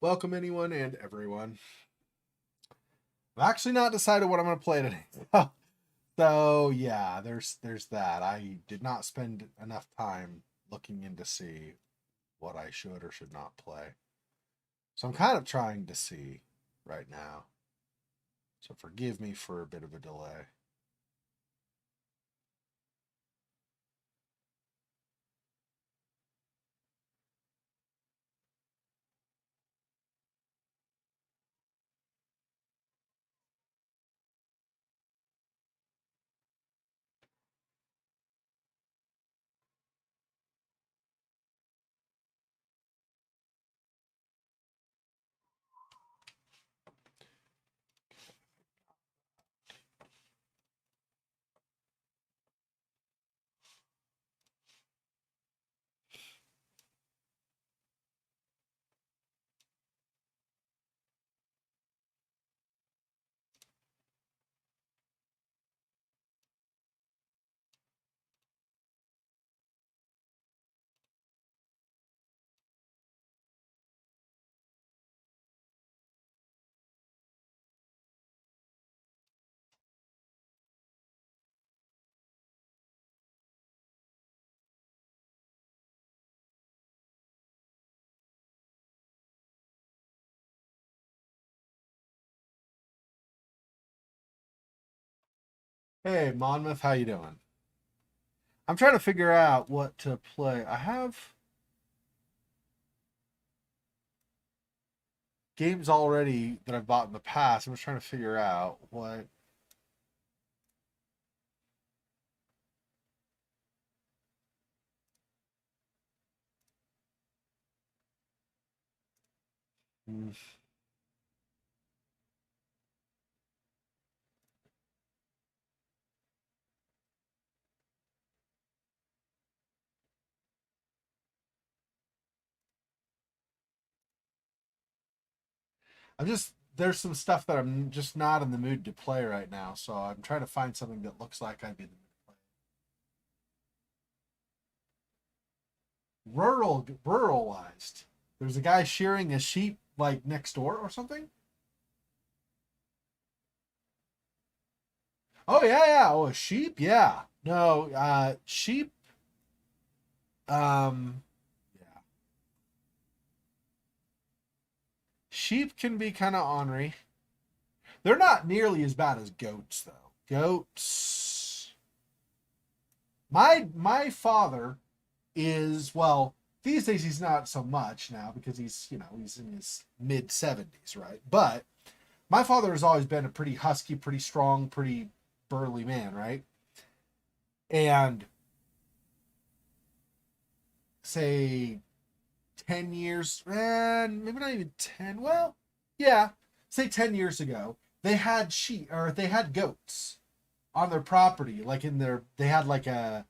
Welcome anyone and everyone. I've actually not decided what I'm going to play today. So yeah, there's that. I did not spend enough time looking in to see what I should or should not play. So I'm kind of trying to see right now. So forgive me for a bit of a delay. Hey Monmouth, how you doing? I'm trying to figure out what to play. I have games already that I've bought in the past. I'm just trying to figure out what. Hmm. I'm just there's some stuff that I'm just not in the mood to play right now, so I'm trying to find something that looks like I'd be in the mood to play. Ruralized. There's a guy shearing a sheep like next door or something. Oh yeah, yeah. Oh, a sheep. Yeah. No, sheep. Yeah. Sheep can be kind of ornery. They're not nearly as bad as goats though. Goats. My father is, well, these days he's not so much now because he's in his mid 70s, right? But my father has always been a pretty husky, pretty strong, pretty burly man, right? And say 10 years, and maybe not even 10, well, yeah, say 10 years ago, they had sheep or they had goats on their property, like they had like an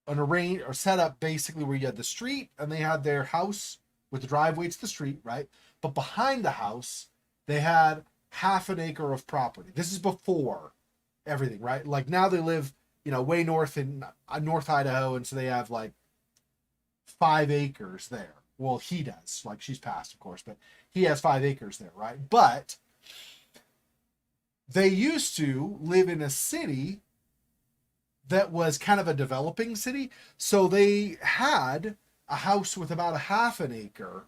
arrange or setup basically where you had the street and they had their house with the driveway to the street, right? But behind the house, they had half an acre of property. This is before everything, right? Like now they live, way north in North Idaho, and so they have like 5 acres there. Well, he does. Like she's passed, of course, but he has 5 acres there, right? But they used to live in a city that was kind of a developing city. So they had a house with about a half an acre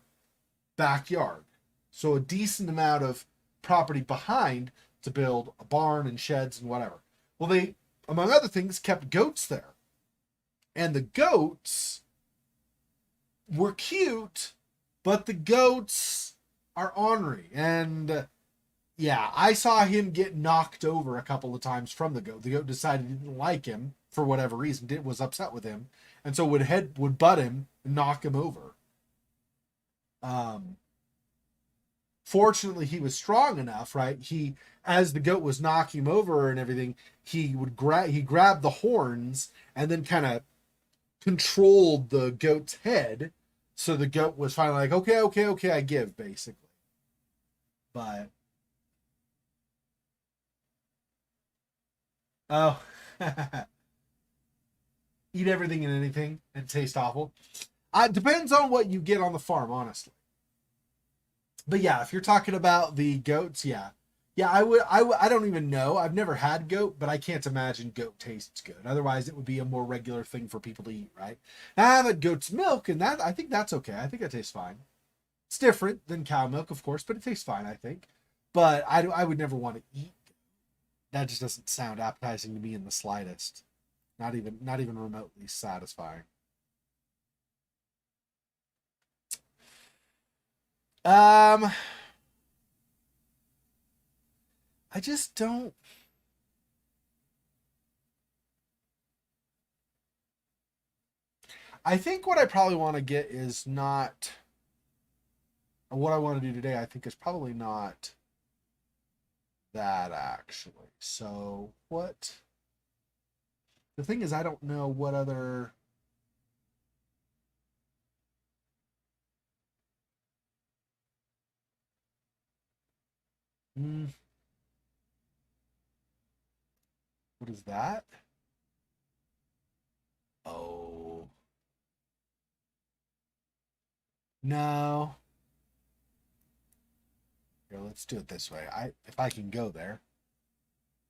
backyard. So a decent amount of property behind to build a barn and sheds and whatever. Well, they, among other things, kept goats there. And the goats were cute, but the goats are ornery. And yeah, I saw him get knocked over a couple of times from the goat. The goat decided he didn't like him for whatever reason, was upset with him, and so would butt him and knock him over. Um, Fortunately, he was strong enough, right? As the goat was knocking him over and everything, he grabbed the horns and then kind of controlled the goat's head, so the goat was finally like, okay, okay, okay, I give, basically. But oh. Eat everything and anything and taste awful. It depends on what you get on the farm, honestly. But yeah, if you're talking about the goats, yeah. Yeah, I don't even know. I've never had goat, but I can't imagine goat tastes good. Otherwise, it would be a more regular thing for people to eat, right? Now, I have a goat's milk, and that I think that's okay. I think that tastes fine. It's different than cow milk, of course, but it tastes fine, I think. But I would never want to eat. That just doesn't sound appetizing to me in the slightest. Not even remotely satisfying. Um, I just don't. I think what I probably want to get is not what I want to do today. I think is probably not that actually. So what? The thing is, I don't know what other. Hmm, what is that? Oh no. Here, let's do it this way. If I can go there,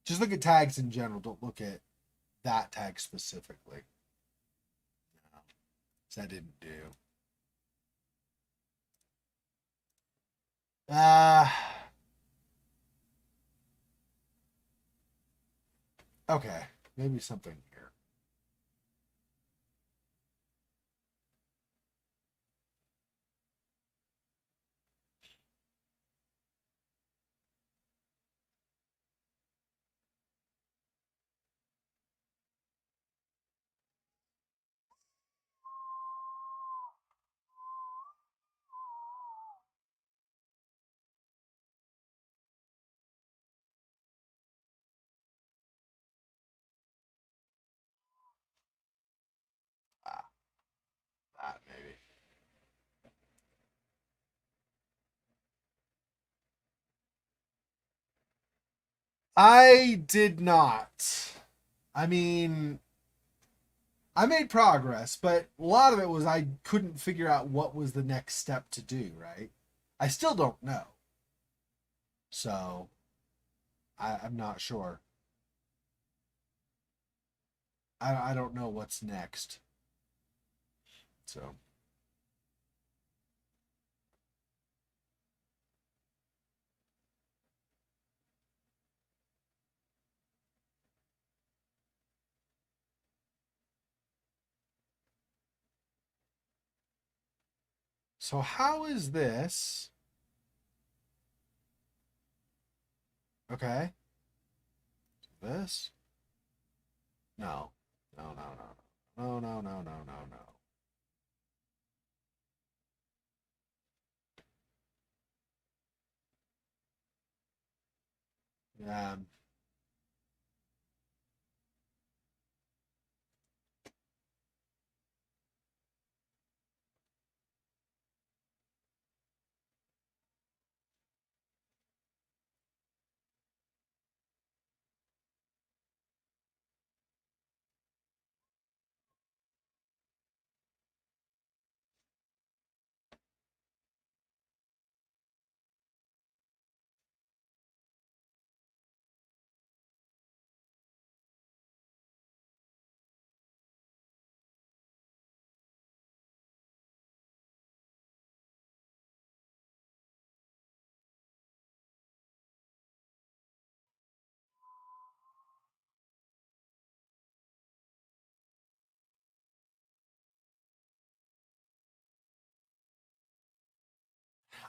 just look at tags in general. Don't look at that tag specifically. No, that didn't do. Uh okay. Maybe something here. Ah, that maybe. I did not. I mean, I made progress, but a lot of it was I couldn't figure out what was the next step to do, right? I still don't know. So I'm not sure. I don't know what's next. So so how is this? Okay. This? No. No, no, no. No, no, no, no, no, no. Um,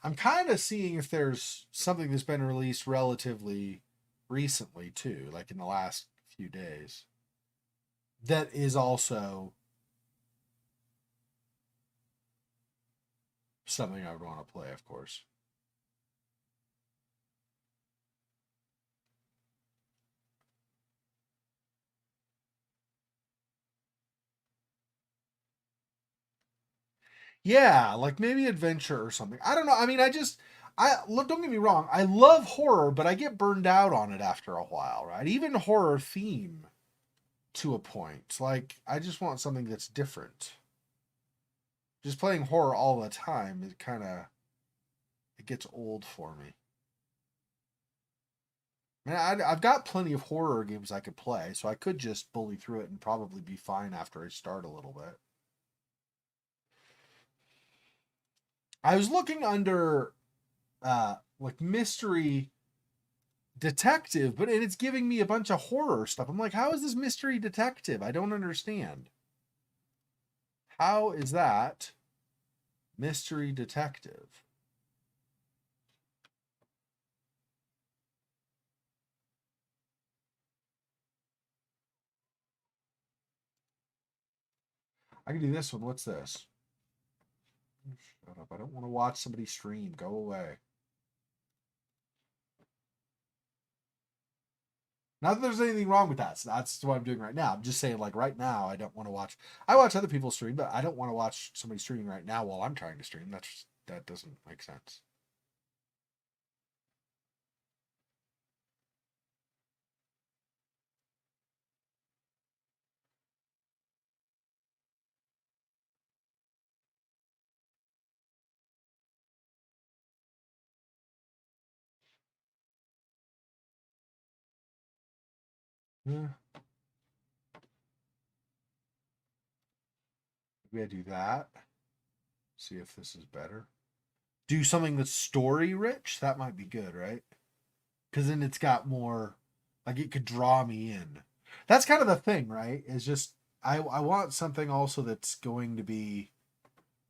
I'm kind of seeing if there's something that's been released relatively recently too, like in the last few days, that is also something I would want to play, of course. Yeah, like maybe adventure or something. I don't know. I mean, I look. Don't get me wrong. I love horror, but I get burned out on it after a while, right? Even horror theme to a point. Like I just want something that's different. Just playing horror all the time is kind of It gets old for me. I've got plenty of horror games I could play, so I could just bully through it and probably be fine after I start a little bit. I was looking under like mystery detective, but it's giving me a bunch of horror stuff. I'm like, how is this mystery detective? I don't understand. How is that mystery detective? I can do this one. What's this? Shut up. I don't want to watch somebody stream. Go away. Not that there's anything wrong with that. So that's what I'm doing right now. I'm just saying, like, right now, I don't want to watch. I watch other people stream, but I don't want to watch somebody streaming right now while I'm trying to stream. That doesn't make sense. Yeah. Maybe I do that. See if this is better. Do something that's story rich. That might be good, right? Because then it's got more, like it could draw me in. That's kind of the thing, right? Is just I want something also that's going to be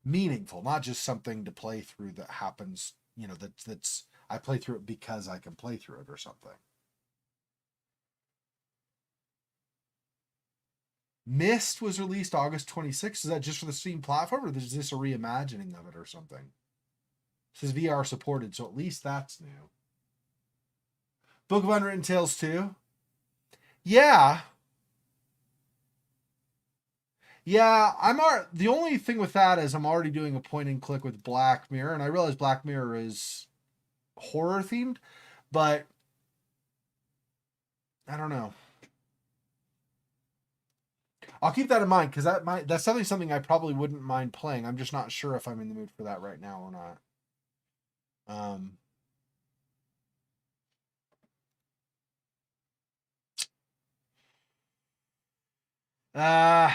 meaningful, not just something to play through that happens, that's I play through it because I can play through it or something. Mist was released August 26th. Is that just for the Steam platform, or is this a reimagining of it or something? It says VR supported, so at least that's new. Book of Unwritten Tales 2. Yeah. Yeah, the only thing with that is I'm already doing a point and click with Black Mirror, and I realize Black Mirror is horror themed, but I don't know. I'll keep that in mind because that's something I probably wouldn't mind playing. I'm just not sure if I'm in the mood for that right now or not. Um, uh,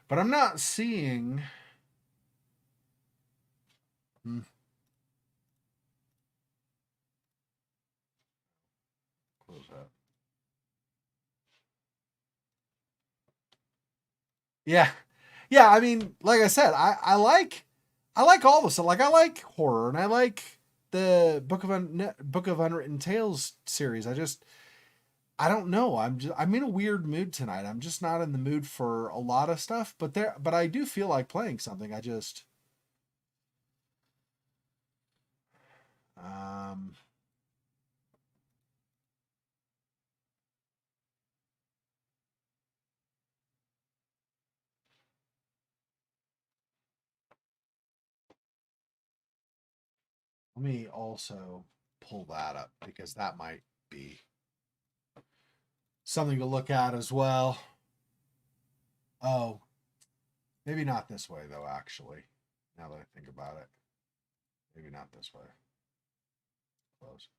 but I'm not seeing. Hmm, close that. Yeah, yeah. I mean, like I said, I like all the stuff. Like I like horror and I like the Book of Unwritten Tales series. I don't know. I'm in a weird mood tonight. I'm just not in the mood for a lot of stuff, but I do feel like playing something. Um let me also pull that up because that might be something to look at as well. Oh, maybe not this way though, actually. Now that I think about it. Maybe not this way. Close.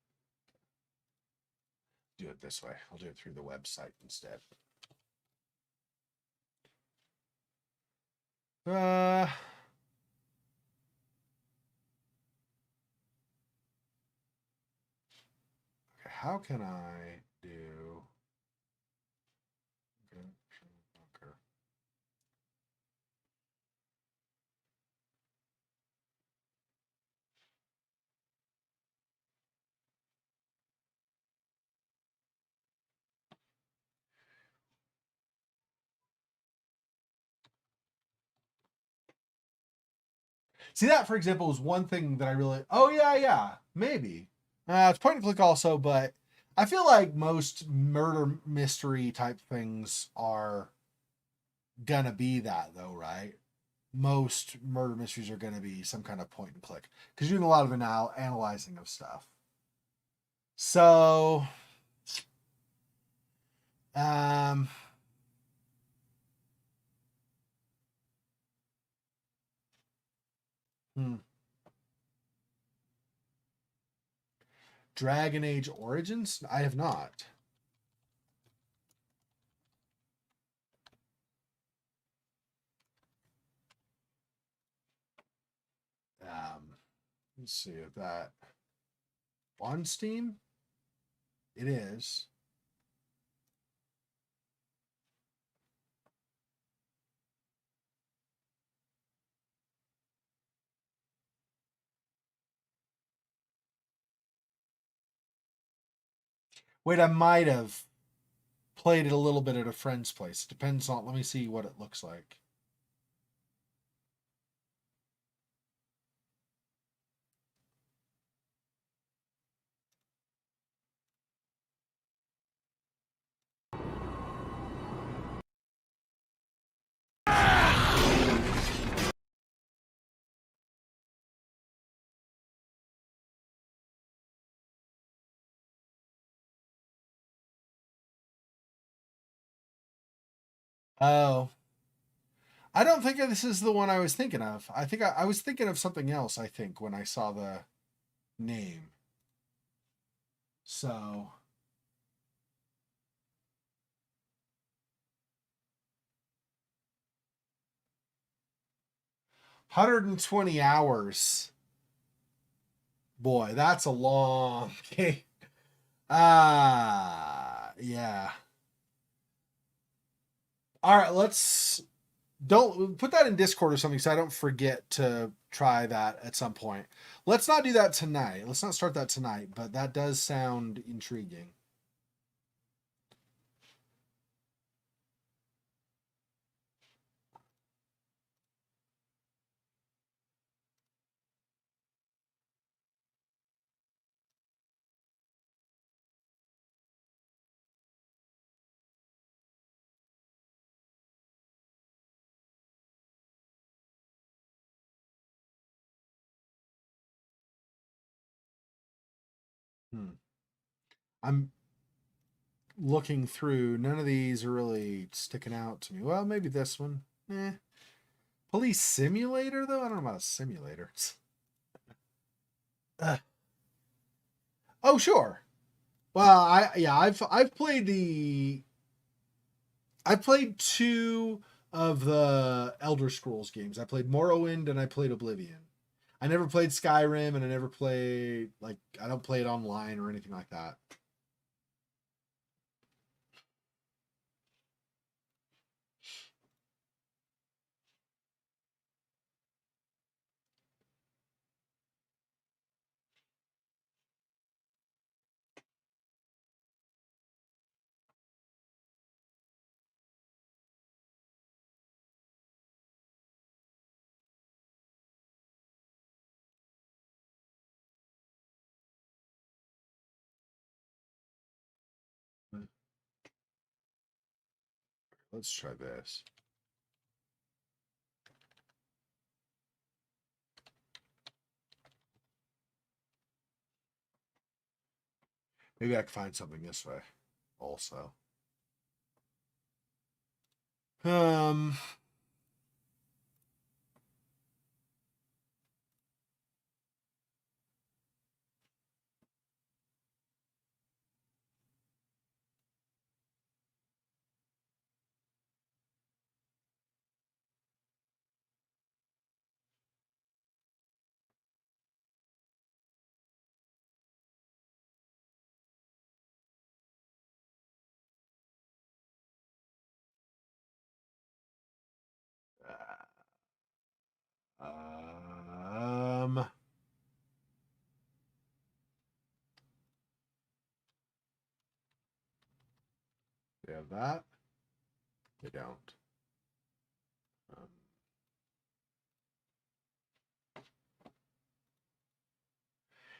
Do it this way. I'll do it through the website instead. Uh okay, how can I do okay. See, that, for example, is one thing that I really. Oh yeah, yeah, maybe. It's point and click also, but I feel like most murder mystery type things are gonna be that though, right? Most murder mysteries are gonna be some kind of point and click because you're doing a lot of analyzing of stuff. So, um, hmm. Dragon Age Origins? I have not. Let's see if that on Steam. It is. Wait, I might have played it a little bit at a friend's place. Depends on. Let me see what it looks like. Oh, I don't think this is the one I was thinking of. I think I was thinking of something else. I think when I saw the name. So 120 hours. Boy, that's a long game. Yeah. All right, let's don't put that in Discord or something so I don't forget to try that at some point. Let's not do that tonight. Let's not start that tonight, but that does sound intriguing. Hmm. I'm looking through. None of these are really sticking out to me. Well, maybe this one. Police simulator though? I don't know about a simulator. Uh, oh, sure. Well, I've played I've played two of the Elder Scrolls games. I played Morrowind and I played Oblivion. I never played Skyrim and I never played I don't play it online or anything like that. Let's try this. Maybe I can find something this way also. Um um they have that. They don't. Um,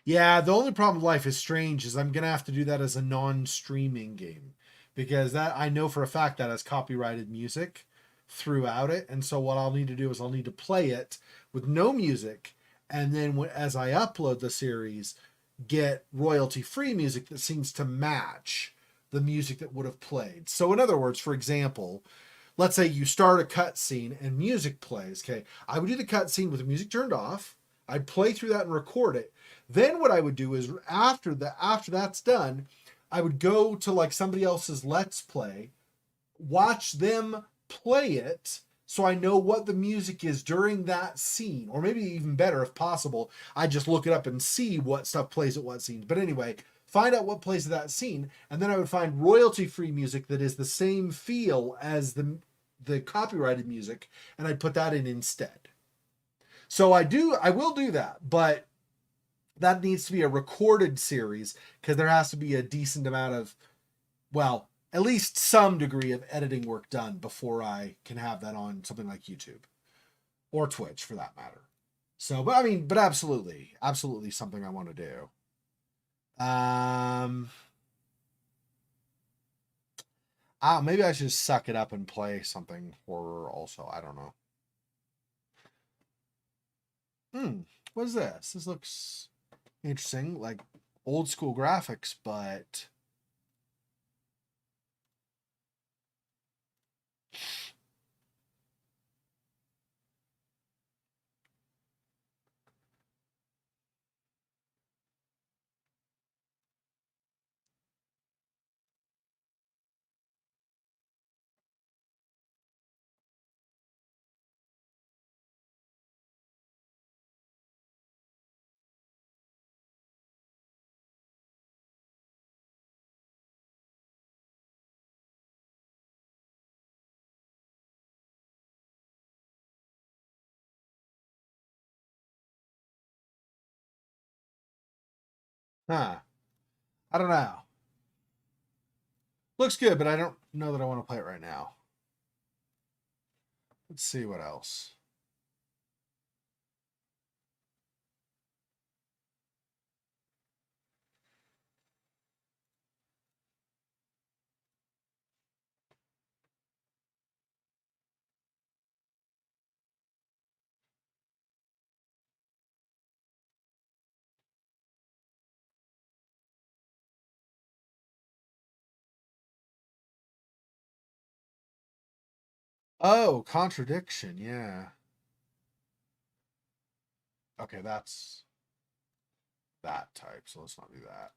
Yeah, the only problem with Life is Strange is I'm gonna have to do that as a non-streaming game because that I know for a fact that has copyrighted music throughout it, and so what I'll need to do is I'll need to play it with no music, and then as I upload the series, get royalty-free music that seems to match the music that would have played. So in other words, for example, let's say you start a cutscene and music plays. Okay, I would do the cutscene with the music turned off. I'd play through that and record it. Then what I would do is after that's done, I would go to like somebody else's let's play, watch them play it so I know what the music is during that scene. Or maybe even better if possible, I just look it up and see what stuff plays at what scenes. But anyway, find out what plays at that scene, and then I would find royalty-free music that is the same feel as the copyrighted music, and I'd put that in instead. So I will do that, but that needs to be a recorded series because there has to be a decent amount of, well, at least some degree of editing work done before I can have that on something like YouTube or Twitch for that matter. So, but I mean, but absolutely, absolutely something I want to do. Maybe I should just suck it up and play something horror also. I don't know. What is this? This looks interesting, like old school graphics, but huh. I don't know. Looks good, but I don't know that I want to play it right now. Let's see what else. Oh, contradiction. Yeah. Okay, that's that type. So let's not do that.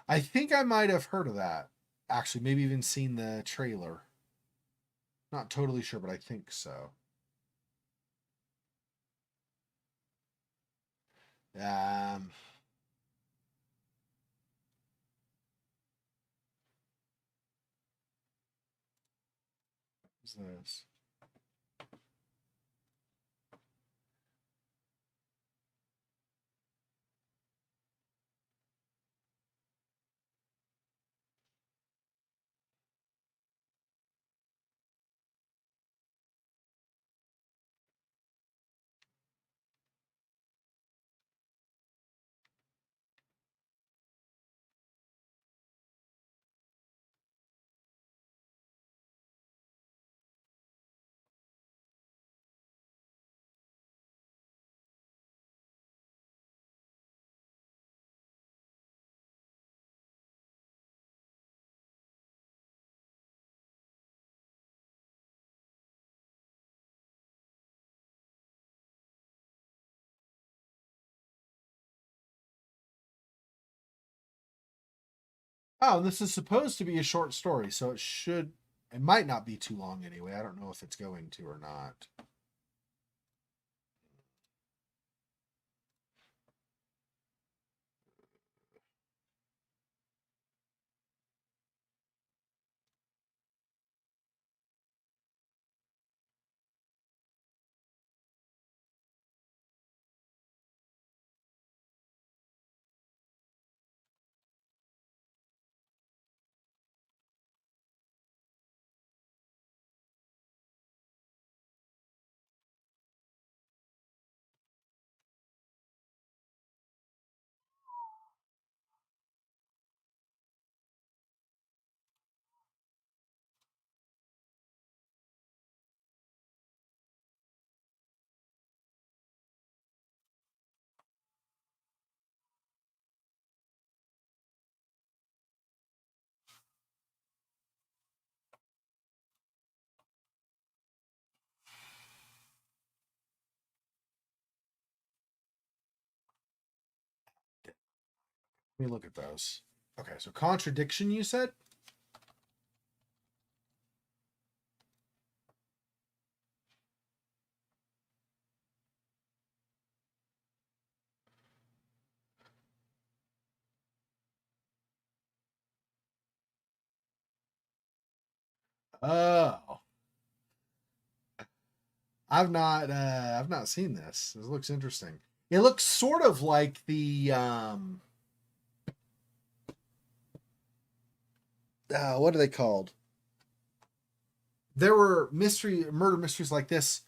I think I might have heard of that. Actually, maybe even seen the trailer. Not totally sure, but I think so. Um, what's this? Oh, this is supposed to be a short story, so it might not be too long anyway. I don't know if it's going to or not. Let me look at those. Okay, so contradiction, you said? Oh, I've not seen this. This looks interesting. It looks sort of like the what are they called? There were murder mysteries like this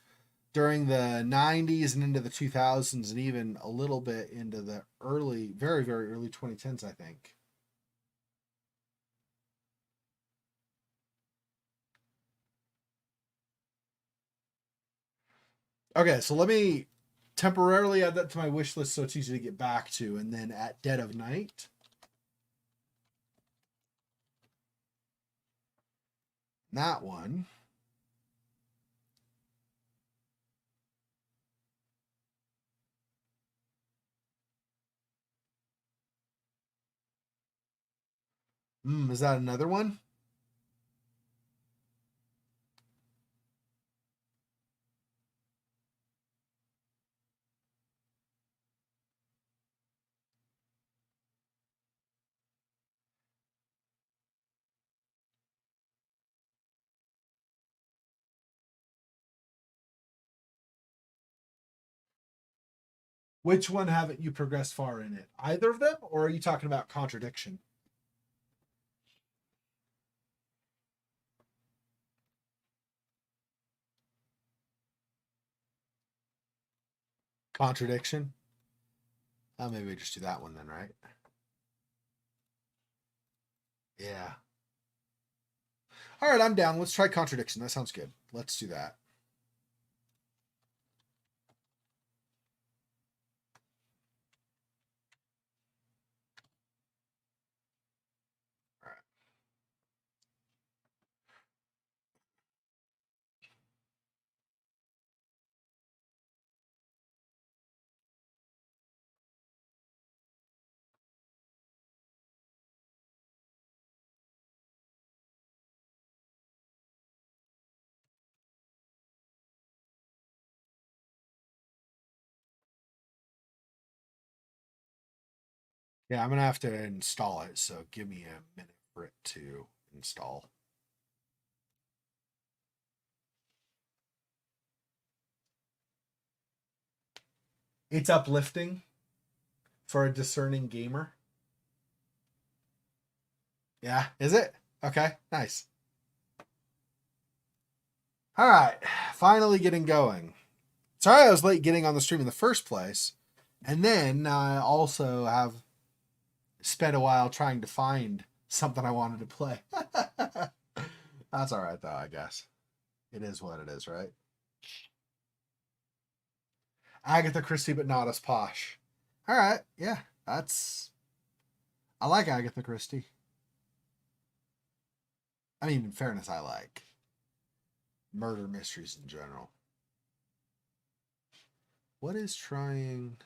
during the 90s and into the 2000s and even a little bit into the very very early 2010s, I think. Okay, so let me temporarily add that to my wish list so it's easy to get back to. And then at dead of night, that one. Is that another one? Which one haven't you progressed far in it? Either of them, or are you talking about contradiction? Contradiction? Maybe we just do that one then, right? Yeah. All right, I'm down. Let's try contradiction. That sounds good. Let's do that. All right. Yeah, I'm gonna have to install it, so give me a minute for it to install. It's uplifting for a discerning gamer. Yeah, is it? Okay, nice. All right, finally getting going. Sorry I was late getting on the stream in the first place. And then I also have spent a while trying to find something I wanted to play. That's all right, though, I guess. It is what it is, right? Agatha Christie, but not as posh. All right, yeah, that's. I like Agatha Christie. I mean, in fairness, I like murder mysteries in general. What is trying.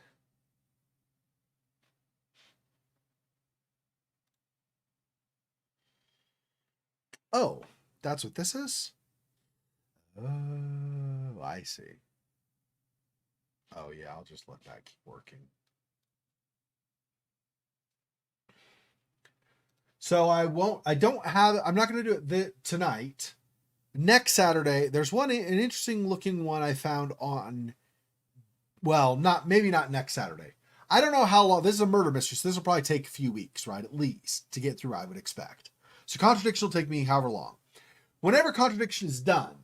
Oh, that's what this is? Oh, I see. Oh, yeah, I'll just let that keep working. So I don't have, I'm not going to do it tonight. Next Saturday, there's an interesting looking one I found on, well, maybe not next Saturday. I don't know how long, this is a murder mystery, so this will probably take a few weeks, right? At least to get through, I would expect. So contradiction will take me however long. Whenever contradiction is done,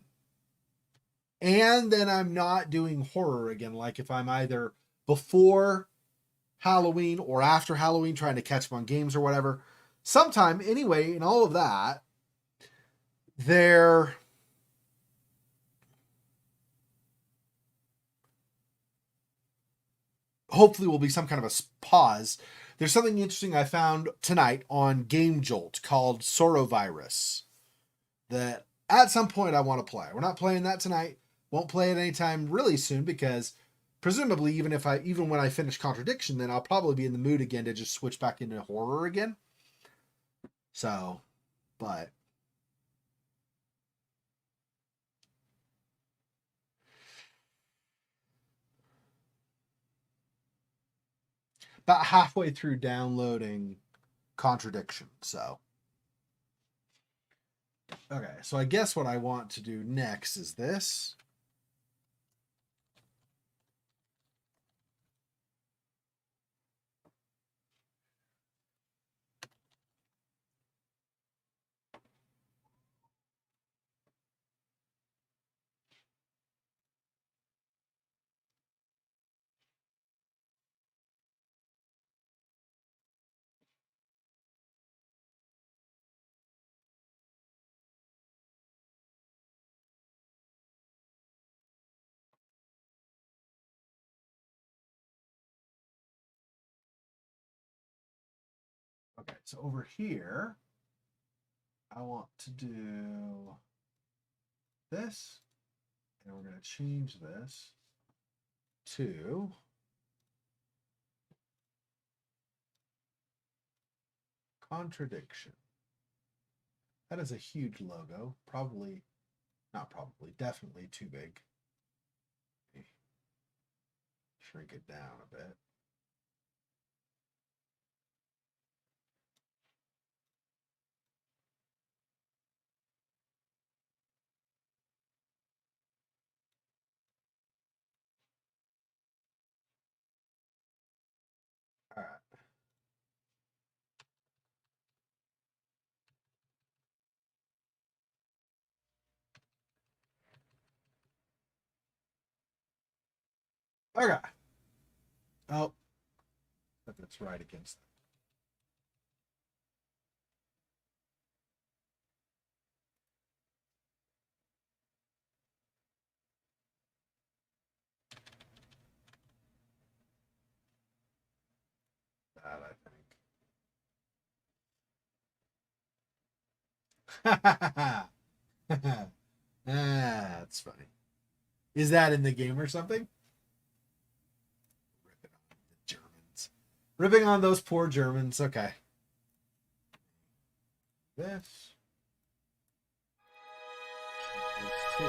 and then I'm not doing horror again, like if I'm either before Halloween or after Halloween trying to catch them on games or whatever, sometime anyway, in all of that, there hopefully will be some kind of a pause. There's something interesting I found tonight on Game Jolt called Sorovirus that at some point I want to play. We're not playing that tonight. Won't play it anytime really soon because presumably, even when I finish Contradiction, then I'll probably be in the mood again to just switch back into horror again. So, but about halfway through downloading Contradiction. So, okay. So I guess what I want to do next is this. Okay, so over here, I want to do this, and we're going to change this to Contradiction. That is a huge logo. Probably, not probably, definitely too big. Shrink it down a bit. All right. Okay. Oh, that's right against that, I think. That's funny. Is that in the game or something? Ripping on the Germans. Ripping on those poor Germans. Okay. This. This too.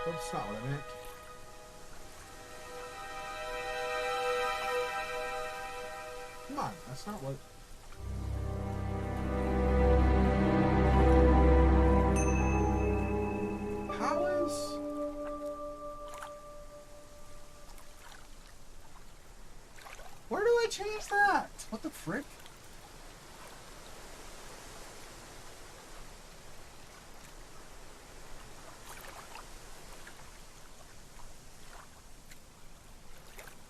That's not what I meant. Come on, that's not what. How is. Where do I change that? What the frick?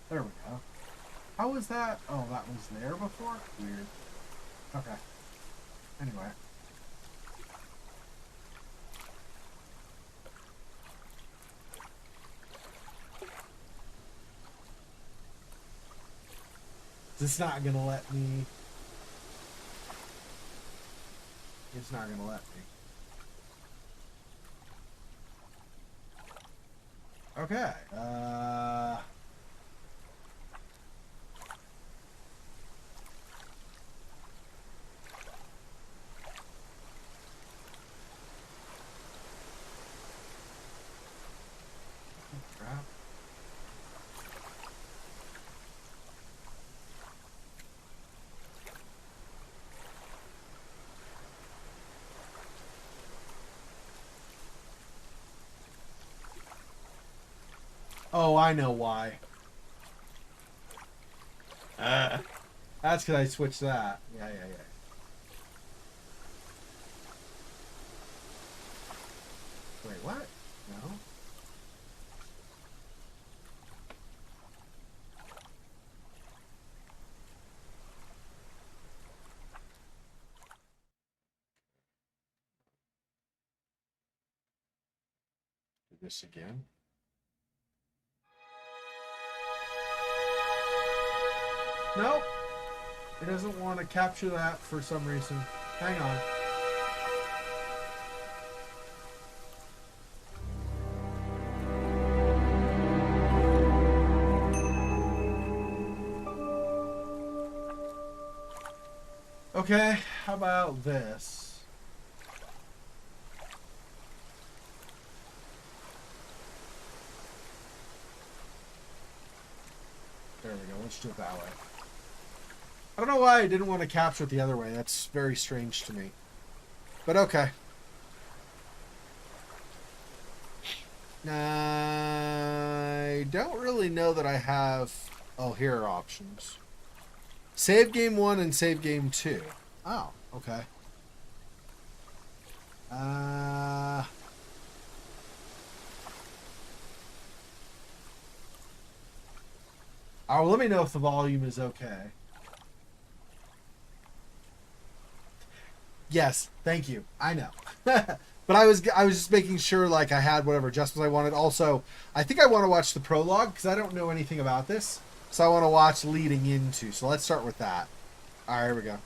There we go. How was that? Oh, that was there before? Weird. Okay. Anyway. It's not gonna let me. It's not gonna let me. Okay. Crap. Oh, I know why. That's because I switched that. Yeah. Wait, what? No. Do this again. Nope. It doesn't want to capture that for some reason. Hang on. Okay, how about this? There we go. Let's do it that way. I don't know why I didn't want to capture it the other way. That's very strange to me. But okay. I don't really know that I have... Oh, here are options. Save game 1 and save game 2. Oh, okay. Oh, let me know if the volume is okay. Yes, thank you. I know. But I was just making sure like I had whatever adjustments I wanted. Also, I think I want to watch the prologue because I don't know anything about this. So I want to watch leading into. So let's start with that. All right, here we go.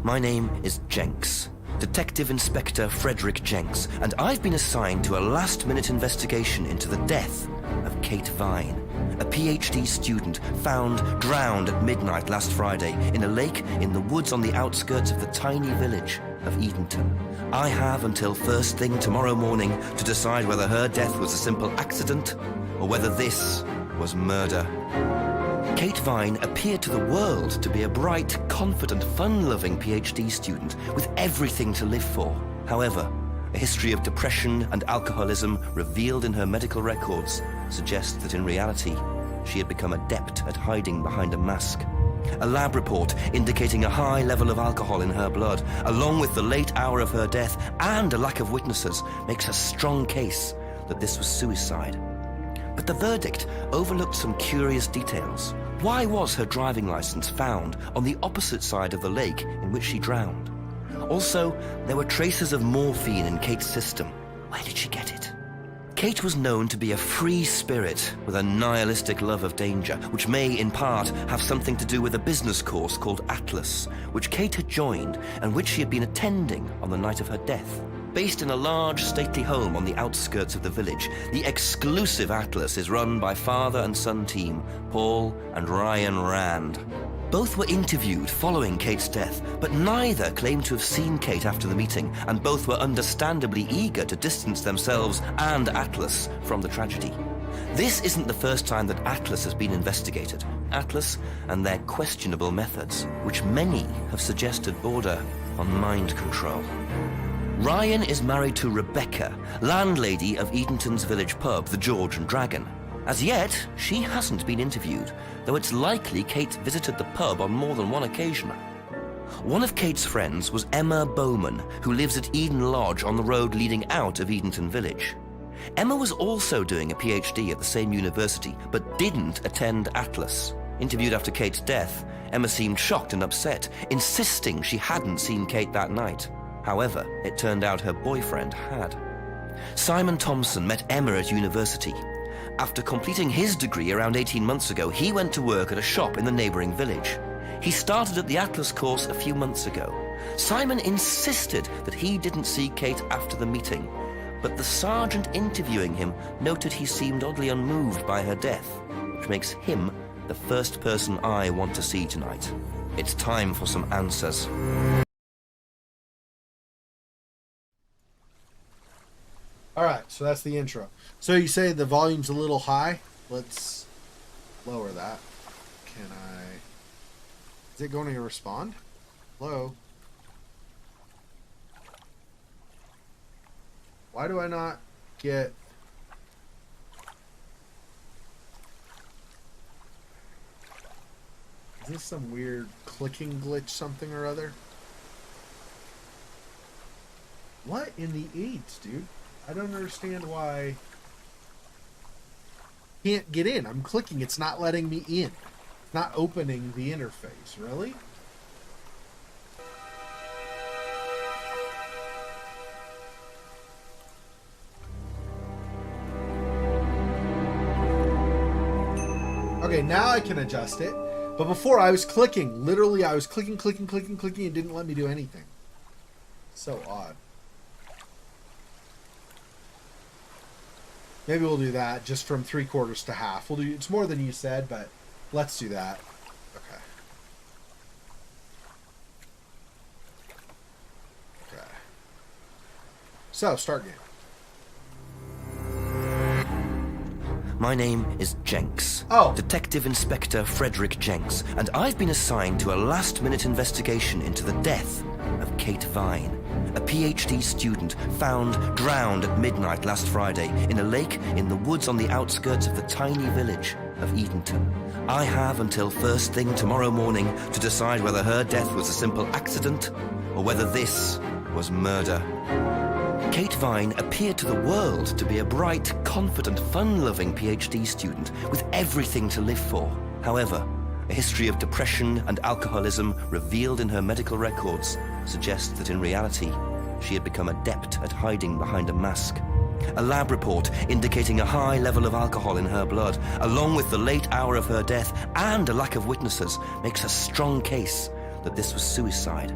My name is Jenks, Detective Inspector Frederick Jenks, and I've been assigned to a last-minute investigation into the death of Kate Vine, a PhD student found drowned at midnight last Friday in a lake in the woods on the outskirts of the tiny village of Edenton. I have until first thing tomorrow morning to decide whether her death was a simple accident or whether this was murder. Kate Vine appeared to the world to be a bright, confident, fun-loving PhD student with everything to live for. However, a history of depression and alcoholism revealed in her medical records suggests that in reality, she had become adept at hiding behind a mask. A lab report indicating a high level of alcohol in her blood, along with the late hour of her death and a lack of witnesses, makes a strong case that this was suicide. But the verdict overlooked some curious details. Why was her driving license found on the opposite side of the lake in which she drowned? Also, there were traces of morphine in Kate's system. Where did she get it? Kate was known to be a free spirit with a nihilistic love of danger, which may, in part, have something to do with a business course called Atlas, which Kate had joined and which she had been attending on the night of her death. Based in a large, stately home on the outskirts of the village, the exclusive Atlas is run by father and son team, Paul and Ryan Rand. Both were interviewed following Kate's death, but neither claimed to have seen Kate after the meeting, and both were understandably eager to distance themselves and Atlas from the tragedy. This isn't the first time that Atlas has been investigated. Atlas and their questionable methods, which many have suggested border on mind control. Ryan is married to Rebecca, landlady of Edenton's village pub, the George and Dragon. As yet, she hasn't been interviewed, though it's likely Kate visited the pub on more than one occasion. One of Kate's friends was Emma Bowman, who lives at Eden Lodge on the road leading out of Edenton village. Emma was also doing a PhD at the same university, but didn't attend Atlas. Interviewed after Kate's death, Emma seemed shocked and upset, insisting she hadn't seen Kate that night. However, it turned out her boyfriend had. Simon Thompson met Emma at university. After completing his degree around 18 months ago, he went to work at a shop in the neighboring village. He started at the Atlas course a few months ago. Simon insisted that he didn't see Kate after the meeting, but the sergeant interviewing him noted he seemed oddly unmoved by her death, which makes him the first person I want to see tonight. It's time for some answers. All right, so that's the intro. So you say the volume's a little high. Let's lower that. Can I... Is it going to respond? Hello? Why do I not get... Is this some weird clicking glitch something or other? What in the eights, dude? I don't understand why I can't get in. I'm clicking. It's not letting me in. It's not opening the interface. Really? Okay, now I can adjust it. But before I was clicking. Literally, I was clicking, and didn't let me do anything. So odd. Maybe we'll do that just from 3/4 to half. We'll do. It's more than you said, but let's do that. Okay. So, start game. My name is Jenks. Oh. Detective Inspector Frederick Jenks, and I've been assigned to a last-minute investigation into the death of Kate Vine, a PhD student found drowned at midnight last Friday in a lake in the woods on the outskirts of the tiny village of Edenton. I have until first thing tomorrow morning to decide whether her death was a simple accident or whether this was murder. Kate Vine appeared to the world to be a bright, confident, fun-loving PhD student with everything to live for. However, a history of depression and alcoholism revealed in her medical records suggests that in reality, she had become adept at hiding behind a mask. A lab report indicating a high level of alcohol in her blood, along with the late hour of her death and a lack of witnesses, makes a strong case that this was suicide.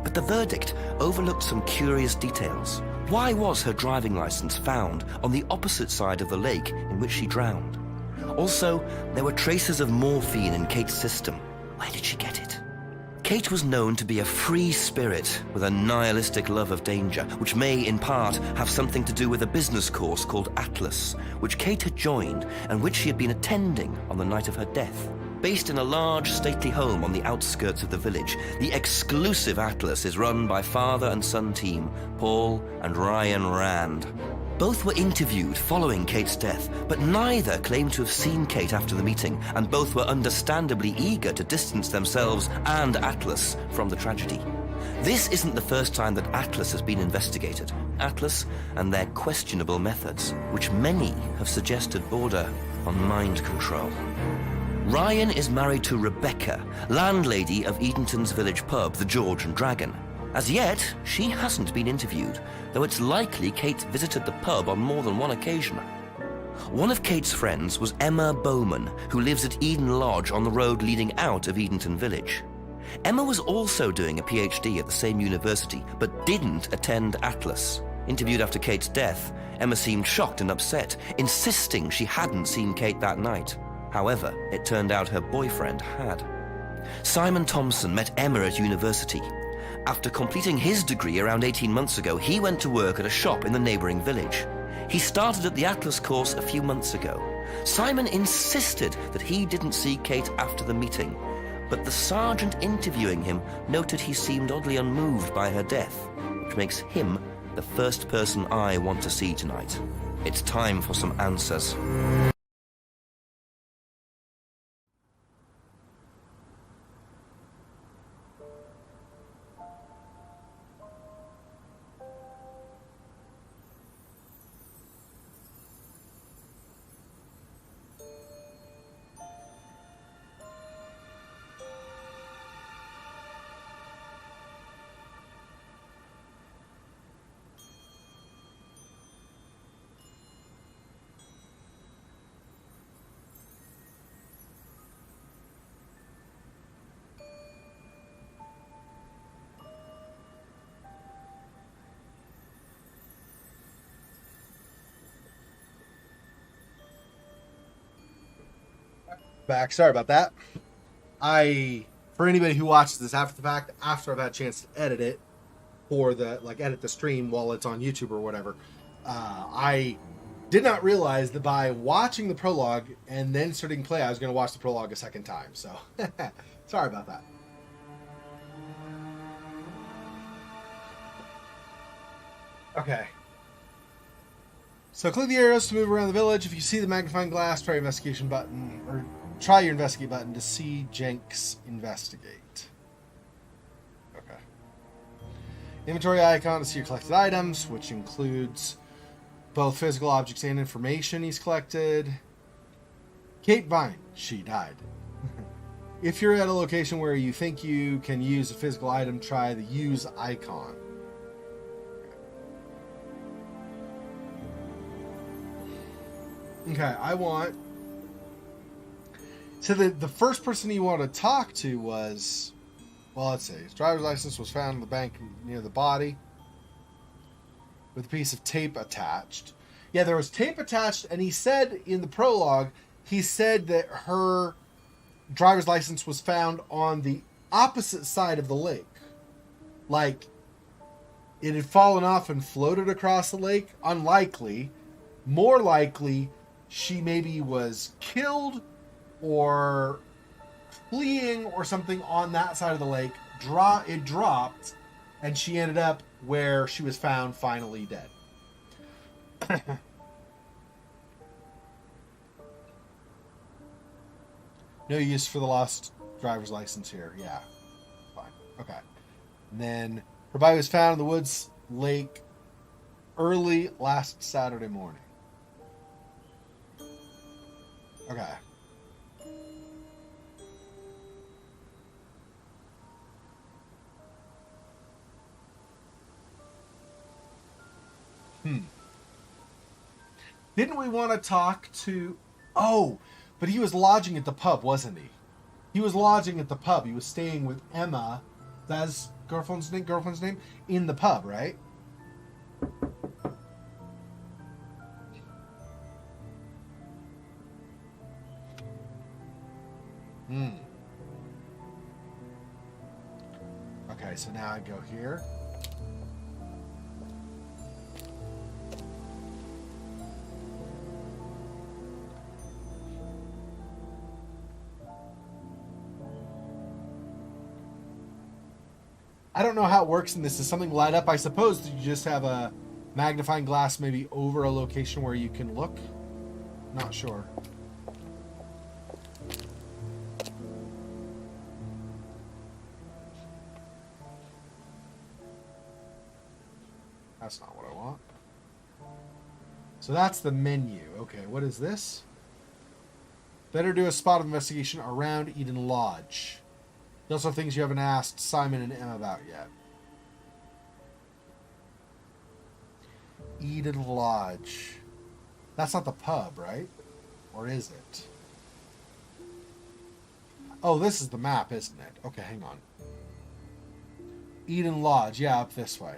But the verdict overlooked some curious details. Why was her driving license found on the opposite side of the lake in which she drowned? Also, there were traces of morphine in Kate's system. Where did she get it? Kate was known to be a free spirit with a nihilistic love of danger, which may, in part, have something to do with a business course called Atlas, which Kate had joined and which she had been attending on the night of her death. Based in a large, stately home on the outskirts of the village, the exclusive Atlas is run by father and son team, Paul and Ryan Rand. Both were interviewed following Kate's death, but neither claimed to have seen Kate after the meeting, and both were understandably eager to distance themselves and Atlas from the tragedy. This isn't the first time that Atlas has been investigated. Atlas and their questionable methods, which many have suggested border on mind control. Ryan is married to Rebecca, landlady of Edenton's village pub, the George and Dragon. As yet, she hasn't been interviewed, though it's likely Kate visited the pub on more than one occasion. One of Kate's friends was Emma Bowman, who lives at Eden Lodge on the road leading out of Edenton Village. Emma was also doing a PhD at the same university, but didn't attend Atlas. Interviewed after Kate's death, Emma seemed shocked and upset, insisting she hadn't seen Kate that night. However, it turned out her boyfriend had. Simon Thompson met Emma at university. After completing his degree around 18 months ago, he went to work at a shop in the neighboring village. He started at the Atlas course a few months ago. Simon insisted that he didn't see Kate after the meeting, but the sergeant interviewing him noted he seemed oddly unmoved by her death, which makes him the first person I want to see tonight. It's time for some answers. Back. Sorry about that. For anybody who watches this after the fact, after I've had a chance to edit it, or edit the stream while it's on YouTube or whatever, I did not realize that by watching the prologue and then starting play, I was going to watch the prologue a second time. So, sorry about that. Okay. So click the arrows to move around the village. If you see the magnifying glass, try your investigation button, or try your investigate button to see Jenks investigate. Okay. Inventory icon to see your collected items, which includes both physical objects and information he's collected. Kate Vine, she died. If you're at a location where you think you can use a physical item, try the use icon. Okay, I want... So the first person you want to talk to was... Well, let's see. His driver's license was found in the bank near the body with a piece of tape attached. Yeah, there was tape attached, and he said in the prologue, he said that her driver's license was found on the opposite side of the lake. Like, it had fallen off and floated across the lake? Unlikely. More likely, she maybe was killed or fleeing or something on that side of the lake. It dropped, and she ended up where she was found finally dead. No use for the lost driver's license here. Yeah. Fine. Okay. And then her body was found in the woods lake early last Saturday morning. Okay. Didn't we want to talk to... Oh, but he was lodging at the pub, wasn't he? He was lodging at the pub. He was staying with Emma, that's girlfriend's name, in the pub, right? Okay, so now I go here. I don't know how it works in this. Is something light up? I suppose you just have a magnifying glass maybe over a location where you can look? Not sure. That's not what I want. So that's the menu. Okay, what is this? Better do a spot of investigation around Eden Lodge. There's also things you haven't asked Simon and Emma about yet. Eden Lodge. That's not the pub, right? Or is it? Oh, this is the map, isn't it? Okay, hang on. Eden Lodge. Yeah, up this way.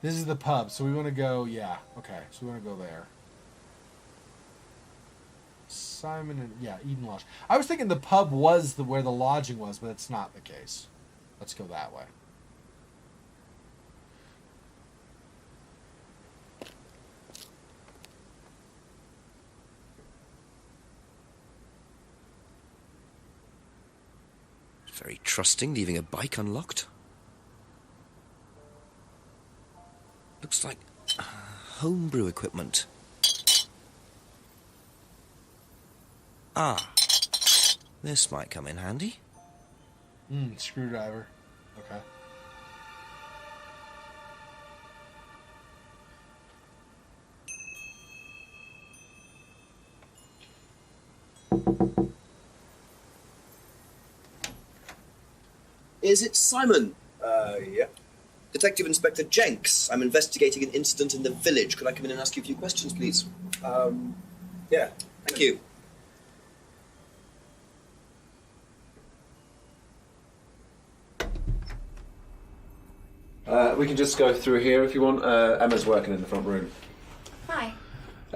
This is the pub, so we want to go, yeah, okay, so we want to go there. Simon and, yeah, Eden Lodge. I was thinking the pub was where the lodging was, but it's not the case. Let's go that way. Very trusting, leaving a bike unlocked. Looks like homebrew equipment. Ah, this might come in handy. Screwdriver. Okay. Is it Simon? Yeah. Detective Inspector Jenks. I'm investigating an incident in the village. Could I come in and ask you a few questions, please? Yeah. Thank you. We can just go through here if you want. Emma's working in the front room. Hi.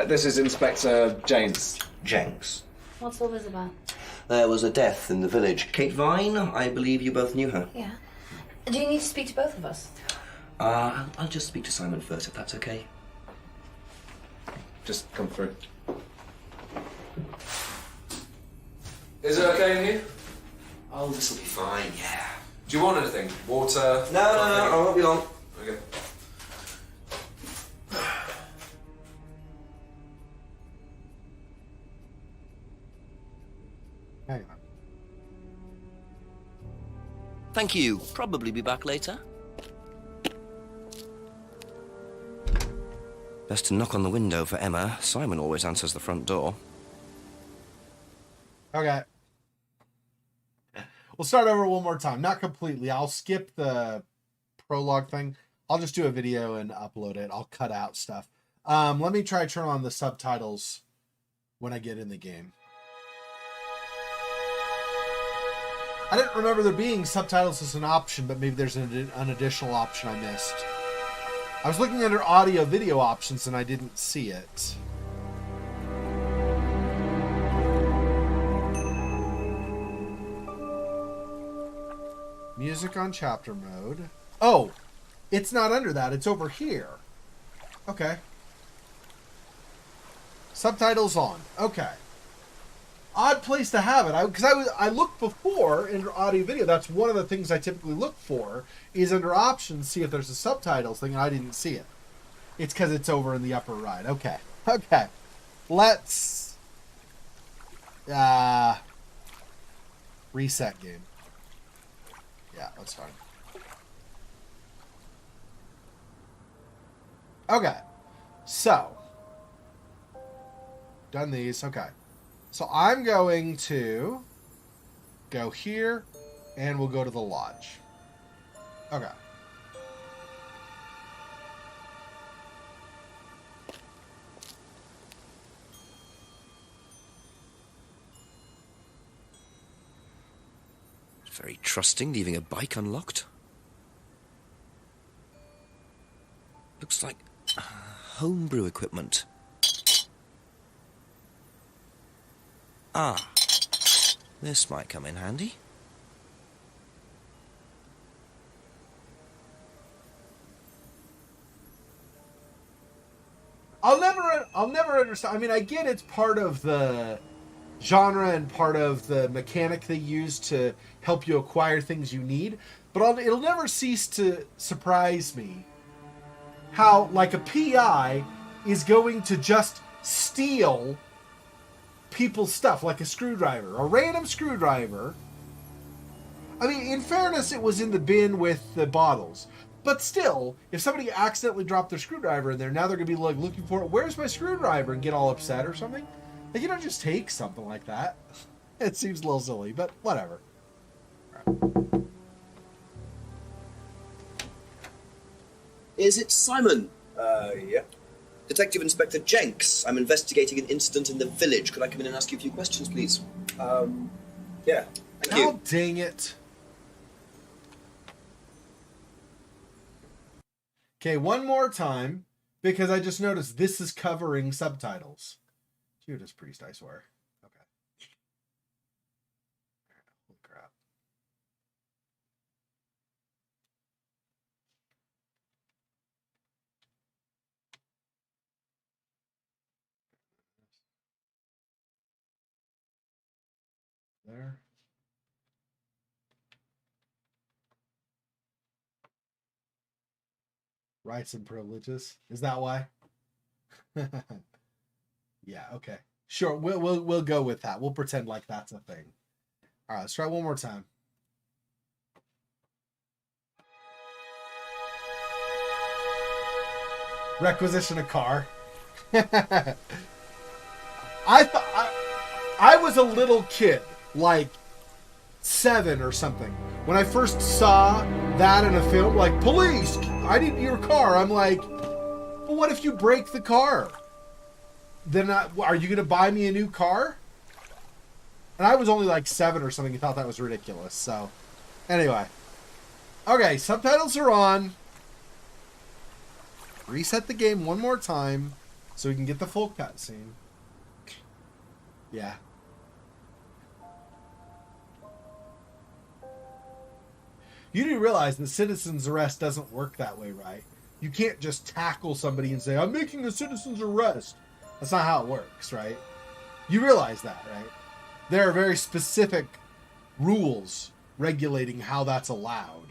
This is Inspector James. Jenks. What's all this about? There was a death in the village. Kate Vine, I believe you both knew her. Yeah. Do you need to speak to both of us? I'll just speak to Simon first, if that's okay. Just come through. Is it okay in here? Oh, this will be fine, yeah. Do you want anything? Water? No, I won't be long. Okay. Hang on. Thank you. Probably be back later. Best to knock on the window for Emma. Simon always answers the front door. Okay. We'll start over one more time. Not completely. I'll skip the prologue thing. I'll just do a video and upload it. I'll cut out stuff. Let me try turn on the subtitles when I get in the game. I didn't remember there being subtitles as an option, but maybe there's an additional option I missed. I was looking under audio video options and I didn't see it. Music on chapter mode. Oh, it's not under that. It's over here. Okay. Subtitles on. Okay. Odd place to have it. Because I looked before in audio video. That's one of the things I typically look for is under options, see if there's a subtitles thing, and I didn't see it. It's because it's over in the upper right. Okay. Okay. Let's reset game. Yeah, that's fine. Okay. So done these. Okay. So I'm going to go here and we'll go to the lodge. Okay. Very trusting, leaving a bike unlocked. Looks like homebrew equipment. Ah, this might come in handy. I'll never understand. I mean, I get it's part of the genre and part of the mechanic they use to help you acquire things you need, but it'll never cease to surprise me how, like, a PI is going to just steal people's stuff, like a screwdriver, a random screwdriver. I mean, in fairness, it was in the bin with the bottles. But still, if somebody accidentally dropped their screwdriver in there, now they're going to be like looking for it. Where's my screwdriver? And get all upset or something. Like, you don't just take something like that. It seems a little silly, but whatever. Is it Simon? Yeah. Detective Inspector Jenks. I'm investigating an incident in the village. Could I come in and ask you a few questions, please? Yeah. Thank you. Oh, dang it. Okay, one more time, because I just noticed this is covering subtitles. Judas Priest, I swear. Okay. Holy crap. There. Rights and privileges. Is that why? Yeah, okay. Sure, we'll go with that. We'll pretend like that's a thing. All right, let's try one more time. Requisition a car. I thought I was a little kid, like 7 or something, when I first saw that in a film. Like, police, I need your car. I'm like, well, what if you break the car? Then are you going to buy me a new car? And I was only like 7 or something and thought that was ridiculous. So, anyway. Okay, subtitles are on. Reset the game one more time so we can get the full cutscene. Yeah. You do realize the citizen's arrest doesn't work that way, right? You can't just tackle somebody and say, I'm making a citizen's arrest. That's not how it works, right? You realize that, right? There are very specific rules regulating how that's allowed.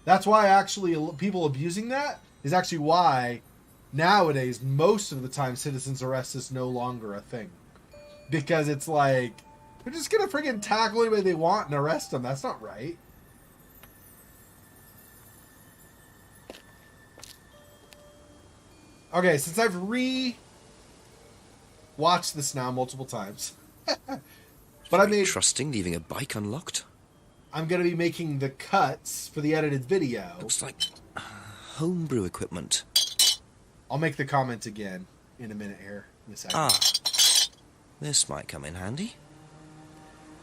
That's why actually people abusing that is actually why nowadays most of the time citizen's arrest is no longer a thing. Because it's like, they're just going to friggin' tackle anybody they want and arrest them. That's not right. Okay, since I've watched this now multiple times, but I made Trusting, leaving a bike unlocked. I'm going to be making the cuts for the edited video. Looks like homebrew equipment. I'll make the comment again in a minute here, in a second. Ah, this might come in handy.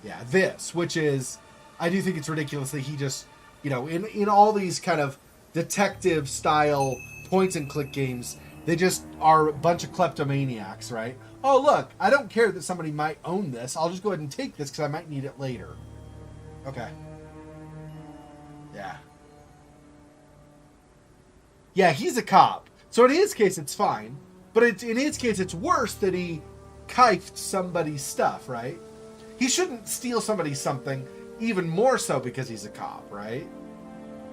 Yeah, this, which is, I do think it's ridiculous that he just, you know, in all these kind of detective style point and click games, they just are a bunch of kleptomaniacs, right? Oh, look, I don't care that somebody might own this. I'll just go ahead and take this because I might need it later. Okay. Yeah. Yeah, he's a cop. So in his case, it's fine. But in his case, it's worse that he kifed somebody's stuff, right? He shouldn't steal somebody's something, even more so because he's a cop, right?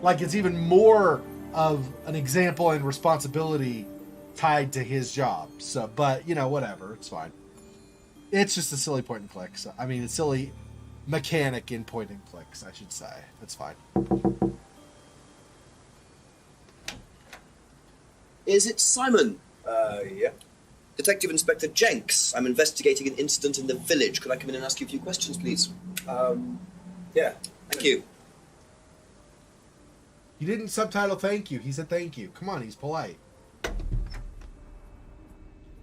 Like, it's even more of an example and responsibility tied to his job. So, but, you know, whatever. It's fine. It's just a silly point and click. So, I mean, a silly mechanic in point and clicks, I should say. It's fine. Is it Simon? Yeah. Detective Inspector Jenks. I'm investigating an incident in the village. Could I come in and ask you a few questions, please? Yeah. Thank you. He didn't subtitle thank you. He said thank you. Come on, he's polite.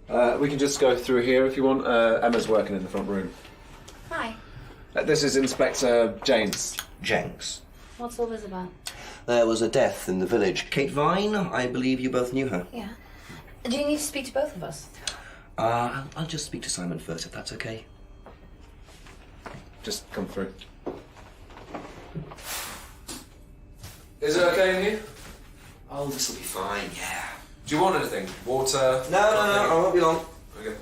We can just go through here if you want. Emma's working in the front room. Hi. This is Inspector James. Jenks. What's all this about? There was a death in the village. Kate Vine, I believe you both knew her. Yeah. Do you need to speak to both of us? I'll just speak to Simon first, if that's okay. Just come through. Is it okay in here? Oh, this'll be fine, yeah. Do you want anything? Water? No, I won't be long. Okay.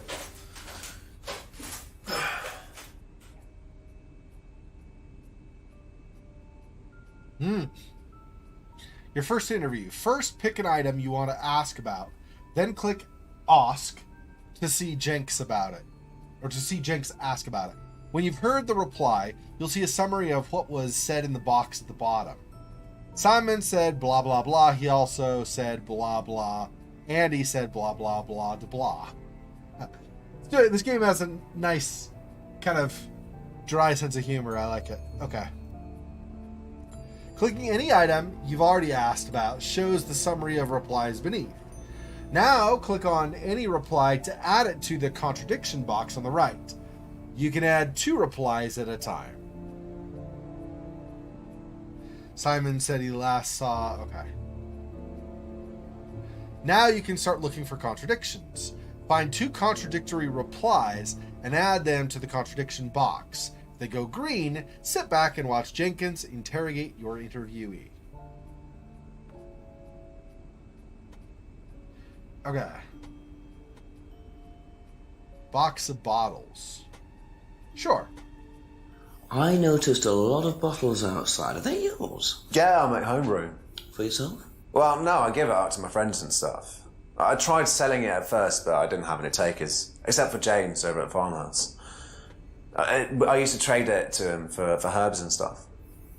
Your first interview. First, pick an item you want to ask about. Then click Ask to see Jenks about it. Or to see Jenks ask about it. When you've heard the reply, you'll see a summary of what was said in the box at the bottom. Simon said blah blah blah. He also said blah blah. Andy said blah blah blah to blah. This game has a nice kind of dry sense of humor. I like it. Okay. Clicking any item you've already asked about shows the summary of replies beneath. Now click on any reply to add it to the contradiction box on the right. You can add 2 replies at a time. Simon said he last saw... Okay. Now you can start looking for contradictions. Find 2 contradictory replies and add them to the contradiction box. If they go green, sit back and watch Jenkins interrogate your interviewee. Okay. Box of bottles. Sure. I noticed a lot of bottles outside. Are they yours? Yeah, I make homebrew. For yourself? Well, no, I give it out to my friends and stuff. I tried selling it at first, but I didn't have any takers, except for James over at Farmhouse. I used to trade it to him for herbs and stuff.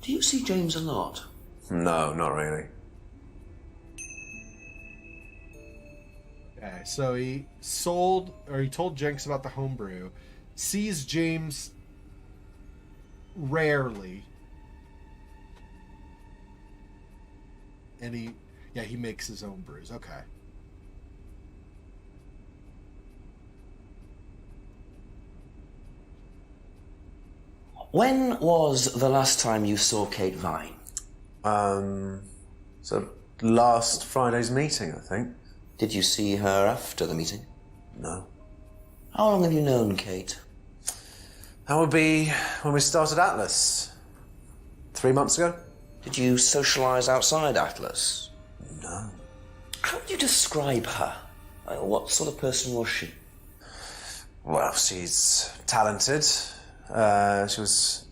Do you see James a lot? No, not really. Okay, so he told Jenks about the homebrew, sees James rarely, and he makes his own brews. Okay. When was the last time you saw Kate Vine? So last Friday's meeting, I think. Did you see her after the meeting? No. How long have you known Kate? That would be when we started Atlas. 3 months ago? Did you socialise outside Atlas? No. How would you describe her? What sort of person was she? Well, she's talented. She was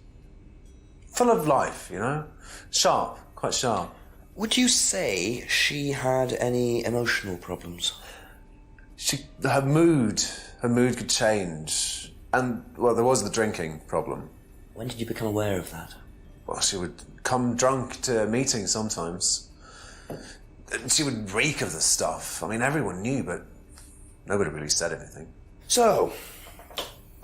full of life, you know? Sharp, quite sharp. Would you say she had any emotional problems? Her mood could change. And, well, there was the drinking problem. When did you become aware of that? Well, she would come drunk to meetings sometimes. She would reek of the stuff. I mean, everyone knew, but nobody really said anything. So,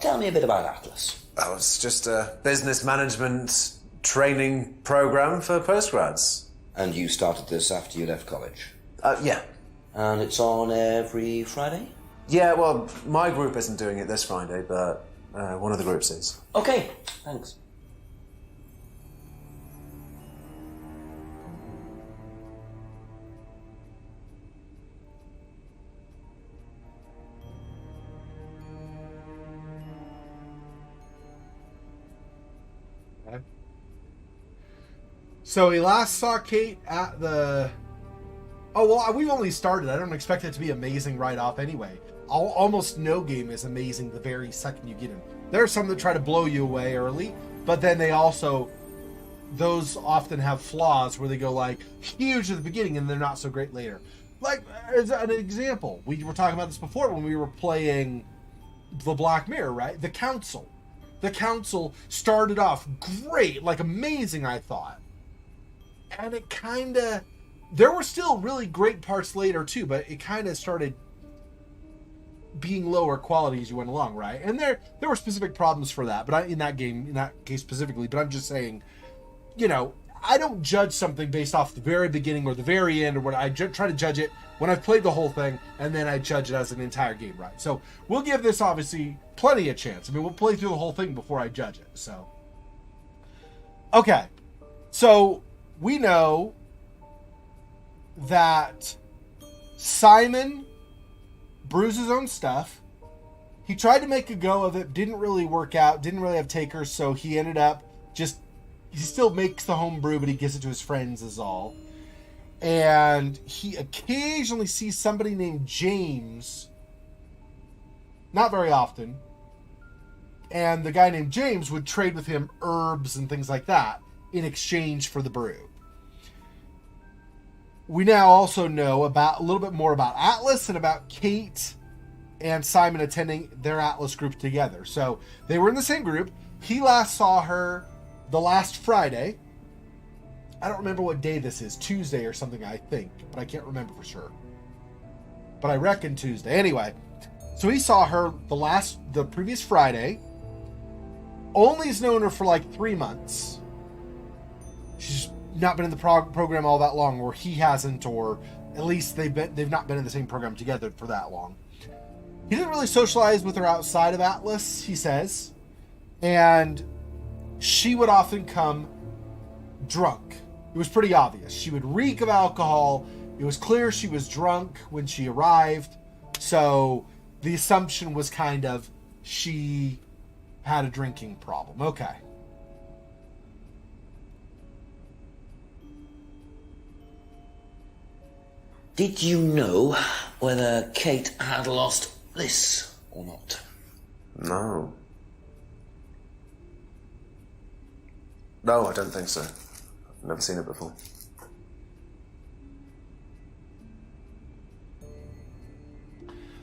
tell me a bit about Atlas. Oh, it's just a business management training program for postgrads. And you started this after you left college? Yeah. And it's on every Friday? Yeah, well, my group isn't doing it this Friday, but one of the groups is. Okay, thanks. So he last saw Kate at the... Oh, well, we've only started. I don't expect it to be amazing right off anyway. Almost no game is amazing the very second you get in. There are some that try to blow you away early, but then they also... Those often have flaws where they go like huge at the beginning and they're not so great later. Like, as an example, we were talking about this before when we were playing the Black Mirror, right? The Council. The Council started off great, like amazing, I thought. And it kind of... There were still really great parts later too, but it kind of started being lower quality as you went along, right? And there were specific problems for that, but in that case specifically, but I'm just saying, you know, I don't judge something based off the very beginning or the very end or what. I try to judge it when I've played the whole thing, and then I judge it as an entire game, right? So we'll give this obviously plenty of chance. I mean, we'll play through the whole thing before I judge it. So, okay, so we know that Simon brews his own stuff. He tried to make a go of it, didn't really work out, didn't really have takers, so he ended up just... He still makes the home brew, but he gives it to his friends is all. And he occasionally sees somebody named James. Not very often. And the guy named James would trade with him herbs and things like that in exchange for the brew. We now also know about a little bit more about Atlas and about Kate and Simon attending their Atlas group together. So they were in the same group. He last saw her the last Friday. I don't remember what day this is. Tuesday or something, I think. But I can't remember for sure. But I reckon Tuesday. Anyway, so he saw her the previous Friday. Only's known her for like 3 months. She's not been in the program all that long, or he hasn't, or at least they've not been in the same program together for that long. He didn't really socialize with her outside of Atlas, he says. And she would often come drunk. It was pretty obvious. She would reek of alcohol. It was clear she was drunk when she arrived. So the assumption was kind of she had a drinking problem. Okay. Did you know whether Kate had lost this or not? No. No, I don't think so. I've never seen it before.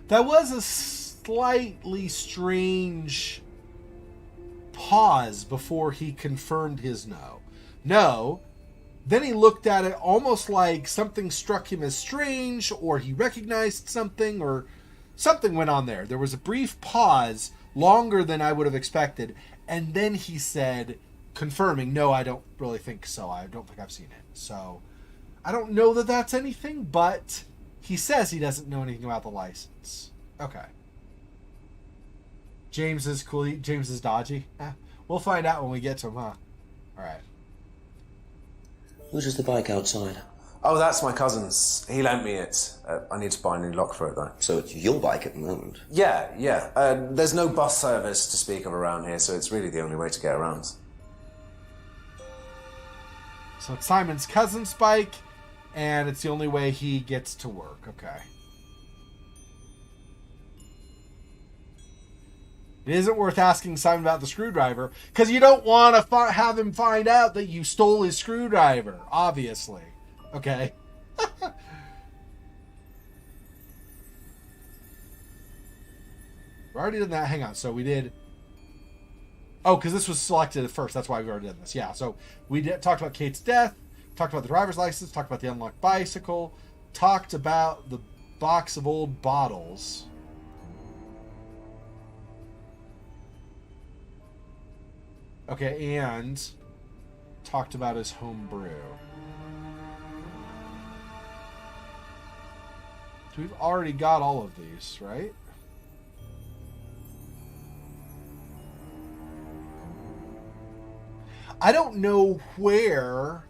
That was a slightly strange pause before he confirmed his no. No. Then he looked at it almost like something struck him as strange, or he recognized something, or something went on there. There was a brief pause, longer than I would have expected, and then he said, confirming, no, I don't really think so. I don't think I've seen it. So I don't know that that's anything, but he says he doesn't know anything about the license. Okay. James is cool. James is dodgy. We'll find out when we get to him, huh? All right. Whose is the bike outside? Oh, that's my cousin's. He lent me it. I need to buy a new lock for it, though. So it's your bike at the moment? Yeah. There's no bus service to speak of around here, so it's really the only way to get around. So it's Simon's cousin's bike, and it's the only way he gets to work. Okay. It isn't worth asking Simon about the screwdriver, because you don't want to have him find out that you stole his screwdriver, obviously. Okay. We already did that. Hang on. So we did... Oh, because this was selected at first. That's why we already did this. Yeah, so we talked about Kate's death, talked about the driver's license, talked about the unlocked bicycle, talked about the box of old bottles. Okay, and talked about his home brew. So we've already got all of these, right? I don't know where...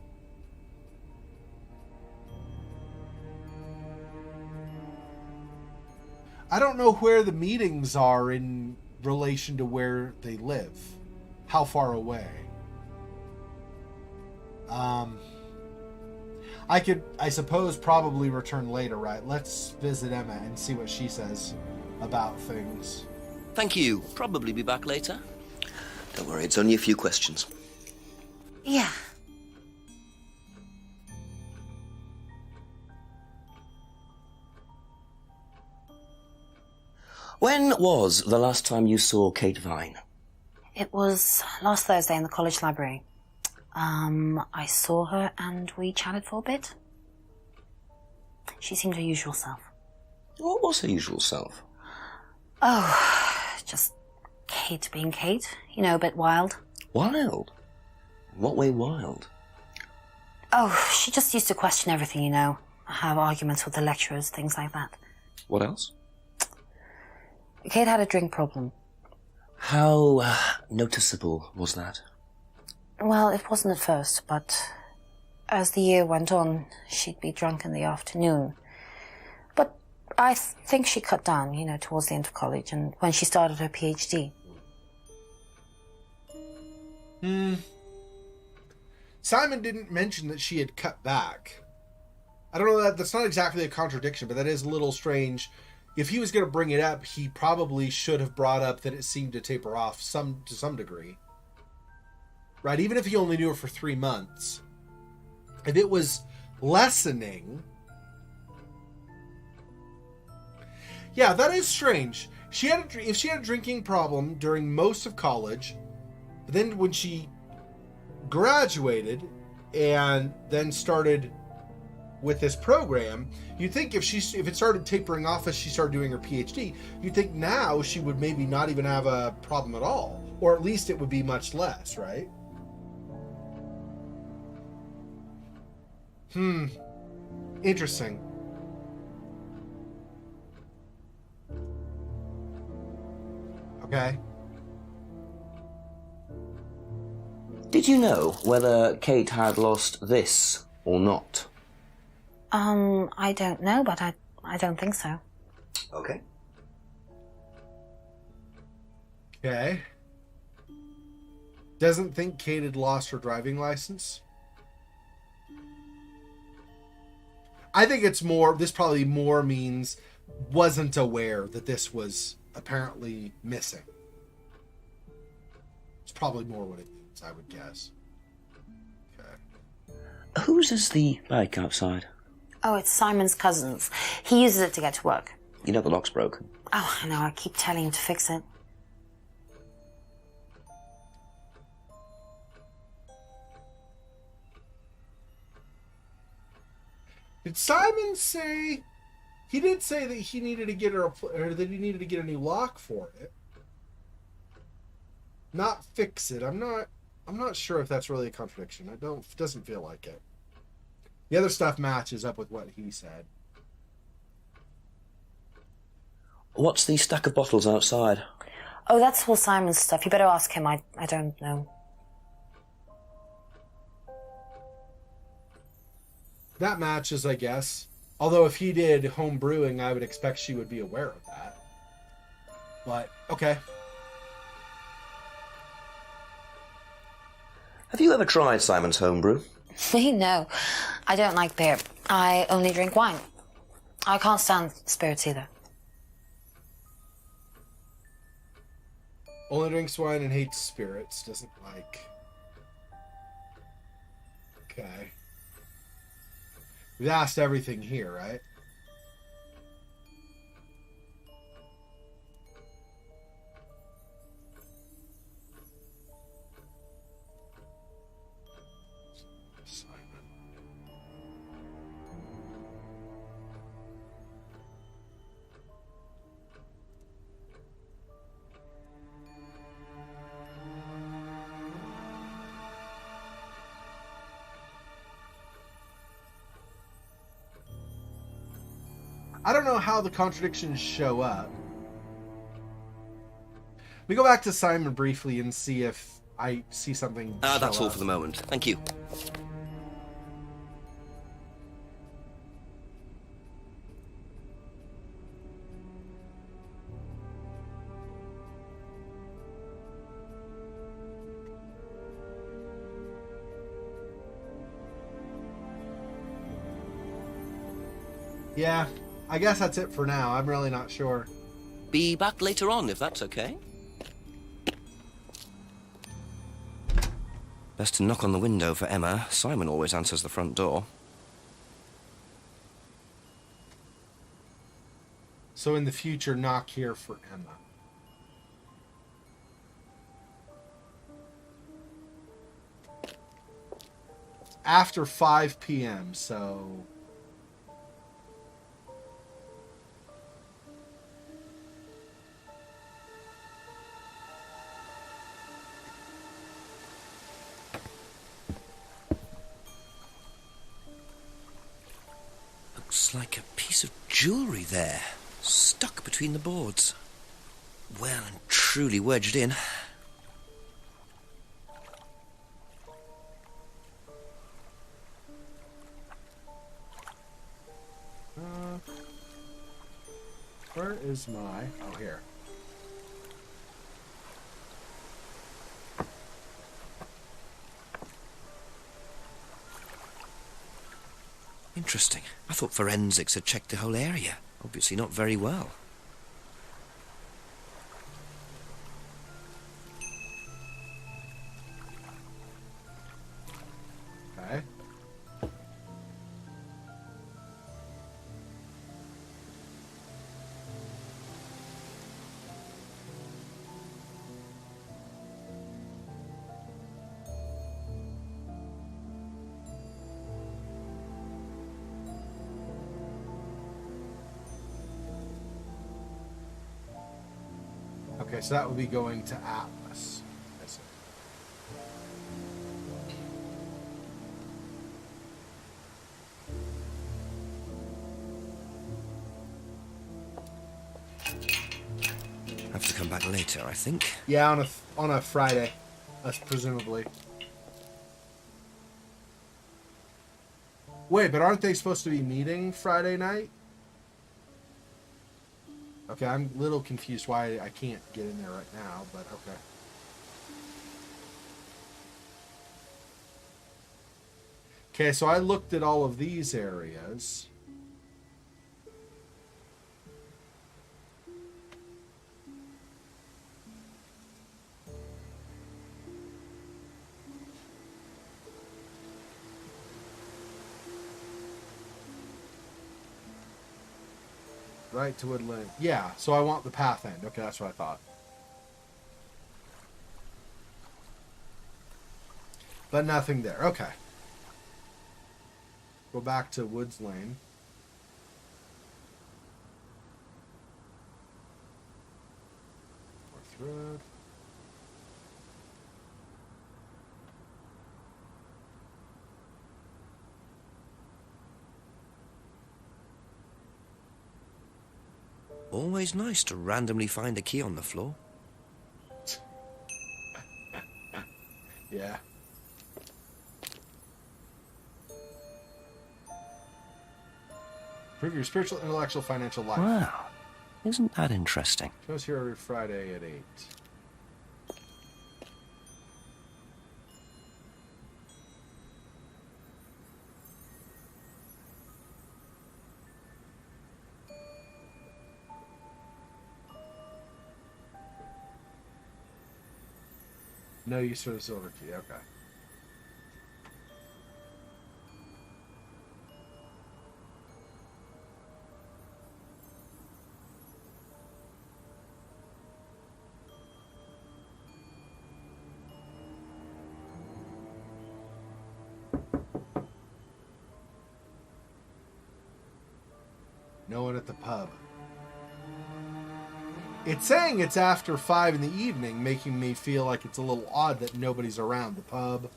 I don't know where the meetings are in relation to where they live. How far away. I could, I suppose, probably return later, right? Let's visit Emma and see what she says about things. Thank you. Probably be back later. Don't worry, it's only a few questions. Yeah. When was the last time you saw Kate Vine? It was last Thursday in the college library. I saw her and we chatted for a bit. She seemed her usual self. What was her usual self? Oh, just Kate being Kate. You know, a bit wild. Wild? In what way wild? Oh, she just used to question everything, you know. Have arguments with the lecturers, things like that. What else? Kate had a drink problem. How noticeable was that? Well, it wasn't at first, but as the year went on, she'd be drunk in the afternoon. But I think she cut down, you know, towards the end of college and when she started her PhD. Simon didn't mention that she had cut back. I don't know, that's not exactly a contradiction, but that is a little strange. If he was going to bring it up, he probably should have brought up that it seemed to taper off to some degree. Right? Even if he only knew her for 3 months. If it was lessening... Yeah, that is strange. If she had a drinking problem during most of college, but then when she graduated and then started with this program, you'd think if it started tapering off as she started doing her PhD, you'd think now she would maybe not even have a problem at all, or at least it would be much less, right? Interesting. Okay. Did you know whether Kate had lost this or not? I don't know, but I don't think so. Okay. Okay. Doesn't think Kate had lost her driving license. I think it's more, this probably more means wasn't aware that this was apparently missing. It's probably more what it means, I would guess. Okay. Whose is the bike outside? Oh, it's Simon's cousin's. He uses it to get to work. You know the lock's broken. Oh, I know, I keep telling him to fix it. Did Simon say... He did say that he needed to get her or that he needed to get a new lock for it. Not fix it. I'm not sure if that's really a contradiction. It doesn't feel like it. The other stuff matches up with what he said. What's the stack of bottles outside? Oh, that's all Simon's stuff. You better ask him. I don't know. That matches, I guess. Although if he did home brewing, I would expect she would be aware of that. But, okay. Have you ever tried Simon's homebrew? Me? No. I don't like beer. I only drink wine. I can't stand spirits either. Only drinks wine and hates spirits. Doesn't like. Okay. We've asked everything here, right? I don't know how the contradictions show up. We go back to Simon briefly and see if I see something. That's show all up. for the moment. Thank you. Yeah, I guess that's it for now. I'm really not sure. Be back later on, if that's okay. Best to knock on the window for Emma. Simon always answers the front door. So in the future, knock here for Emma. After 5 p.m., so... Looks like a piece of jewellery there, stuck between the boards. Well and truly wedged in. Where is my... Oh, here. Interesting. I thought forensics had checked the whole area. Obviously not very well. Okay. Okay, so that would be going to Atlas. I see. Have to come back later, I think. Yeah, on a Friday, presumably. Wait, but aren't they supposed to be meeting Friday night? Okay, I'm a little confused why I can't get in there right now, but okay. Okay, so I looked at all of these areas. Right to Woodland. Yeah, so I want the path end. Okay, that's what I thought. But nothing there. Okay. Go back to Woods Lane. North Road. Always nice to randomly find a key on the floor. Yeah. Improve your spiritual, intellectual, financial life. Wow. Isn't that interesting? Shows here every Friday at 8. No use for the silver key. Okay. No one at the pub. It's saying it's after 5 in the evening, making me feel like it's a little odd that nobody's around the pub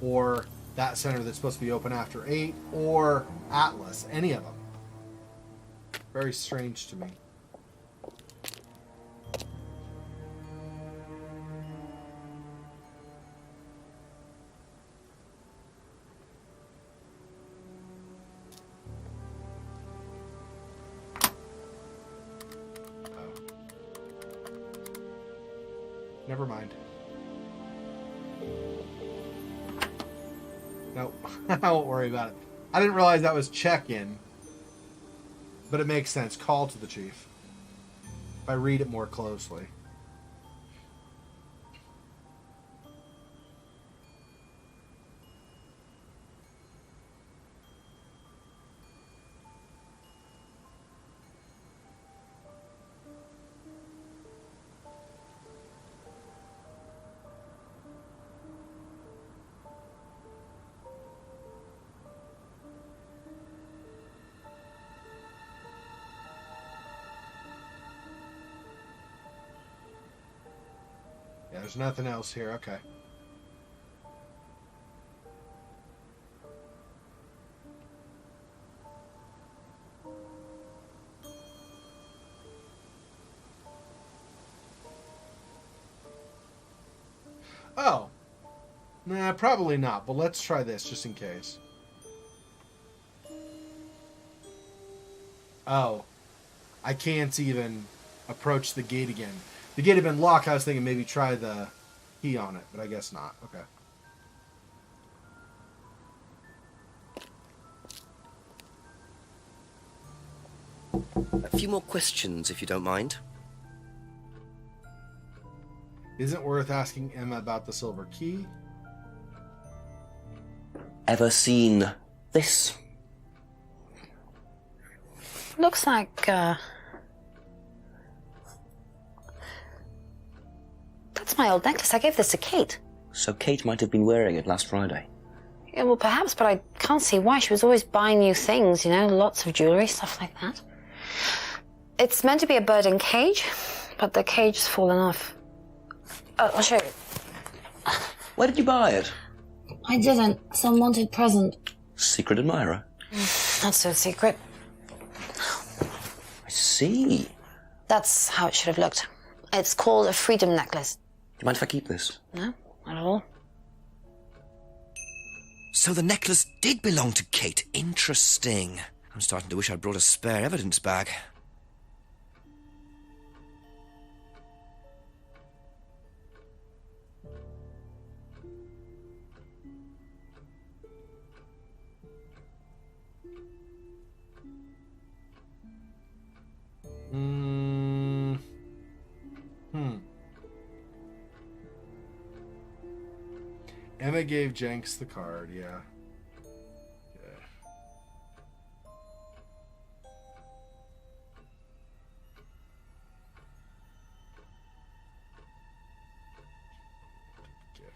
or that center that's supposed to be open after 8 or Atlas, any of them. Very strange to me. Never mind. Nope. I won't worry about it. I didn't realize that was check-in. But it makes sense. Call to the chief. If I read it more closely. Yeah, there's nothing else here. Okay. Oh. Nah, probably not, but let's try this just in case. Oh. I can't even approach the gate again. The gate had been locked. I was thinking maybe try the key on it, but I guess not. Okay. A few more questions, if you don't mind. Isn't worth asking Emma about the silver key? Ever seen this? Looks like, that's my old necklace. I gave this to Kate. So Kate might have been wearing it last Friday. Yeah, well, perhaps, but I can't see why. She was always buying new things, you know, lots of jewellery, stuff like that. It's meant to be a bird in cage, but the cage's fallen off. I'll show you. Where did you buy it? I didn't. Some wanted present. Secret admirer. Not so secret. I see. That's how it should have looked. It's called a freedom necklace. Do you mind if I keep this? No, not at all. So the necklace did belong to Kate. Interesting. I'm starting to wish I'd brought a spare evidence bag. Emma gave Jenks the card, yeah. Gift.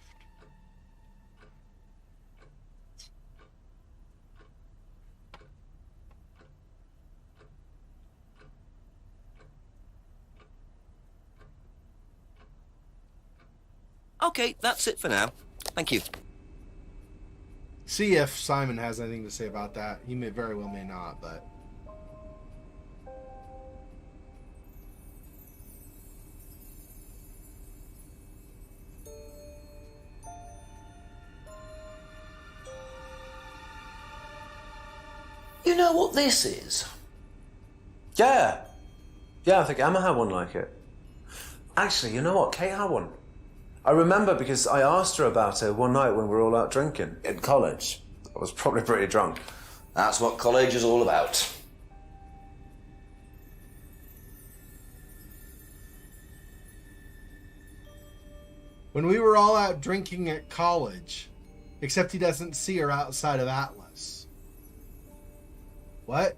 Okay, that's it for now. Thank you. See if Simon has anything to say about that. He may very well may not, but... You know what this is? Yeah. Yeah, I think Emma had one like it. Actually, you know what? Kate had one. I remember because I asked her about it one night when we were all out drinking in college. I was probably pretty drunk. That's what college is all about. When we were all out drinking at college, except he doesn't see her outside of Atlas. What?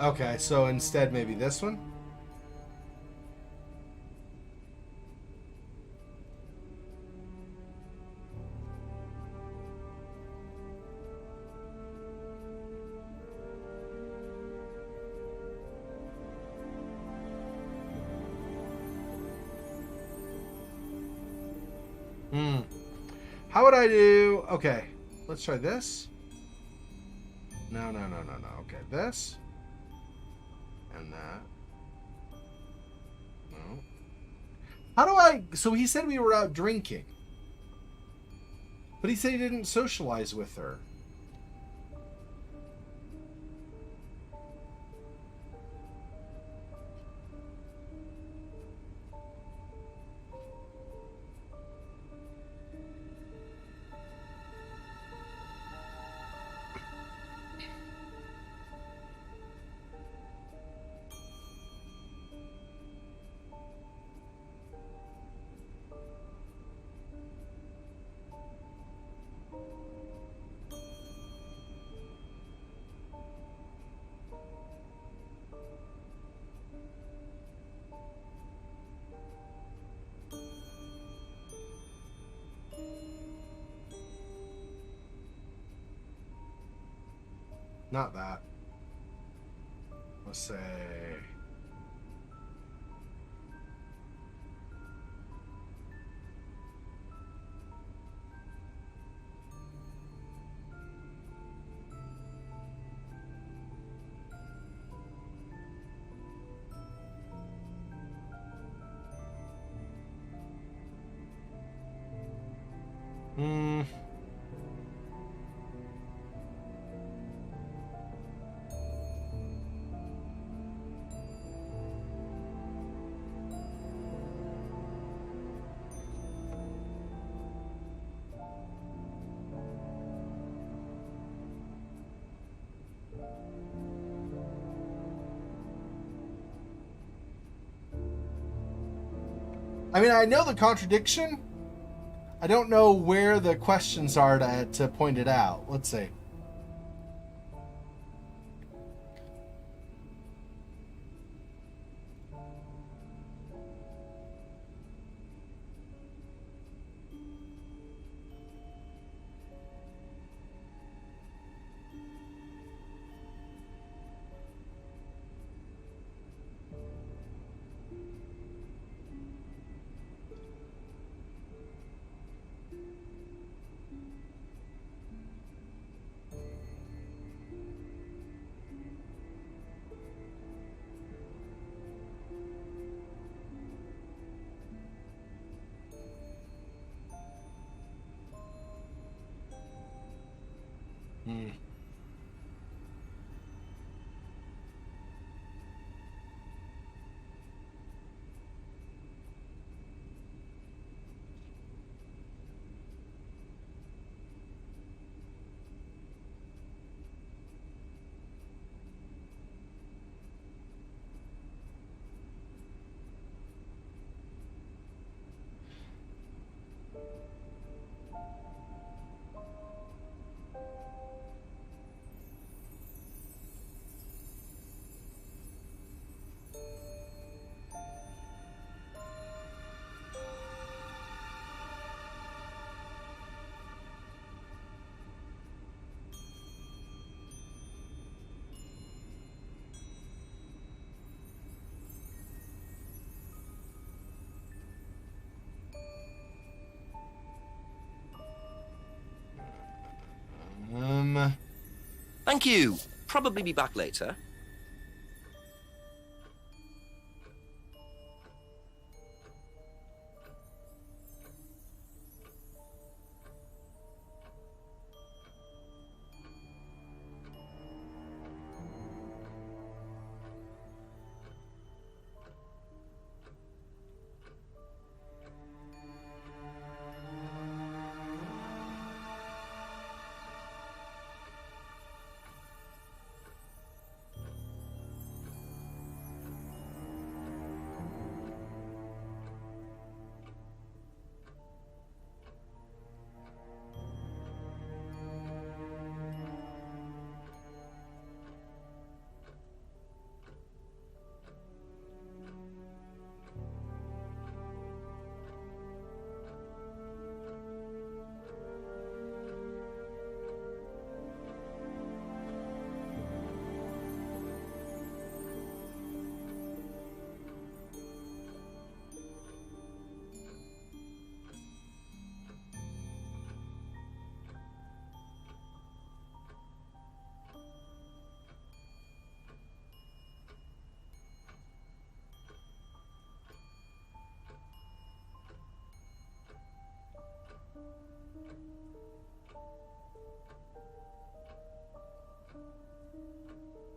Okay, so instead maybe this one? How would I do... Okay, let's try this. No. Okay, this. And that. No. How do I... So he said we were out drinking. But he said he didn't socialize with her. Not that. Let's say... I mean, I know the contradiction. I don't know where the questions are to point it out. Let's see. Thank you. Probably be back later.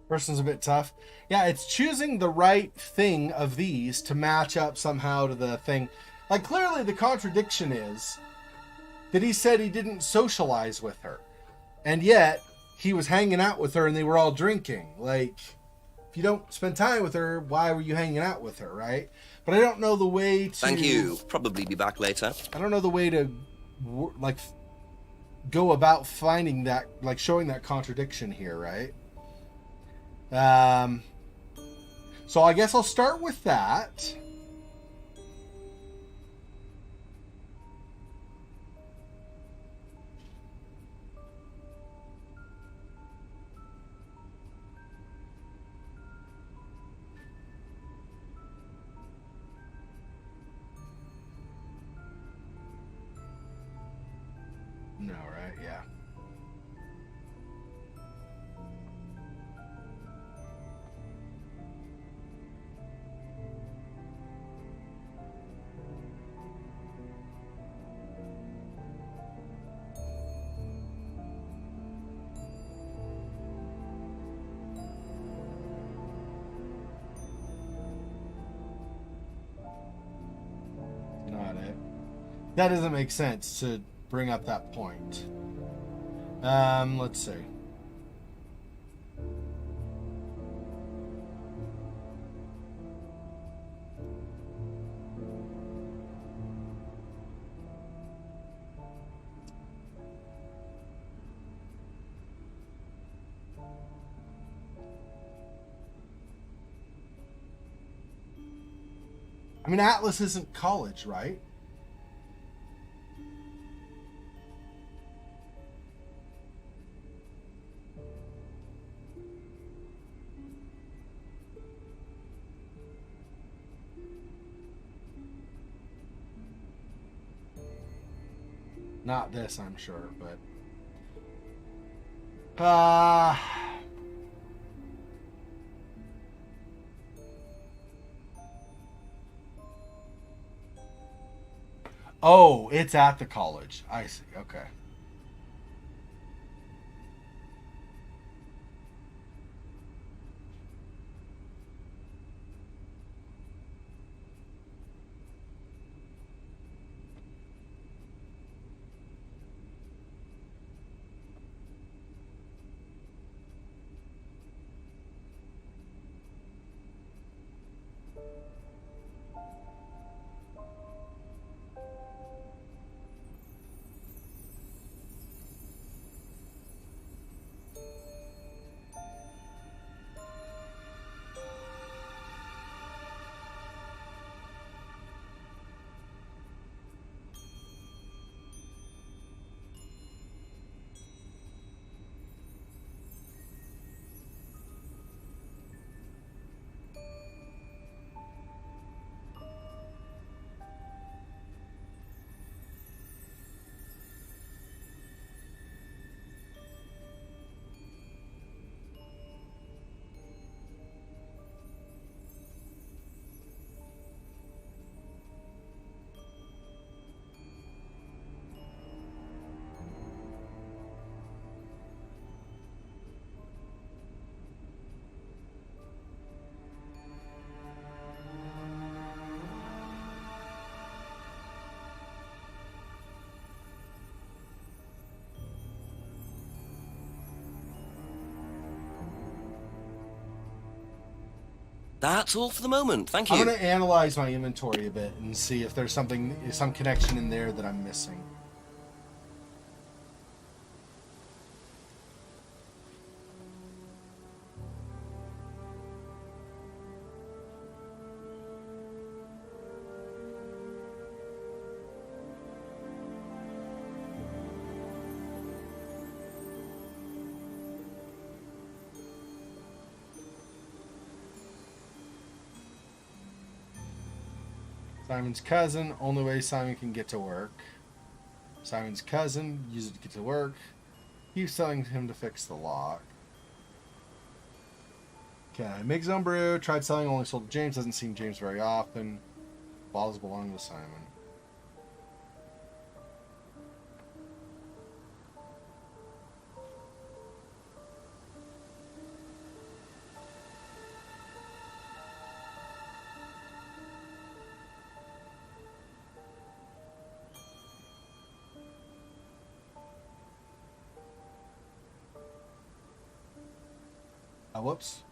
Person's a bit tough. Yeah, it's choosing the right thing of these to match up somehow to the thing. Like, clearly the contradiction is that he said he didn't socialize with her. And yet, he was hanging out with her and they were all drinking. Like, if you don't spend time with her, why were you hanging out with her, right? But I don't know the way to... Thank you. Probably be back later. I don't know the way to, like, go about finding that, like, showing that contradiction here, right? So I guess I'll start with that. No, right? Yeah. Not it. That doesn't make sense to bring up that point. Let's see. I mean, Atlas isn't college, right? Not this, I'm sure, but... Oh, it's at the college. I see. Okay. That's all for the moment. Thank you. I'm going to analyze my inventory a bit and see if there's some connection in there that I'm missing. Simon's cousin, only way Simon can get to work. Simon's cousin, use it to get to work. Keeps telling him to fix the lock. Okay, make his own brew. Tried selling, only sold to James. Doesn't see James very often. Bottles belong to Simon. Whoops.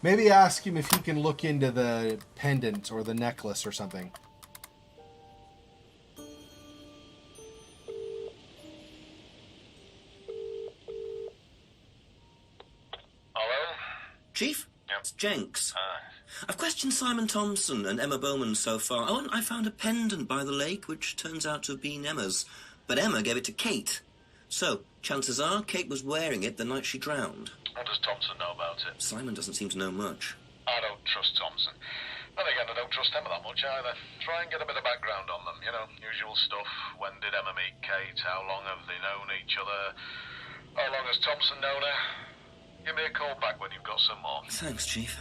Maybe ask him if he can look into the pendant or the necklace or something. Hello? Chief? Yep. It's Jenks. Hi. I've questioned Simon Thompson and Emma Bowman so far. Oh, and I found a pendant by the lake, which turns out to have been Emma's. But Emma gave it to Kate. So, chances are Kate was wearing it the night she drowned. What does Thompson know about it? Simon doesn't seem to know much. I don't trust Thompson. Then again, I don't trust Emma that much either. Try and get a bit of background on them, you know, usual stuff. When did Emma meet Kate? How long have they known each other? How long has Thompson known her? Give me a call back when you've got some more. Thanks, Chief.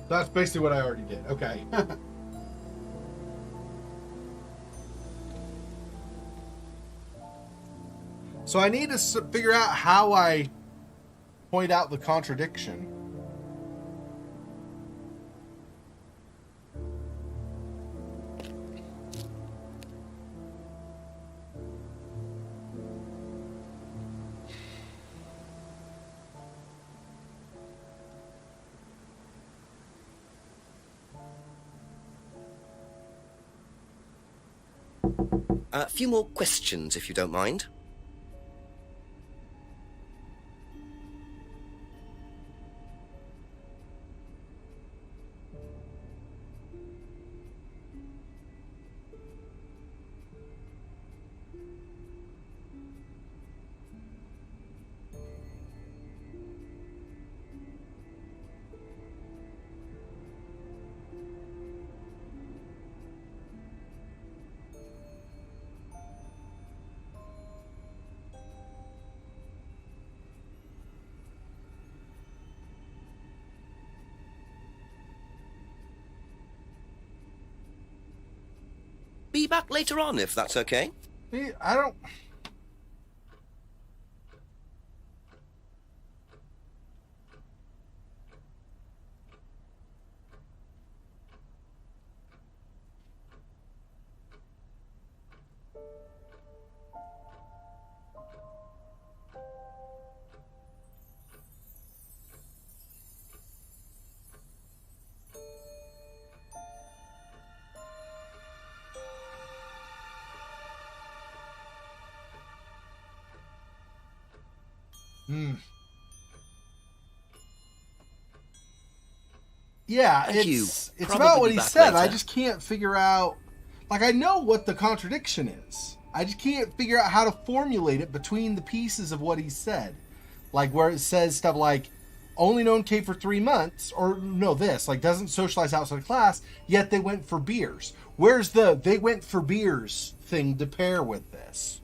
That's basically what I already did. Okay. So I need to figure out how I point out the contradiction. A few more questions, if you don't mind. Be back later on, if that's okay. I don't... Yeah, Thank you. it's Probably about what be he back said. I later. just can't figure out... Like, I know what the contradiction is. I just can't figure out how to formulate it between the pieces of what he said. Like, where it says stuff like, only known Kate for 3 months, or no, this, like, doesn't socialize outside of class, yet they went for beers. Where's the they went for beers thing to pair with this?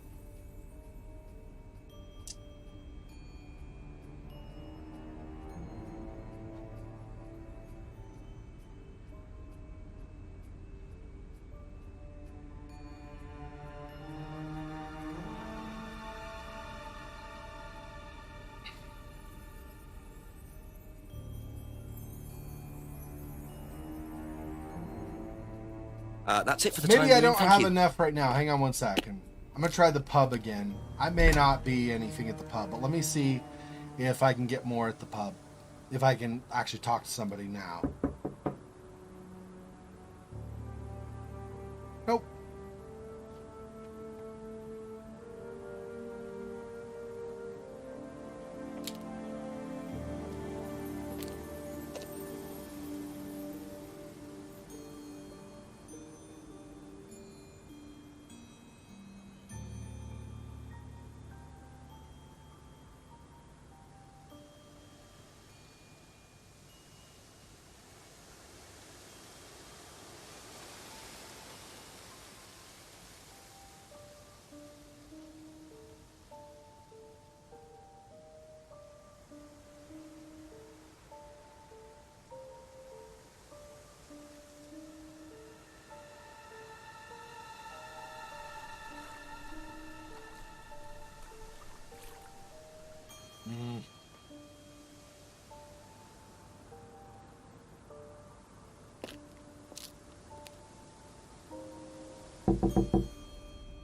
That's it for the time Maybe being. I don't Thank have you. enough right now. Hang on one second. I'm gonna try the pub again. I may not be anything at the pub, but let me see if I can get more at the pub. If I can actually talk to somebody now. Nope.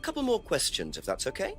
Couple more questions, if that's okay.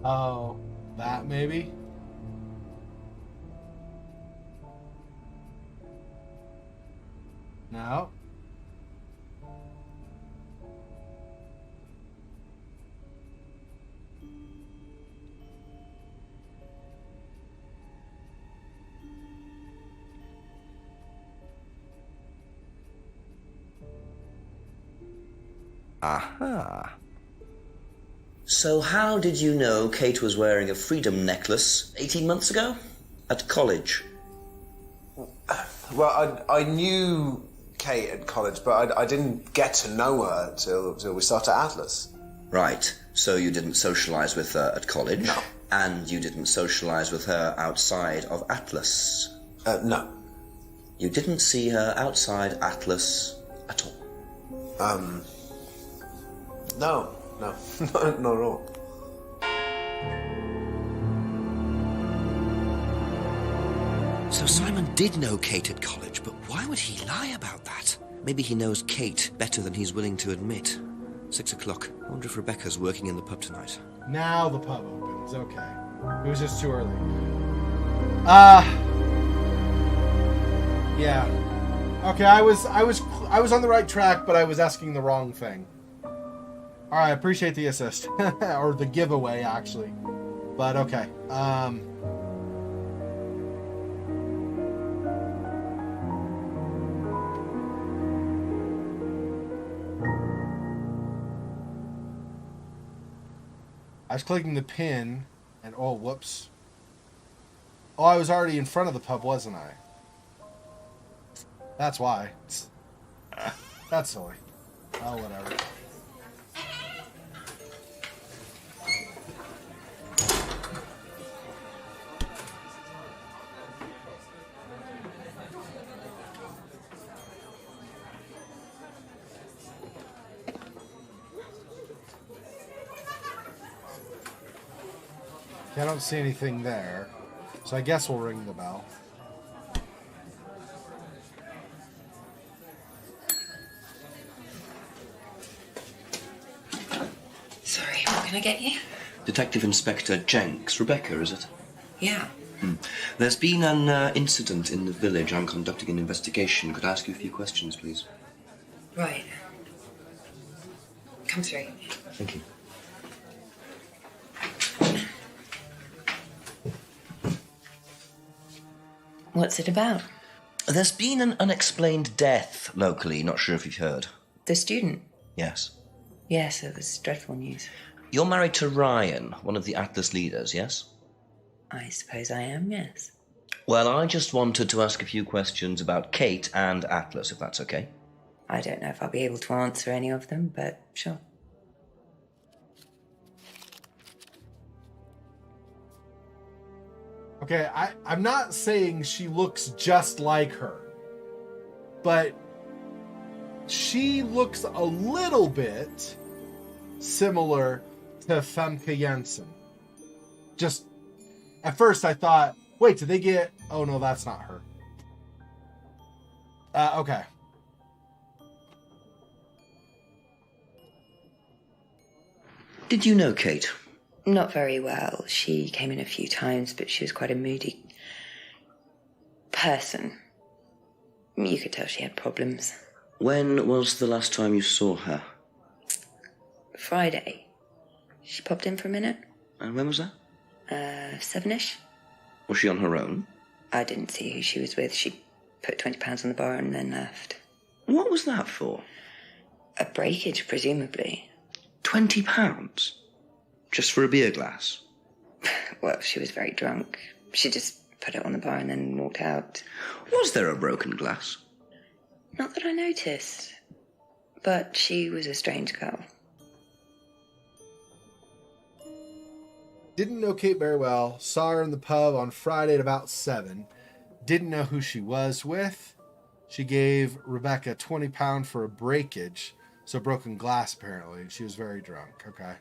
Oh, that maybe? No. Aha. So how did you know Kate was wearing a freedom necklace 18 months ago? At college? Well, I knew Kate at college, but I didn't get to know her till we started Atlas. Right. So you didn't socialise with her at college? No. And you didn't socialise with her outside of Atlas? No. You didn't see her outside Atlas at all? No, not at all. So Simon did know Kate at college, but why would he lie about that? Maybe he knows Kate better than he's willing to admit. 6 o'clock. I wonder if Rebecca's working in the pub tonight. Now the pub opens. Okay. It was just too early. Yeah. Okay, I was on the right track, but I was asking the wrong thing. All right, I appreciate the assist or the giveaway actually. But okay. I was clicking the pin, and oh, whoops. Oh, I was already in front of the pub, wasn't I? That's why. That's silly. Oh, whatever. I don't see anything there, so I guess we'll ring the bell. Sorry, what can I get you? Detective Inspector Jenks. Rebecca, is it? Yeah. There's been an incident in the village. I'm conducting an investigation. Could I ask you a few questions, please? Right. Come through. Thank you. What's it about? There's been an unexplained death locally. Not sure if you've heard. The student? Yes. Yes, it was dreadful news. You're married to Ryan, one of the Atlas leaders, yes? I suppose I am, yes. Well, I just wanted to ask a few questions about Kate and Atlas, if that's okay. I don't know if I'll be able to answer any of them, but sure. Okay, I'm not saying she looks just like her, but she looks a little bit similar to Femke Jensen. Just, at first I thought, wait, did they get... Oh no, that's not her. Okay. Did you know Kate? Not very well. She came in a few times, but she was quite a moody... person. You could tell she had problems. When was the last time you saw her? Friday. She popped in for a minute. And when was that? 7ish. Was she on her own? I didn't see who she was with. She put £20 on the bar and then left. What was that for? A breakage, presumably. £20? Just for a beer glass? Well, she was very drunk. She just put it on the bar and then walked out. Was there a broken glass? Not that I noticed. But she was a strange girl. Didn't know Kate very well. Saw her in the pub on Friday at about 7. Didn't know who she was with. She gave Rebecca £20 for a breakage. So broken glass, apparently. She was very drunk. Okay.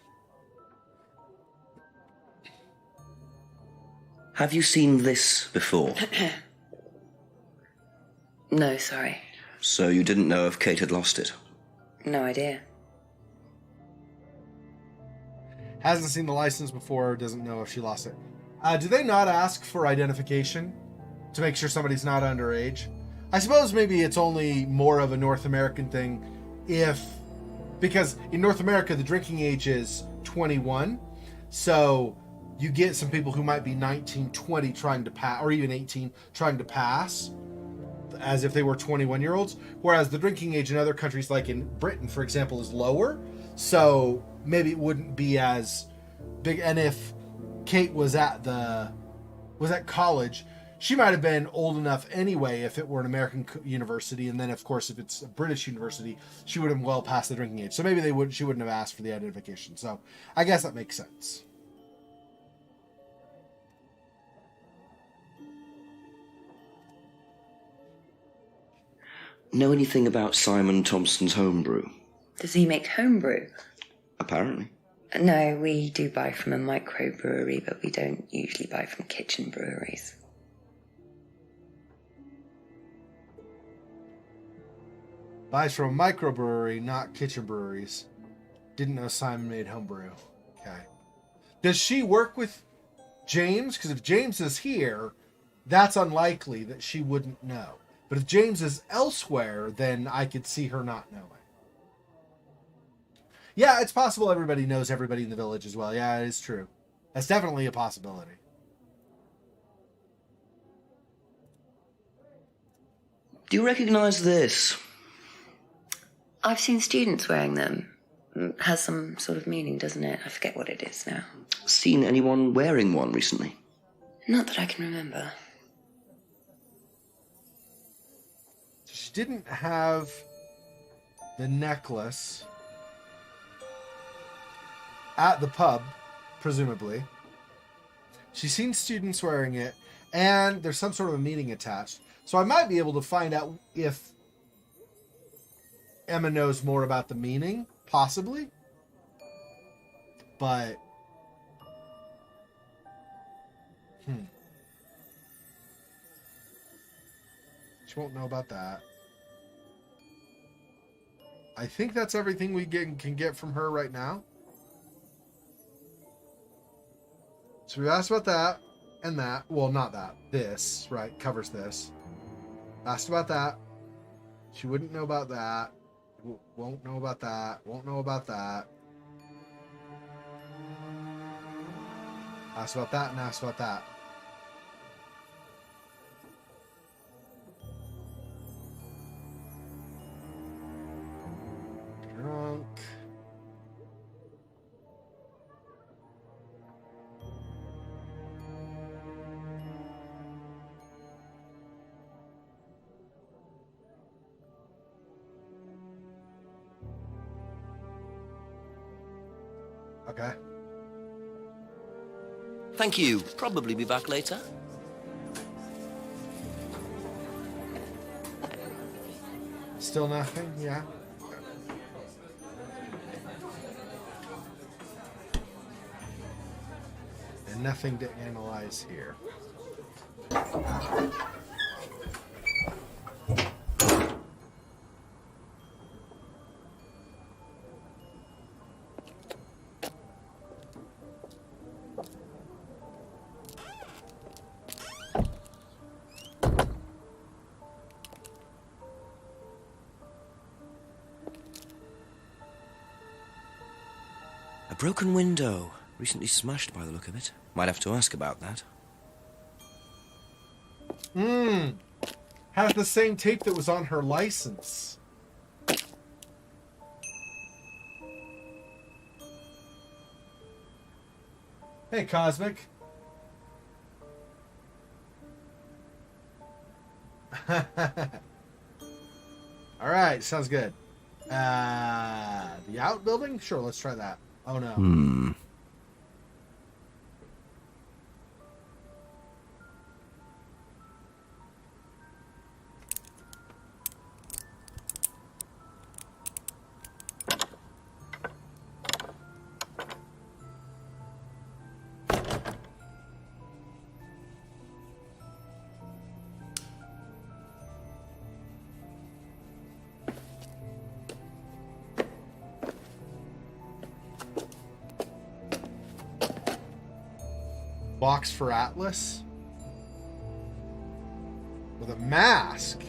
Have you seen this before? No, sorry. So you didn't know if Kate had lost it? No idea. Hasn't seen the license before, doesn't know if she lost it. Do they not ask for identification to make sure somebody's not underage? I suppose maybe it's only more of a North American thing because in North America, the drinking age is 21. So you get some people who might be 19, 20 trying to pass, or even 18 trying to pass as if they were 21-year-olds. Whereas the drinking age in other countries, like in Britain, for example, is lower. So maybe it wouldn't be as big. And if Kate was at college, she might have been old enough anyway if it were an American university. And then, of course, if it's a British university, she would have well past the drinking age. So maybe she wouldn't have asked for the identification. So I guess that makes sense. Know anything about Simon Thompson's homebrew? Does he make homebrew? Apparently. No, we do buy from a microbrewery, but we don't usually buy from kitchen breweries. Buys from a microbrewery, not kitchen breweries. Didn't know Simon made homebrew. Okay. Does she work with James? Because if James is here, that's unlikely that she wouldn't know. But if James is elsewhere, then I could see her not knowing. Yeah, it's possible everybody knows everybody in the village as well. Yeah, it is true. That's definitely a possibility. Do you recognize this? I've seen students wearing them. Has some sort of meaning, doesn't it? I forget what it is now. Seen anyone wearing one recently? Not that I can remember. She didn't have the necklace at the pub, presumably. She's seen students wearing it, and there's some sort of a meaning attached. So I might be able to find out if Emma knows more about the meaning, possibly. But she won't know about that. I think that's everything we can get from her right now. So we asked about that and that. Well, not that. This, right, covers this. Asked about that. She wouldn't know about that. Won't know about that. Won't know about that. Asked about that and asked about that. Drunk. Okay. Thank you. Probably be back later. Still nothing? Yeah. And nothing to analyze here. broken window. Recently smashed by the look of it. Might have to ask about that. Has the same tape that was on her license. Hey, Cosmic. All right, sounds good. The outbuilding? Sure, let's try that. Oh no. Box for Atlas with a mask.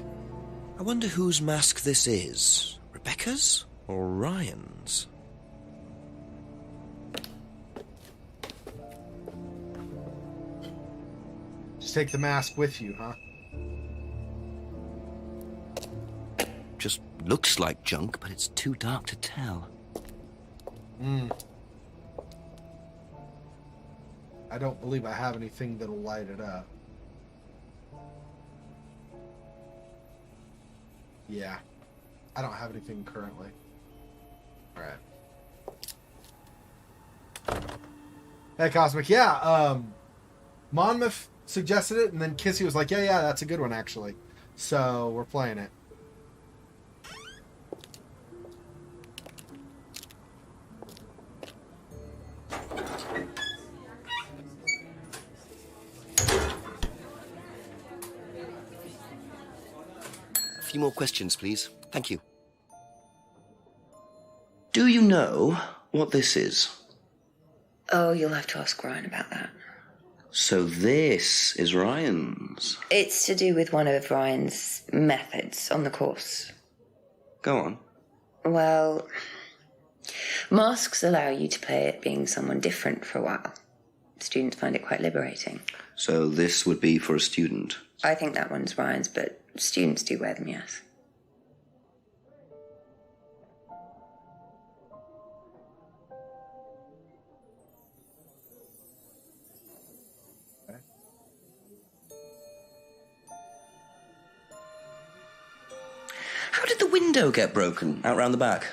I wonder whose mask this is. Rebecca's or Ryan's? Just take the mask with you, huh? Just looks like junk, but it's too dark to tell. I don't believe I have anything that'll light it up. Yeah. I don't have anything currently. Alright. Hey, Cosmic. Yeah, Monmouth suggested it, and then Kissy was like, yeah, that's a good one, actually. So, we're playing it. A few more questions, please. Thank you. Do you know what this is? Oh, you'll have to ask Ryan about that. So this is Ryan's. It's to do with one of Ryan's methods on the course. Go on. Well, masks allow you to play at being someone different for a while. Students find it quite liberating. So this would be for a student? I think that one's Ryan's, but students do wear them, yes. How did the window get broken out round the back?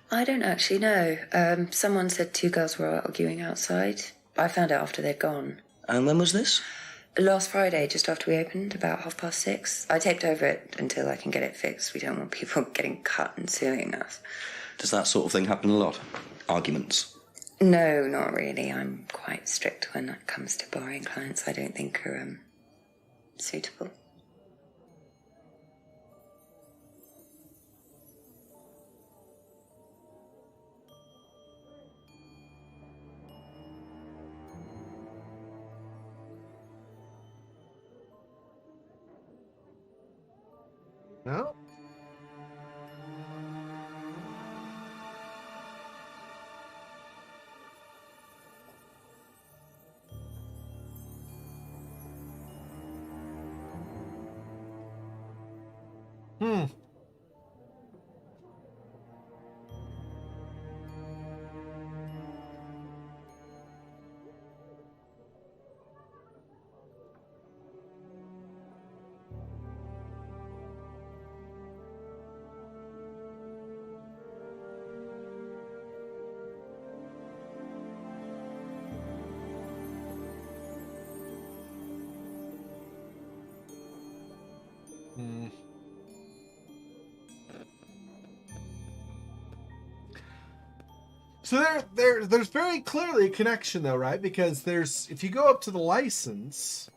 I don't actually know. Someone said two girls were arguing outside. I found out after they'd gone. And when was this? Last Friday, just after we opened, about 6:30. I taped over it until I can get it fixed. We don't want people getting cut and suing us. Does that sort of thing happen a lot? Arguments? No, not really. I'm quite strict when it comes to borrowing clients I don't think are, suitable. No? So there's very clearly a connection, though, right? Because if you go up to the license,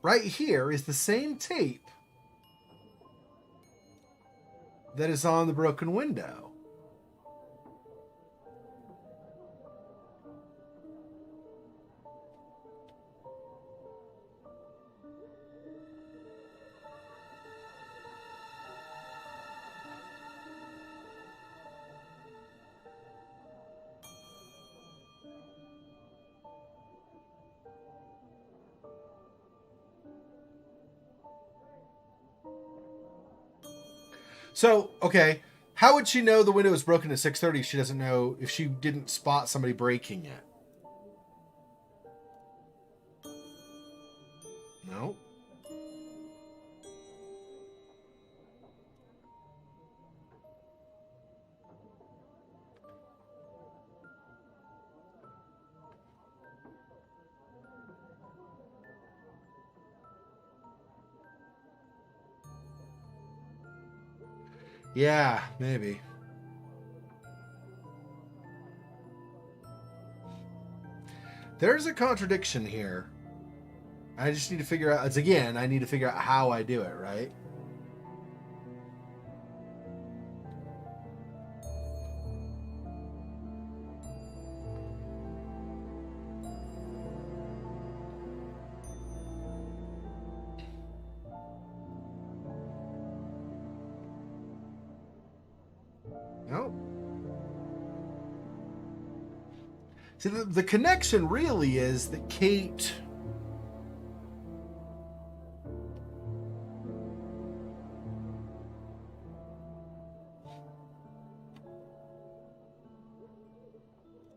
right here is the same tape that is on the broken window. So, okay, how would she know the window was broken at 6:30 if she doesn't know, if she didn't spot somebody breaking it? No. Yeah, maybe. There's a contradiction here. I just need to figure out, I need to figure out how I do it, right? Nope. See, the connection really is that Kate...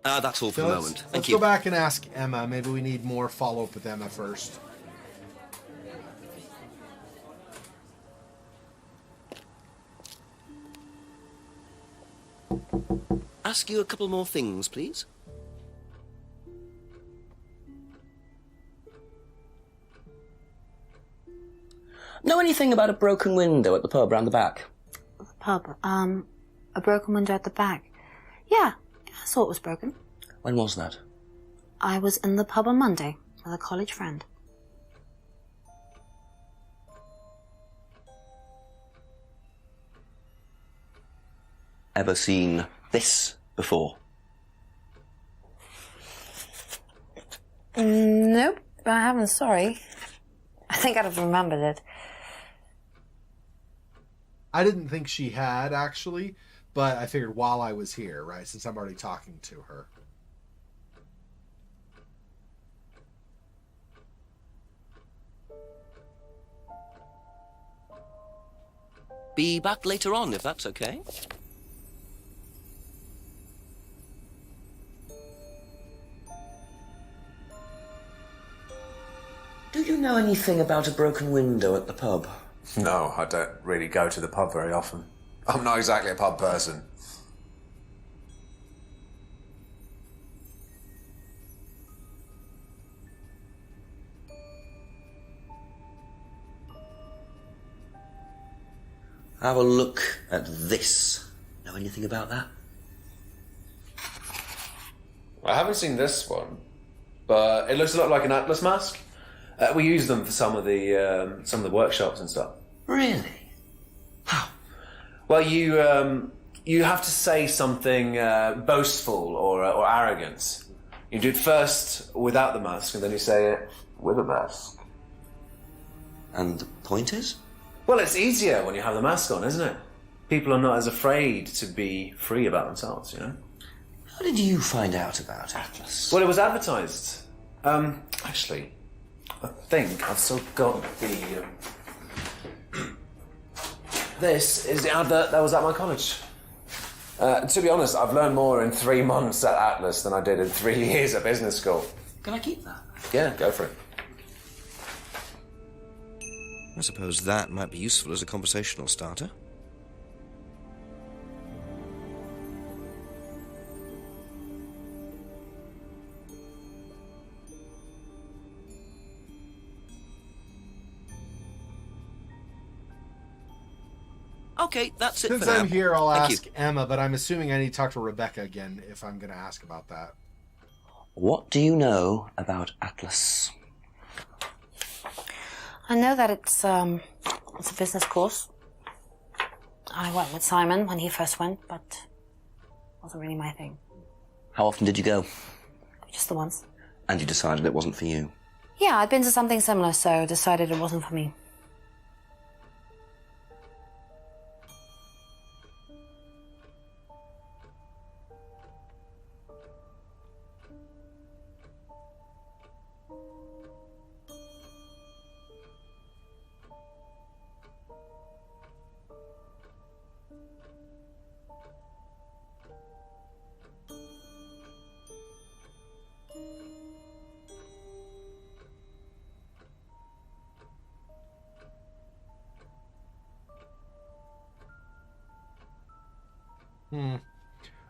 That's all for So the let's, moment. Thank let's you. go back and ask Emma. Maybe we need more follow-up with Emma first. Ask you a couple more things, please. Know anything about a broken window at the pub round the back? The pub, a broken window at the back. Yeah, I saw it was broken. When was that? I was in the pub on Monday with a college friend. Ever seen this before? Nope, I haven't, sorry. I think I'd have remembered it. I didn't think she had, actually, but I figured while I was here, right, since I'm already talking to her. Be back later on, if that's okay. Do you know anything about a broken window at the pub? No, I don't really go to the pub very often. I'm not exactly a pub person. Have a look at this. Know anything about that? I haven't seen this one, but it looks a lot like an Atlas mask. We use them for some of the workshops and stuff. Really? How? Well, you have to say something boastful or arrogant. You do it first without the mask, and then you say it with a mask. And the point is? Well, it's easier when you have the mask on, isn't it? People are not as afraid to be free about themselves, you know? How did you find out about Atlas? Well, it was advertised. Actually, I think I've still got the... This is the advert that was at my college. To be honest, I've learned more in 3 months at Atlas than I did in 3 years at business school. Can I keep that? Yeah, go for it. I suppose that might be useful as a conversational starter. Okay, that's it Since for now. I'm here, I'll Thank ask you. Emma, but I'm assuming I need to talk to Rebecca again if I'm going to ask about that. What do you know about Atlas? I know that it's a business course. I went with Simon when he first went, but it wasn't really my thing. How often did you go? Just the once. And you decided it wasn't for you? Yeah, I'd been to something similar, so decided it wasn't for me.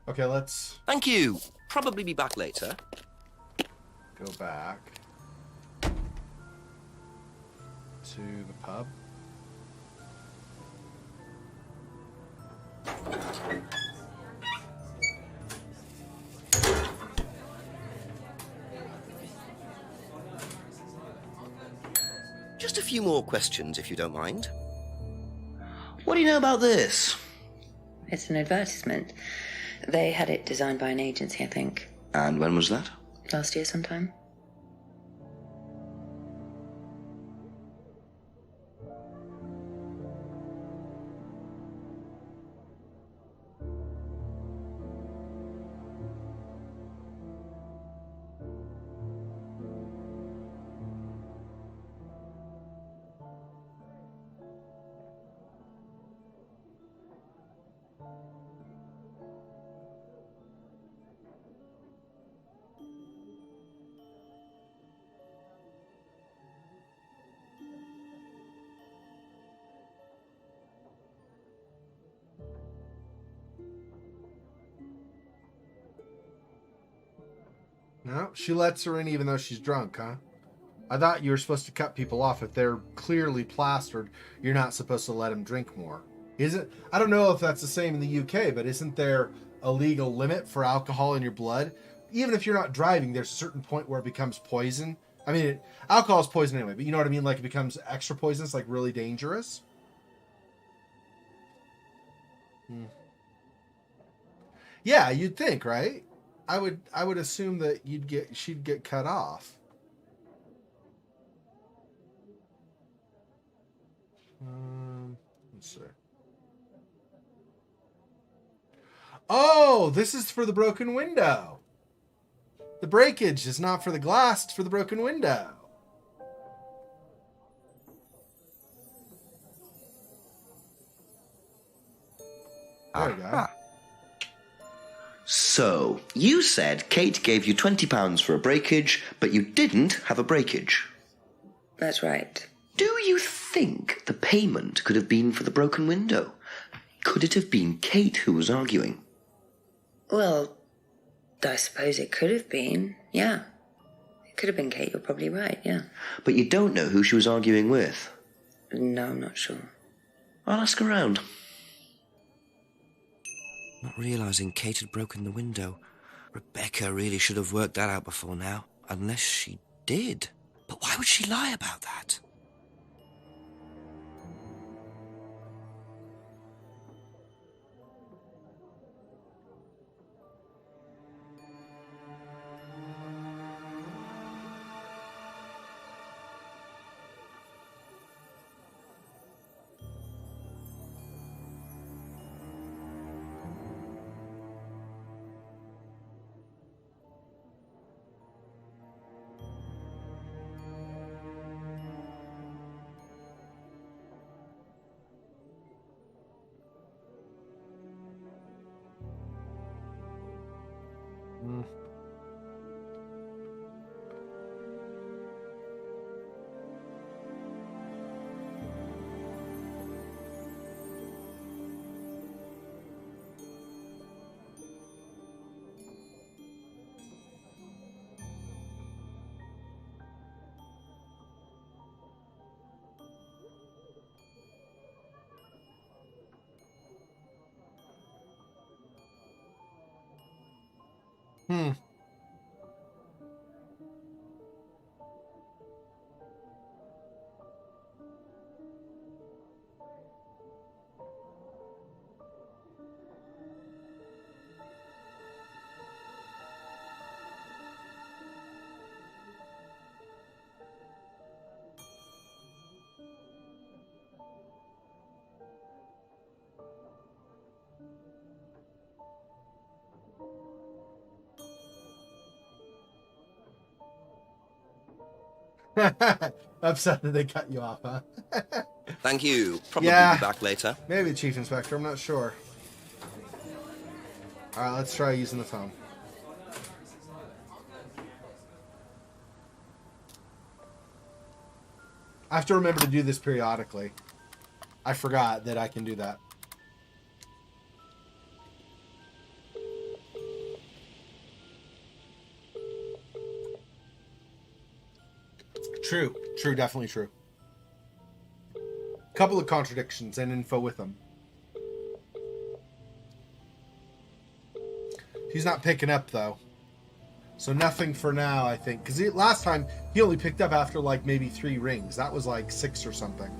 Okay, let's Thank you. Probably be back later. go back to the pub. Just a few more questions, if you don't mind. What do you know about this? It's an advertisement. They had it designed by an agency, I think. And when was that? Last year sometime. No, she lets her in even though she's drunk, huh? I thought you were supposed to cut people off if they're clearly plastered. You're not supposed to let them drink more. Isn't? I don't know if that's the same in the UK, but isn't there a legal limit for alcohol in your blood? Even if you're not driving, there's a certain point where it becomes poison. I mean, alcohol is poison anyway, but you know what I mean? Like it becomes extra poisonous, like really dangerous. Yeah, you'd think, right? I would assume that she'd get cut off. Let's see. Oh, this is for the broken window. The breakage is not for the glass, it's for the broken window. There we go. So, you said Kate gave you £20 for a breakage, but you didn't have a breakage. That's right. Do you think the payment could have been for the broken window? Could it have been Kate who was arguing? Well, I suppose it could have been, yeah. It could have been Kate, you're probably right, yeah. But you don't know who she was arguing with? No, I'm not sure. I'll ask around. Not realising Kate had broken the window. Rebecca really should have worked that out before now. Unless she did. But why would she lie about that? Upset that they cut you off, huh? Thank you. Probably Yeah. be back later. Maybe the Chief Inspector, I'm not sure. Alright, let's try using the phone. I have to remember to do this periodically. I forgot that I can do that. True. True, definitely true. Couple of contradictions and info with them. He's not picking up, though. So nothing for now, I think. Because last time, he only picked up after, like, maybe 3 rings. That was, like, 6 or something.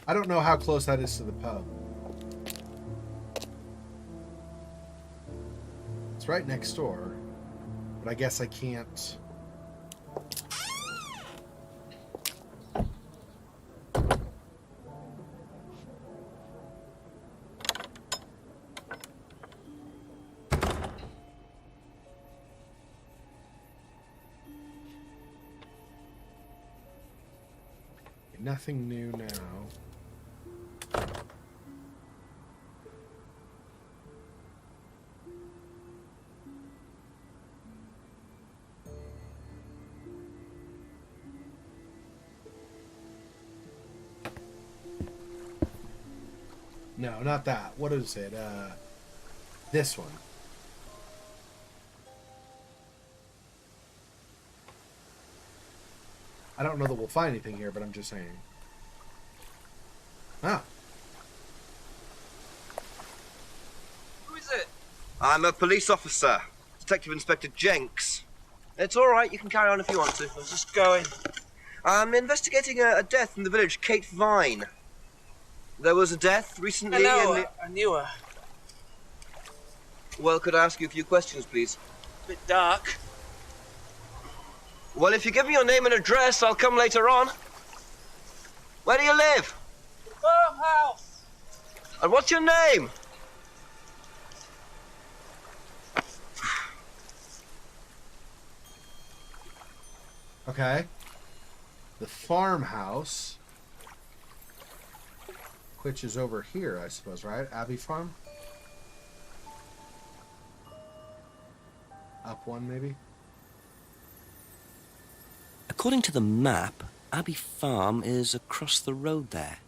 I don't know how close that is to the pub. It's right next door. But I guess I can't... Nothing new now. No, not that. What is it? This one. I don't know that we'll find anything here, but I'm just saying. Ah. Who is it? I'm a police officer, Detective Inspector Jenks. It's all right, you can carry on if you want to. I was just going. I'm investigating a death in the village, Kate Vine. There was a death recently I knew her. Well, could I ask you a few questions, please? Bit dark. Well, if you give me your name and address, I'll come later on. Where do you live? Farmhouse. And what's your name? Okay. The farmhouse, which is over here, I suppose, right? Abbey Farm? Up one, maybe? According to the map, Abbey Farm is across the road there.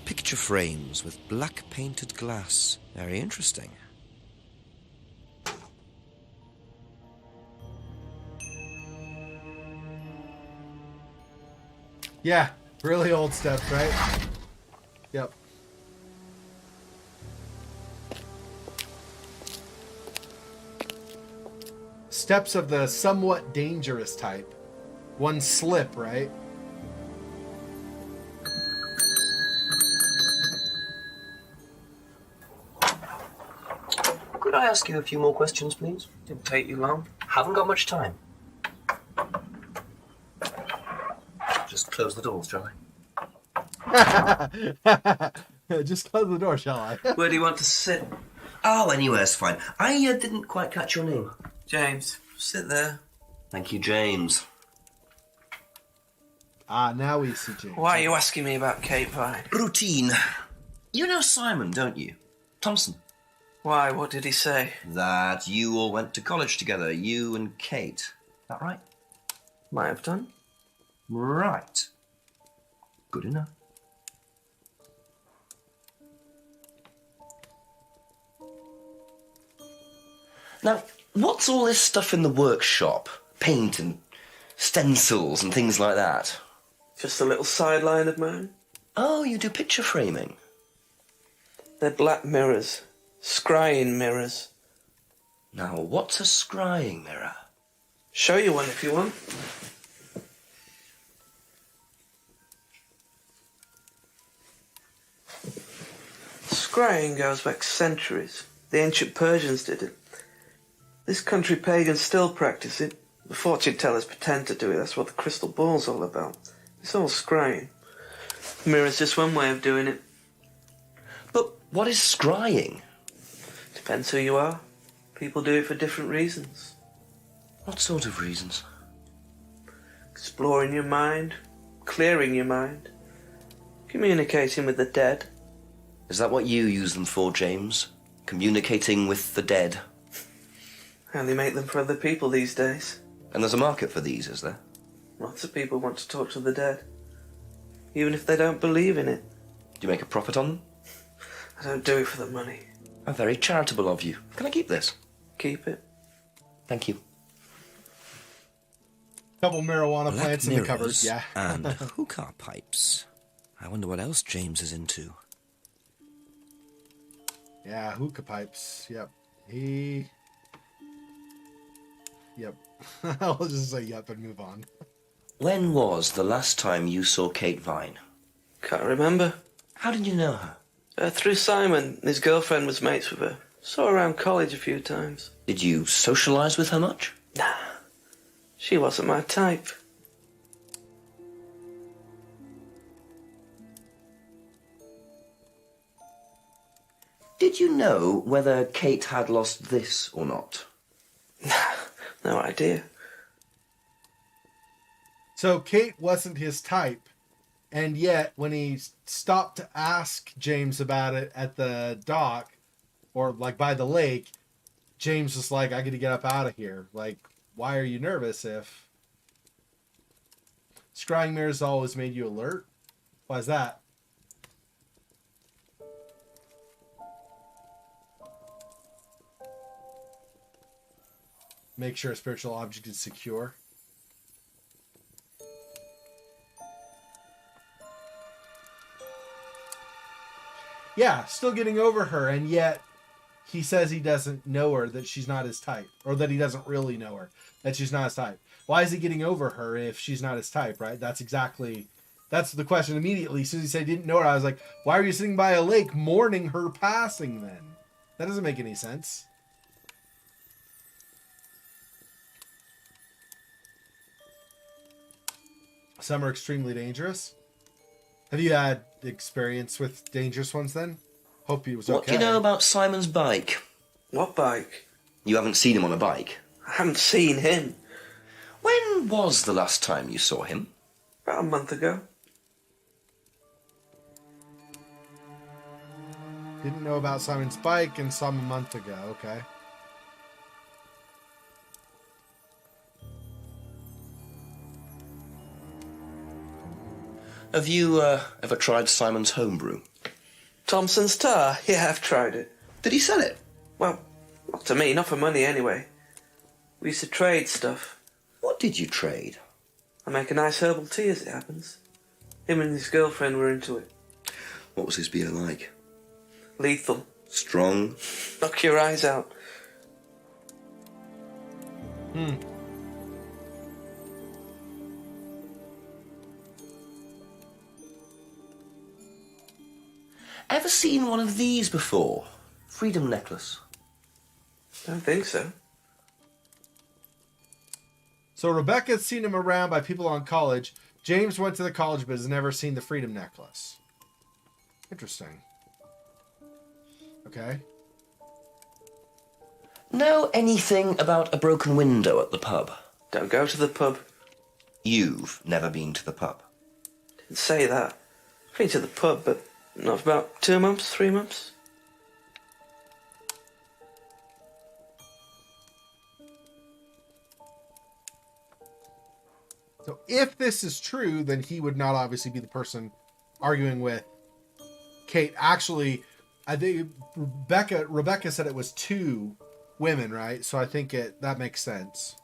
Picture frames with black painted glass. Very interesting. Yeah, really old stuff, right? Yep. Steps of the somewhat dangerous type. One slip, right? Could I ask you a few more questions, please? Didn't take you long. Haven't got much time. Just close the doors, shall I? Just close the door, shall I? Where do you want to sit? Oh, anywhere's fine. I didn't quite catch your name. James, sit there. Thank you, James. Ah, now we see James. Why are you asking me about Kate Vine? Routine. You know Simon, don't you? Thompson. Why, what did he say? That you all went to college together, you and Kate. Is that right? Might have done. Right. Good enough. Now, what's all this stuff in the workshop? Paint and stencils and things like that? Just a little sideline of mine. Oh, you do picture framing? They're black mirrors. Scrying mirrors. Now, what's a scrying mirror? Show you one if you want. Scrying goes back centuries. The ancient Persians did it. This country pagans still practice it. The fortune tellers pretend to do it. That's what the crystal ball's all about. It's all scrying. Mirror's just one way of doing it. But what is scrying? Depends who you are. People do it for different reasons. What sort of reasons? Exploring your mind, clearing your mind, communicating with the dead. Is that what you use them for, James? Communicating with the dead? I only make them for other people these days. And there's a market for these, is there? Lots of people want to talk to the dead, even if they don't believe in it. Do you make a profit on them? I don't do it for the money. How very charitable of you. Can I keep this? Keep it. Thank you. Couple marijuana Black plants in the cupboard. mirrors Yeah. and hookah pipes. I wonder what else James is into. Yeah, hookah pipes. Yep. Yep. I'll just say yep and move on. When was the last time you saw Kate Vine? Can't remember. How did you know her? Through Simon. His girlfriend was mates with her. Saw her around college a few times. Did you socialise with her much? Nah. She wasn't my type. Did you know whether Kate had lost this or not? No idea. So Kate wasn't his type, and yet when he stopped to ask James about it at the dock, or like by the lake, James was like, I gotta get up out of here. Like, why are you nervous if scrying mirrors always made you alert? Why is that? Make sure a spiritual object is secure. Yeah, still getting over her, and yet he says he doesn't know her, that she's not his type, or that he doesn't really know her, that she's not his type. Why is he getting over her if she's not his type, right? That's the question immediately. As soon as he said he didn't know her, I was like, why are you sitting by a lake mourning her passing then? That doesn't make any sense. Some are extremely dangerous. Have you had experience with dangerous ones then? Hope he was okay. What do you know about Simon's bike? What bike? You haven't seen him on a bike? I haven't seen him. When was the last time you saw him? About a month ago. Didn't know about Simon's bike and saw him a month ago. Okay. Have you ever tried Simon's homebrew? Thompson's tar? Yeah, I've tried it. Did he sell it? Well, not to me, not for money anyway. We used to trade stuff. What did you trade? I make a nice herbal tea as it happens. Him and his girlfriend were into it. What was his beer like? Lethal. Strong? Knock your eyes out. Ever seen one of these before? Freedom necklace. Don't think so. So Rebecca's seen him around by people on college. James went to the college but has never seen the Freedom Necklace. Interesting. Okay. Know anything about a broken window at the pub? Don't go to the pub. You've never been to the pub? Didn't say that. I've been to the pub, but not for about 2 months, 3 months. So if this is true, then he would not obviously be the person arguing with Kate. Actually, I think Rebecca said it was 2 women, right? So I think that makes sense.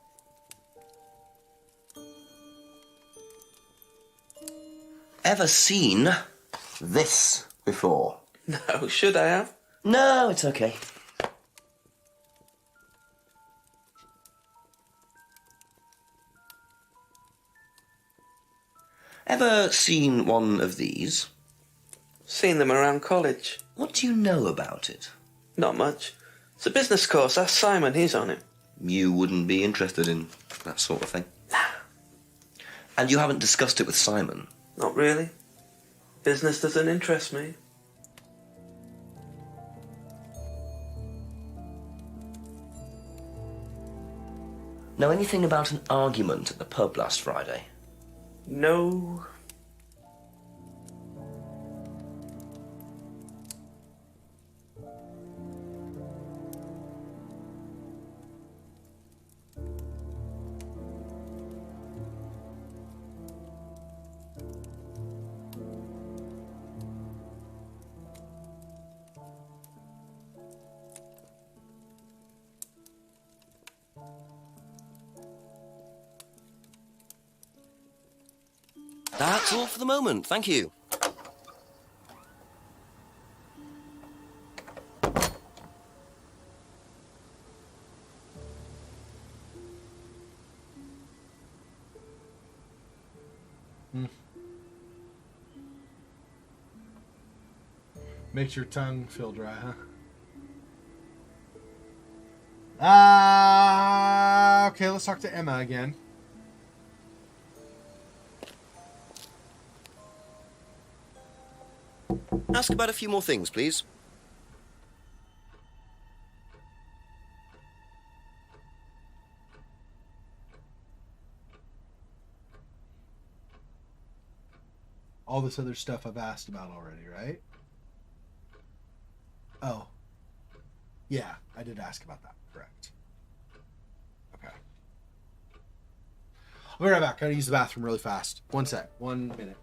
Ever seen this before? No, should I have? No, it's okay. Ever seen one of these? Seen them around college. What do you know about it? Not much. It's a business course. Ask Simon, he's on it. You wouldn't be interested in that sort of thing? And you haven't discussed it with Simon? Not really. Business doesn't interest me. Know anything about an argument at the pub last Friday? No. That's all for the moment, thank you. Makes your tongue feel dry, huh? Okay, let's talk to Emma again. Ask about a few more things, please. All this other stuff I've asked about already, right? Oh. Yeah, I did ask about that. Correct. Okay. I'll be right back. I gotta use the bathroom really fast. 1 sec. 1 minute.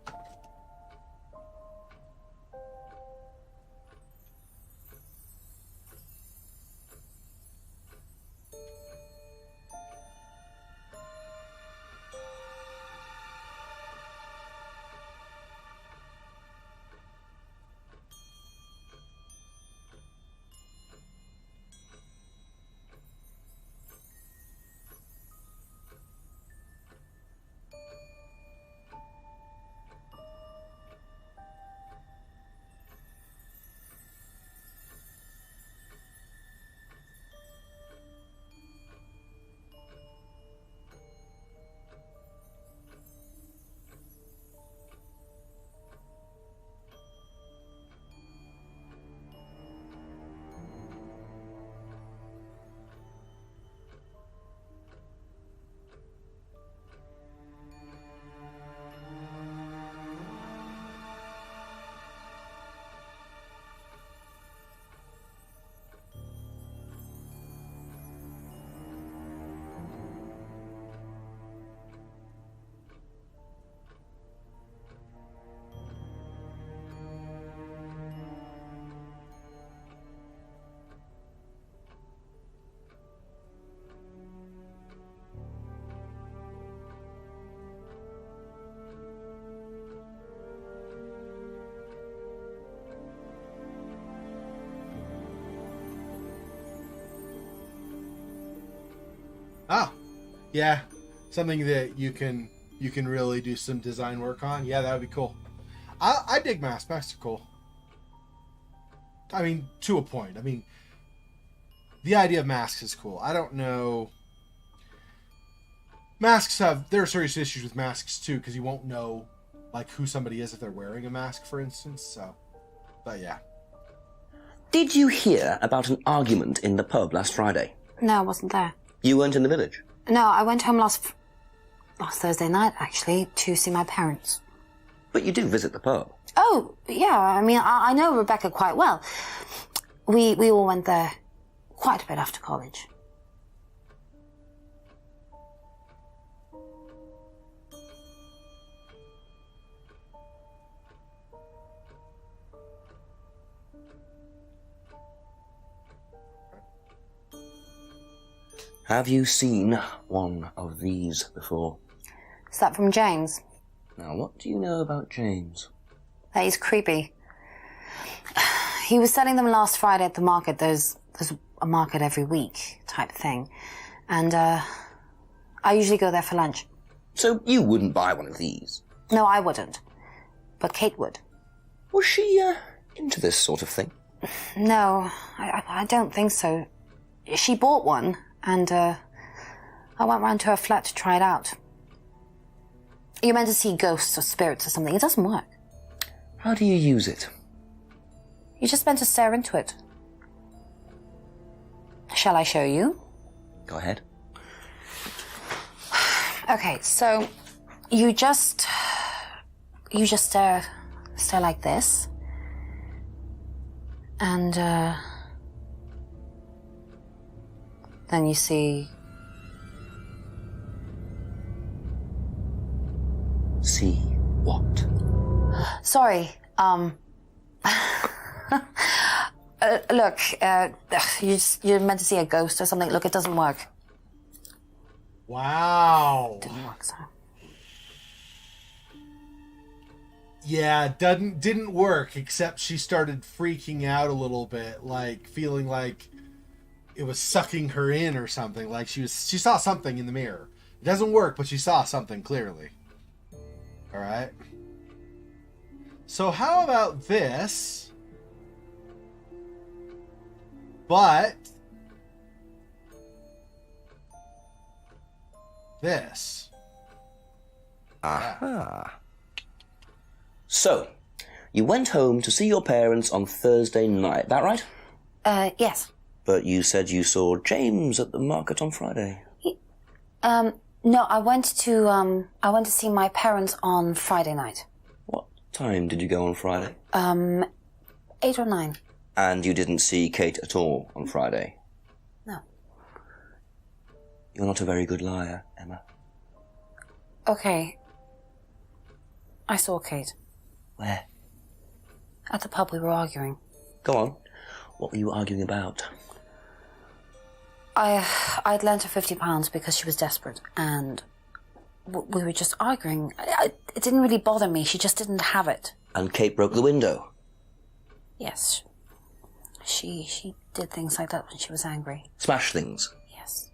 Ah, yeah, something that you can really do some design work on. Yeah, that would be cool. I dig masks. Masks are cool. I mean, to a point. I mean, the idea of masks is cool. I don't know. There are serious issues with masks too, because you won't know like who somebody is if they're wearing a mask, for instance. So, but yeah. Did you hear about an argument in the pub last Friday? No, I wasn't there. You weren't in the village? No, I went home last Thursday night, actually, to see my parents. But you do visit the pub? Oh, yeah, I mean, I know Rebecca quite well. We all went there quite a bit after college. Have you seen one of these before? Is that from James? Now, what do you know about James? That he's creepy. He was selling them last Friday at the market. There's a market every week type thing. And I usually go there for lunch. So you wouldn't buy one of these? No, I wouldn't. But Kate would. Was she, into this sort of thing? No, I don't think so. She bought one, and I went round to her flat to try it out. You're meant to see ghosts or spirits or something. It doesn't work. How do you use it? You're just meant to stare into it. Shall I show you? Go ahead. Okay, so you just stare like this, and then you see. See what? Sorry, look, you're meant to see a ghost or something. Look, it doesn't work. Wow. Didn't work, so. Yeah, didn't work, except she started freaking out a little bit, like feeling like it was sucking her in or something. Like she saw something in the mirror. It doesn't work, but she saw something clearly. All right. So how about this? But this. Aha. So, you went home to see your parents on Thursday night, that right? Yes. But you said you saw James at the market on Friday. No, I went to see my parents on Friday night. What time did you go on Friday? 8 or 9. And you didn't see Kate at all on Friday? No. You're not a very good liar, Emma. Okay. I saw Kate. Where? At the pub we were arguing. Go on. What were you arguing about? I'd lent her £50 because she was desperate, and we were just arguing. It didn't really bother me. She just didn't have it. And Kate broke the window? Yes. She did things like that when she was angry. Smash things? Yes.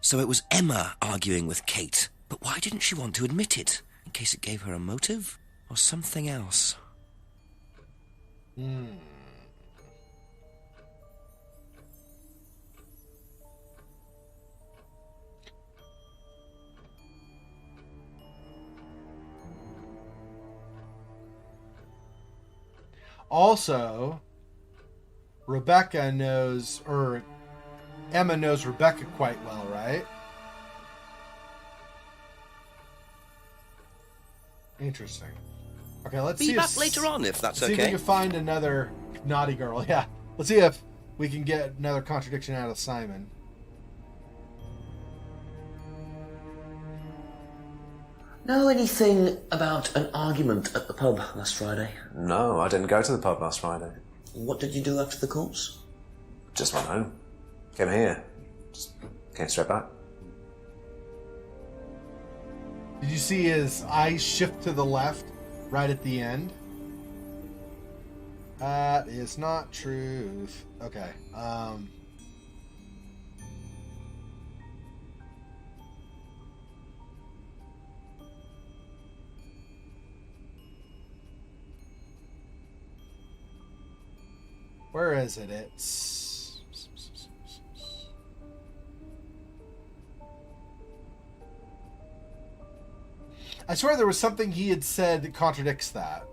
So it was Emma arguing with Kate. But why didn't she want to admit it? In case it gave her a motive? Or something else? Also, Rebecca knows, or Emma knows Rebecca quite well, right? Interesting. Okay, let's see. Be back later on, if that's see okay. if we can find another naughty girl. Yeah, let's see if we can get another contradiction out of Simon. Know anything about an argument at the pub last Friday? No, I didn't go to the pub last Friday. What did you do after the course? Just went home. Came here. Just came straight back. Did you see his eyes shift to the left right at the end? That is not truth. Okay. Where is it? It's... I swear there was something he had said that contradicts that.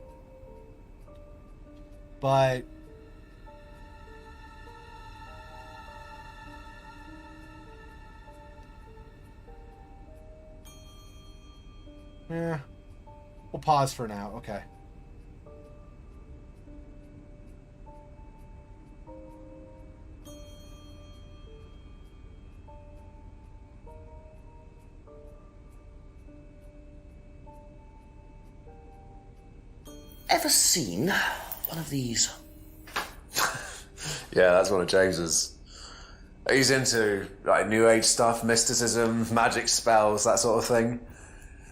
But... yeah. We'll pause for now. Okay. Ever seen one of these? Yeah, that's one of James's. He's into like New Age stuff, mysticism, magic spells, that sort of thing.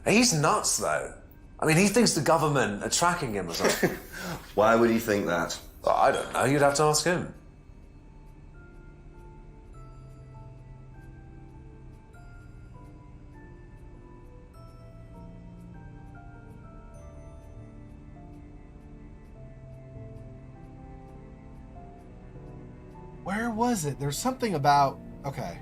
He's nuts, though. I mean, he thinks the government are tracking him or something. Why would he think that? Well, I don't know. You'd have to ask him. Where was it? There's something about... Okay.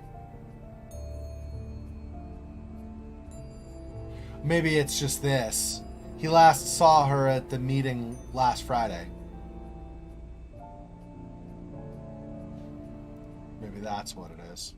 Maybe it's just this. He last saw her at the meeting last Friday. Maybe that's what it is.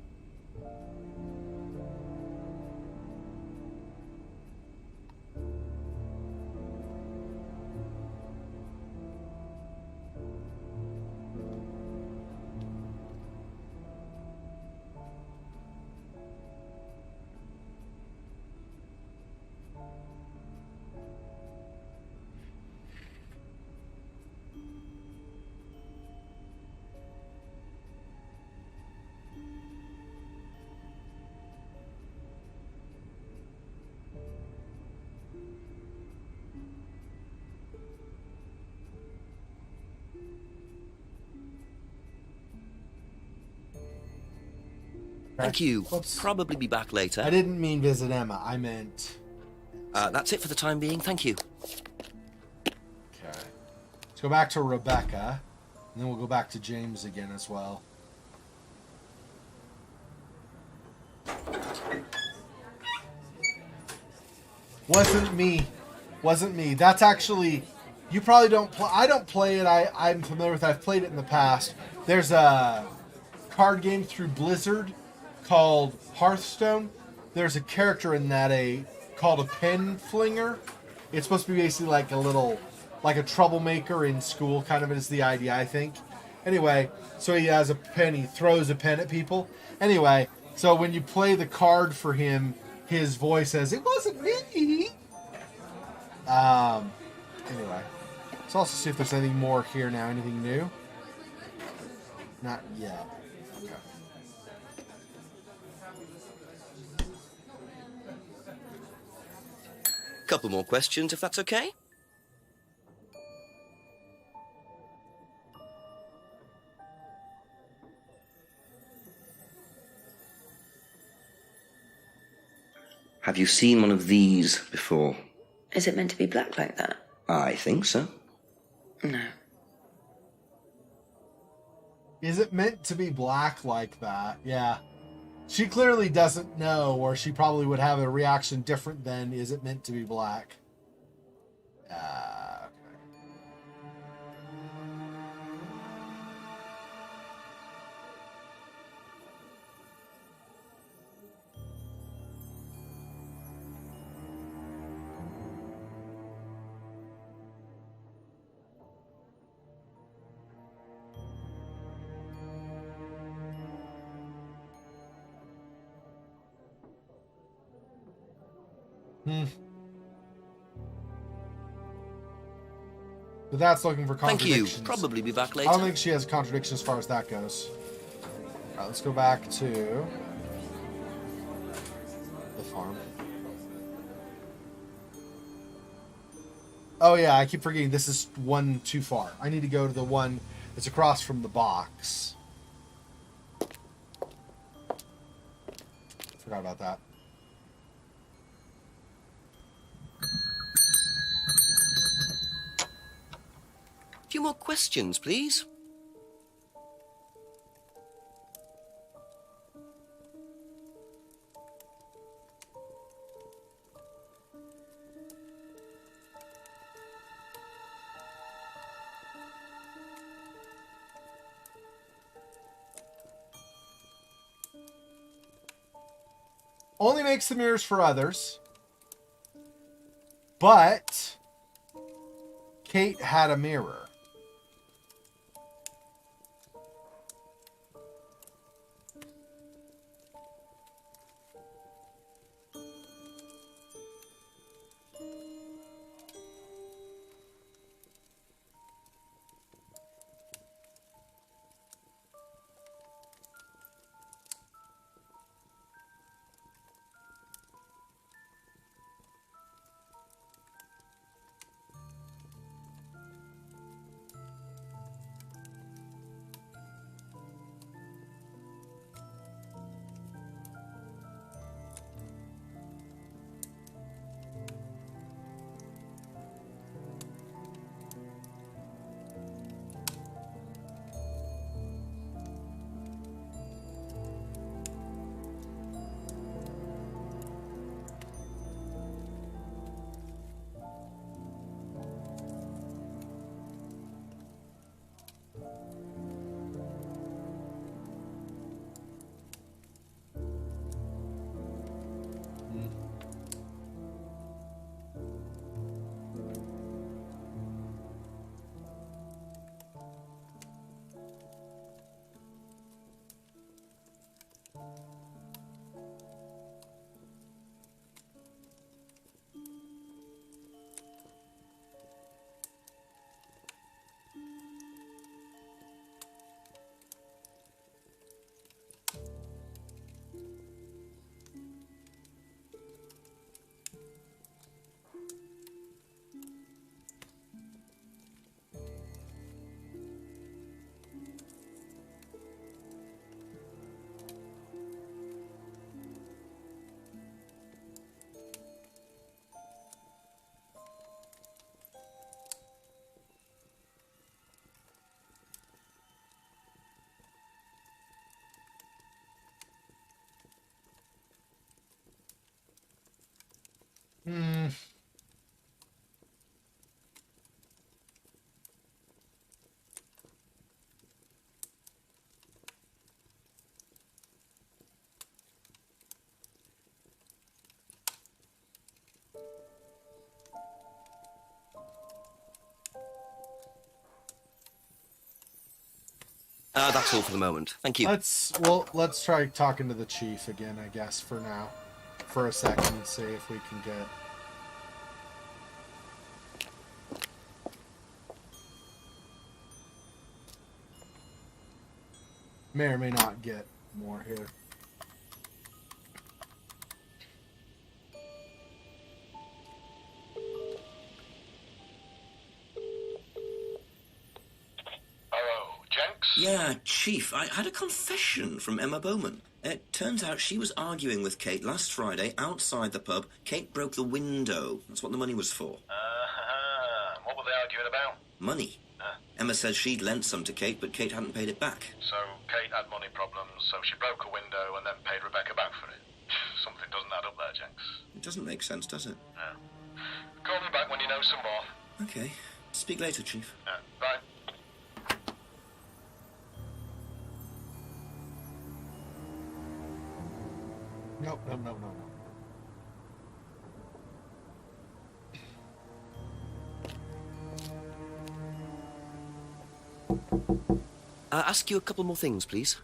Thank you. Whoops. Probably be back later. I didn't mean visit Emma. I meant... That's it for the time being. Thank you. Okay. Let's go back to Rebecca. And then we'll go back to James again as well. Wasn't me. Wasn't me. That's actually... You probably don't play... I don't play it. I'm familiar with it. I've played it in the past. There's a card game through Blizzard called Hearthstone. There's a character in that called a pen flinger. It's supposed to be basically like a little, like a troublemaker in school, kind of is the idea, I think. Anyway, so he has a pen, he throws a pen at people. Anyway, so when you play the card for him, his voice says, "It wasn't me." Anyway, let's also see if there's anything more here now. Anything new? Not yet. Okay. Couple more questions, if that's okay? Have you seen one of these before? Is it meant to be black like that? I think so. No. Is it meant to be black like that? Yeah. She clearly doesn't know, or she probably would have a reaction different than, is it meant to be black? Okay. But that's looking for Thank you. contradictions. Probably be back I later. don't think she has a contradiction as far as that goes. Alright, let's go back to the farm. Oh yeah, I keep forgetting this is one too far. I need to go to the one that's across from the box. Forgot about that. A few more questions, please. Only makes the mirrors for others. But Kate had a mirror. Hmm. That's all for the moment. Thank you. Let's try talking to the chief again, I guess, for now. For a second, see if we can get... May or may not get more here. Hello, Jenks? Yeah, Chief, I had a confession from Emma Bowman. It turns out she was arguing with Kate last Friday outside the pub. Kate broke the window. That's what the money was for. What were they arguing about? Money. Emma says she'd lent some to Kate, but Kate hadn't paid it back. So Kate had money problems, so she broke a window and then paid Rebecca back for it. Something doesn't add up there, Jenks. It doesn't make sense, does it? No. Call me back when you know some more. Okay. Speak later, Chief. Bye. No. Ask you a couple more things, please.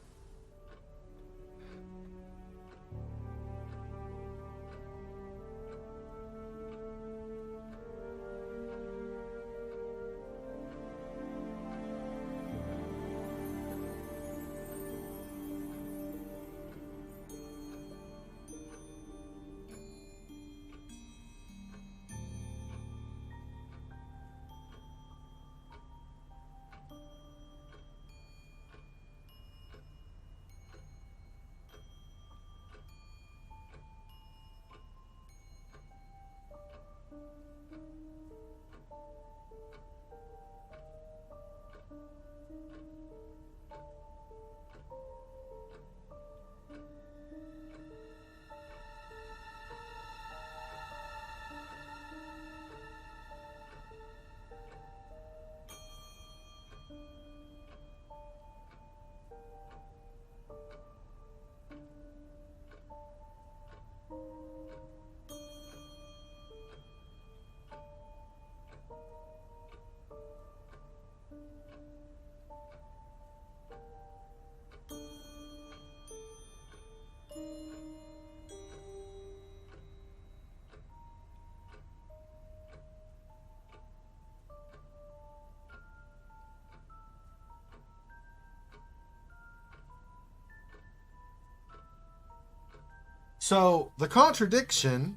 So the contradiction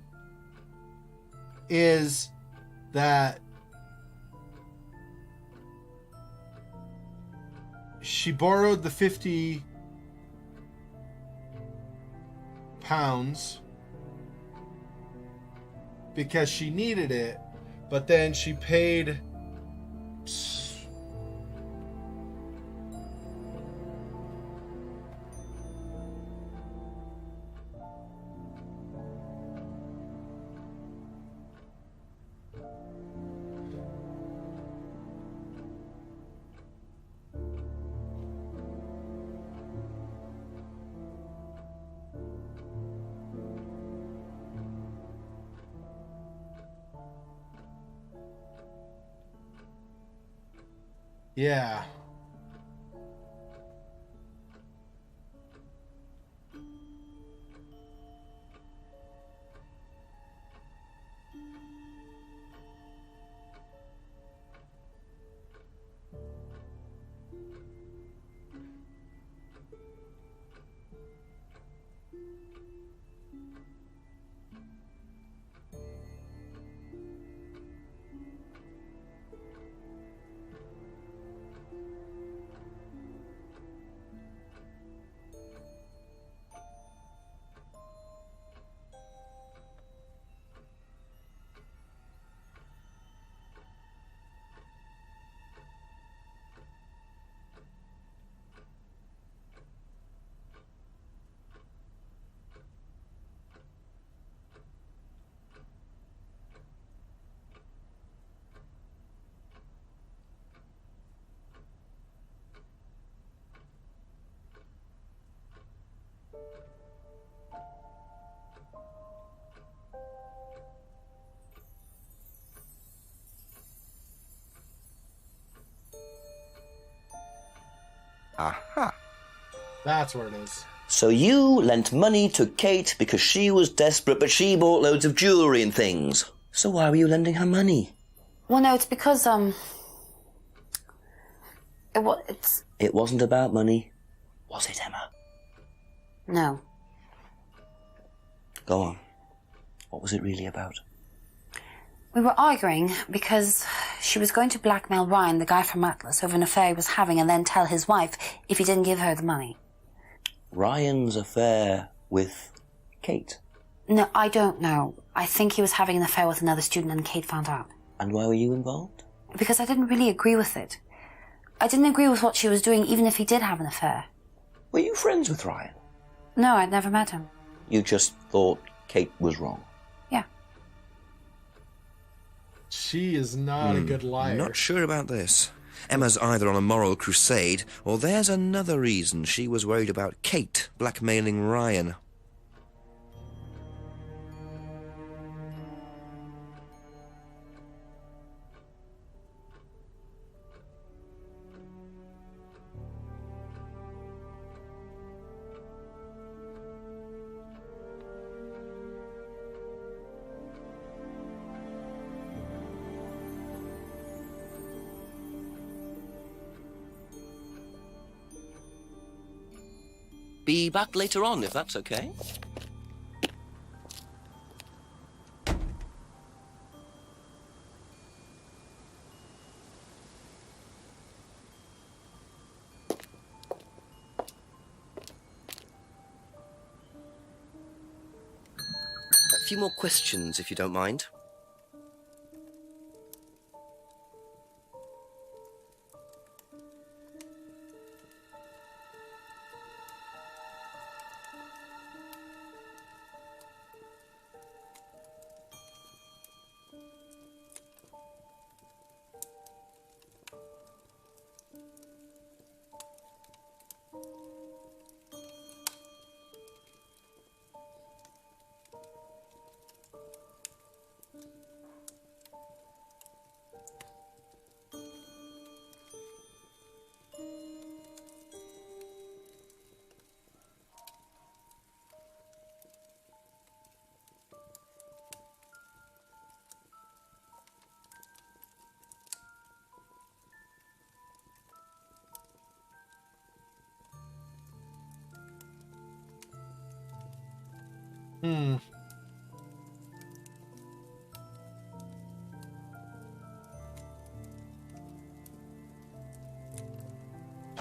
is that she borrowed the £50 because she needed it, but then she paid yeah. Aha. That's where it is. So you lent money to Kate because she was desperate, but she bought loads of jewellery and things. So why were you lending her money? Well, no, it's because, It wasn't about money, was it, Emma? No. Go on. What was it really about? We were arguing because she was going to blackmail Ryan, the guy from Atlas, over an affair he was having, and then tell his wife if he didn't give her the money. Ryan's affair with Kate? No, I don't know. I think he was having an affair with another student and Kate found out. And why were you involved? Because I didn't really agree with it. I didn't agree with what she was doing, even if he did have an affair. Were you friends with Ryan? No, I'd never met him. You just thought Kate was wrong? Yeah. She is not a good liar. Not sure about this. Emma's either on a moral crusade, or there's another reason she was worried about Kate blackmailing Ryan. Be back later on, if that's okay. A few more questions, if you don't mind.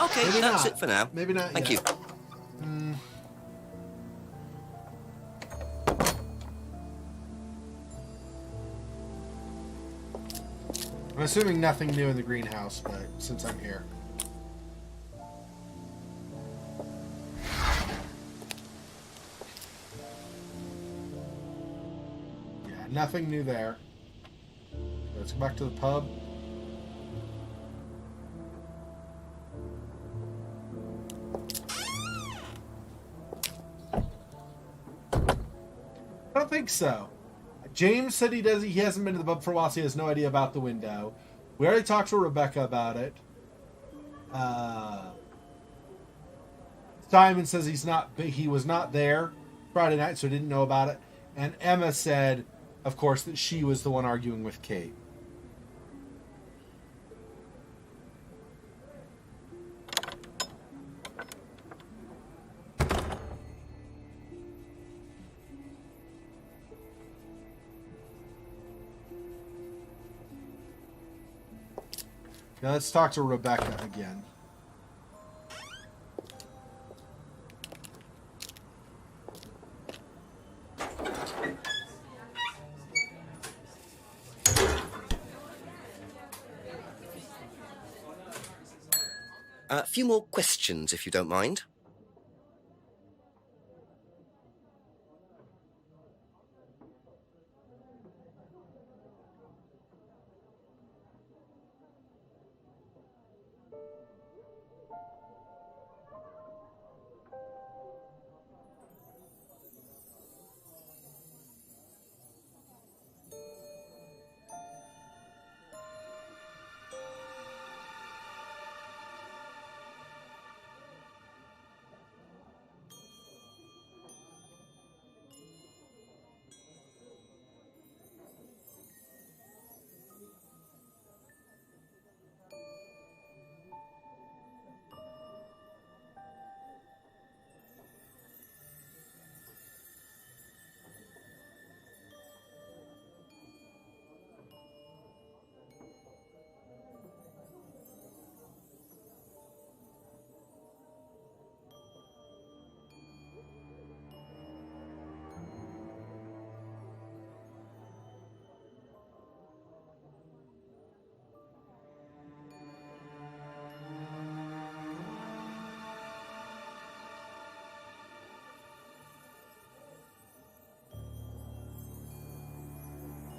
Okay, Maybe that's not. it for now. Maybe not Thank yet. you. I'm assuming nothing new in the greenhouse, but since I'm here. Yeah, nothing new there. Let's go back to the pub. I don't think so. James said he hasn't been to the pub for a while, so he has no idea about the window. We already talked to Rebecca about it. Simon says he was not there Friday night, so didn't know about it. And Emma said, of course, that she was the one arguing with Kate. Now let's talk to Rebecca again. A few more questions, if you don't mind.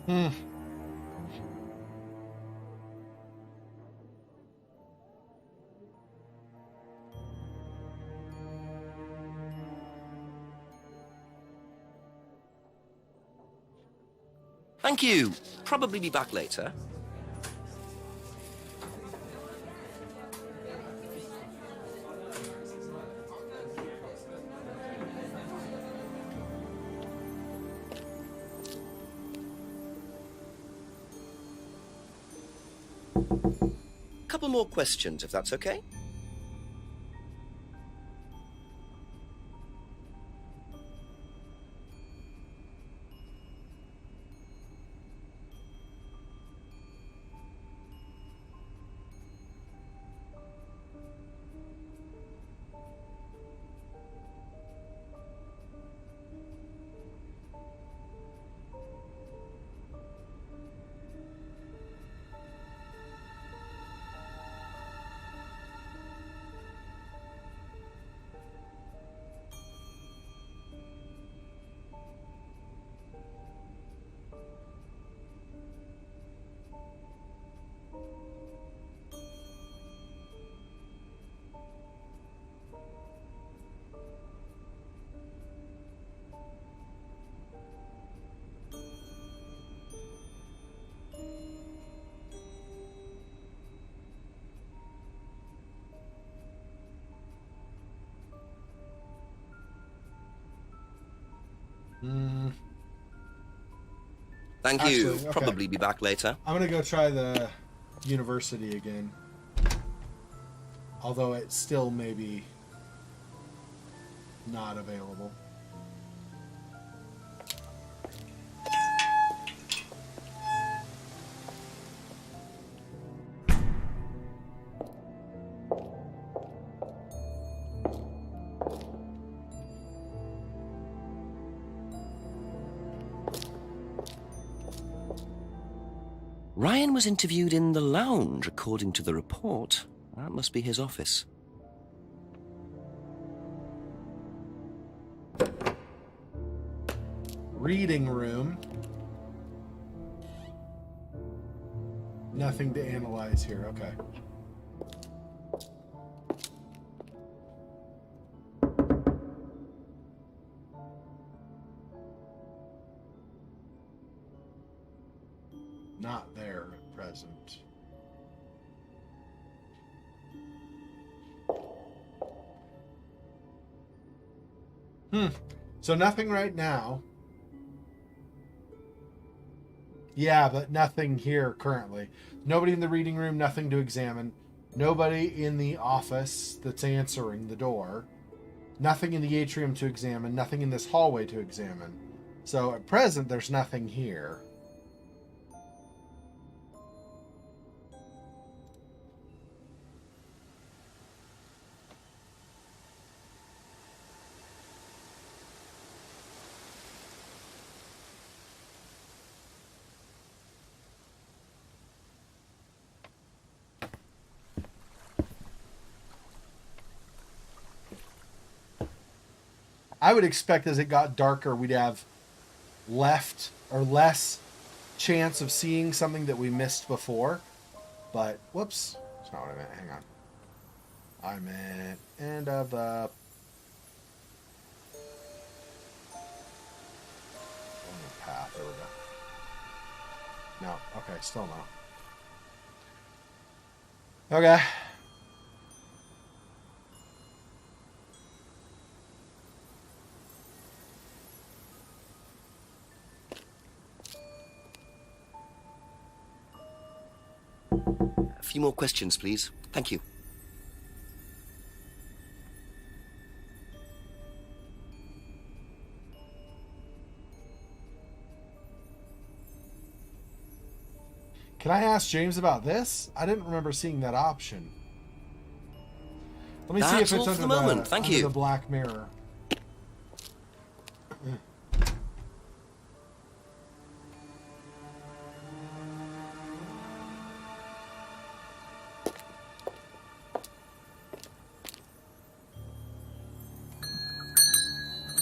Hmm. Thank you. Probably be back later. Couple more questions, if that's okay? Thank you. Actually, okay. Probably be back later. I'm gonna go try the university again. Although it's still maybe not available. Ryan was interviewed in the lounge, according to the report. That must be his office. Reading room. Nothing to analyze here. Okay. Not there at present. So nothing right now. Yeah, but nothing here currently. Nobody in the reading room, nothing to examine. Nobody in the office that's answering the door. Nothing in the atrium to examine. Nothing in this hallway to examine. So at present, there's nothing here. I would expect as it got darker, we'd have less chance of seeing something that we missed before. But, whoops. That's not what I meant. Hang on. I meant end of the... path. There we go. No. Okay, still no. Okay. A few more questions, please. Thank you. Can I ask James about this? I didn't remember seeing that option. Let me see if That's it's all for under the moment. Thank under you. the black mirror.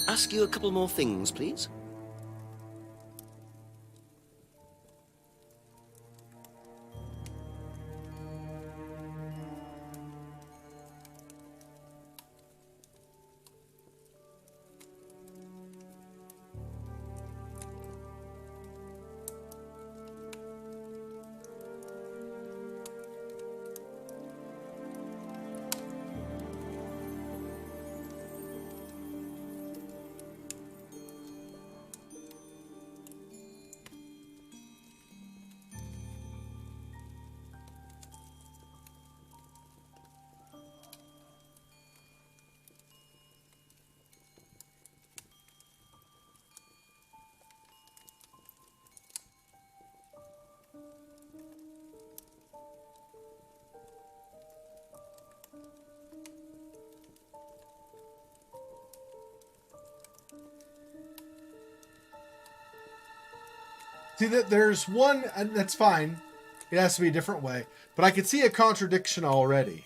Ask you a couple more things, please. See that there's one, and that's fine. It has to be a different way. But I could see a contradiction already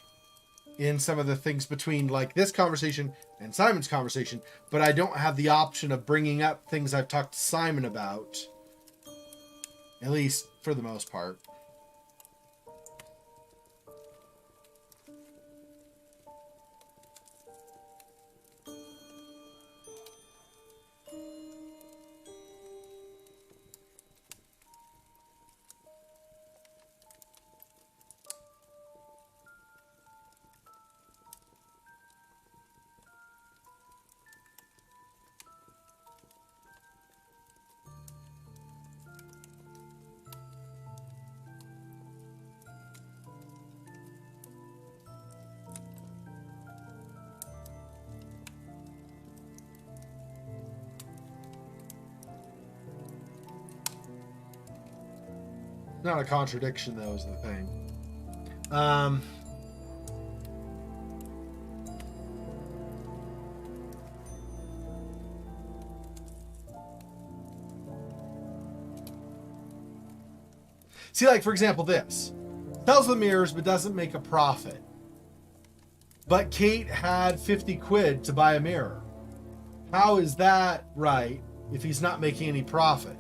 in some of the things between like this conversation and Simon's conversation, but I don't have the option of bringing up things I've talked to Simon about, at least for the most part. Not a contradiction, though, is the thing. See, like, for example, this. Sells the mirrors, but doesn't make a profit. But Kate had 50 quid to buy a mirror. How is that right if he's not making any profit?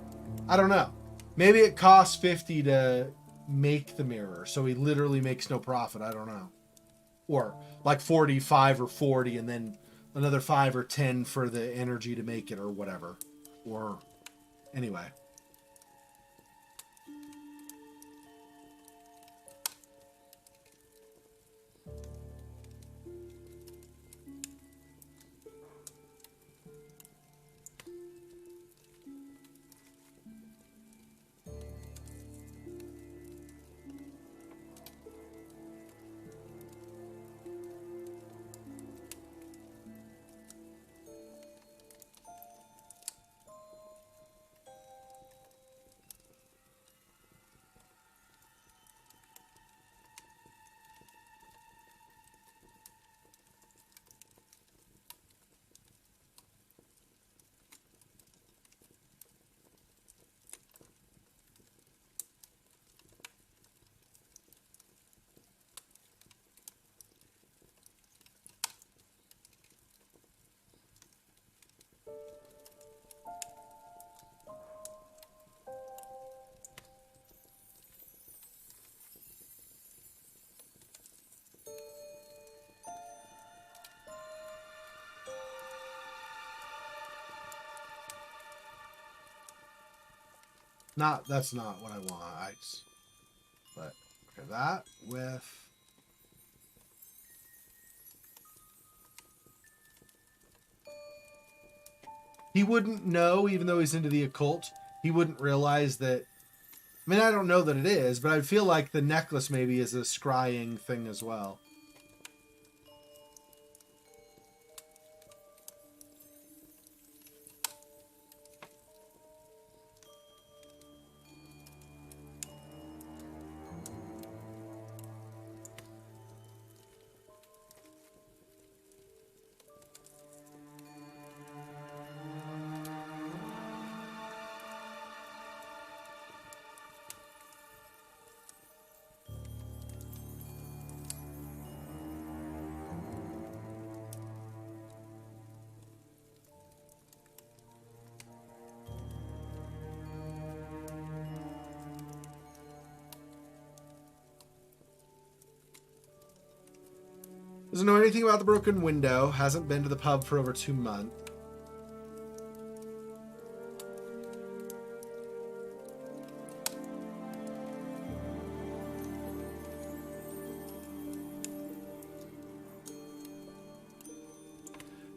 I don't know. Maybe it costs 50 to make the mirror, so he literally makes no profit. I don't know. Or like 45 or 40, and then another 5 or 10 for the energy to make it, or whatever. Or anyway. That's not what I want, ice. But okay, that with he wouldn't know, even though he's into the occult, he wouldn't realize that. I mean, I don't know that it is, but I feel like the necklace maybe is a scrying thing as well. Doesn't know anything about the broken window. Hasn't been to the pub for over 2 months.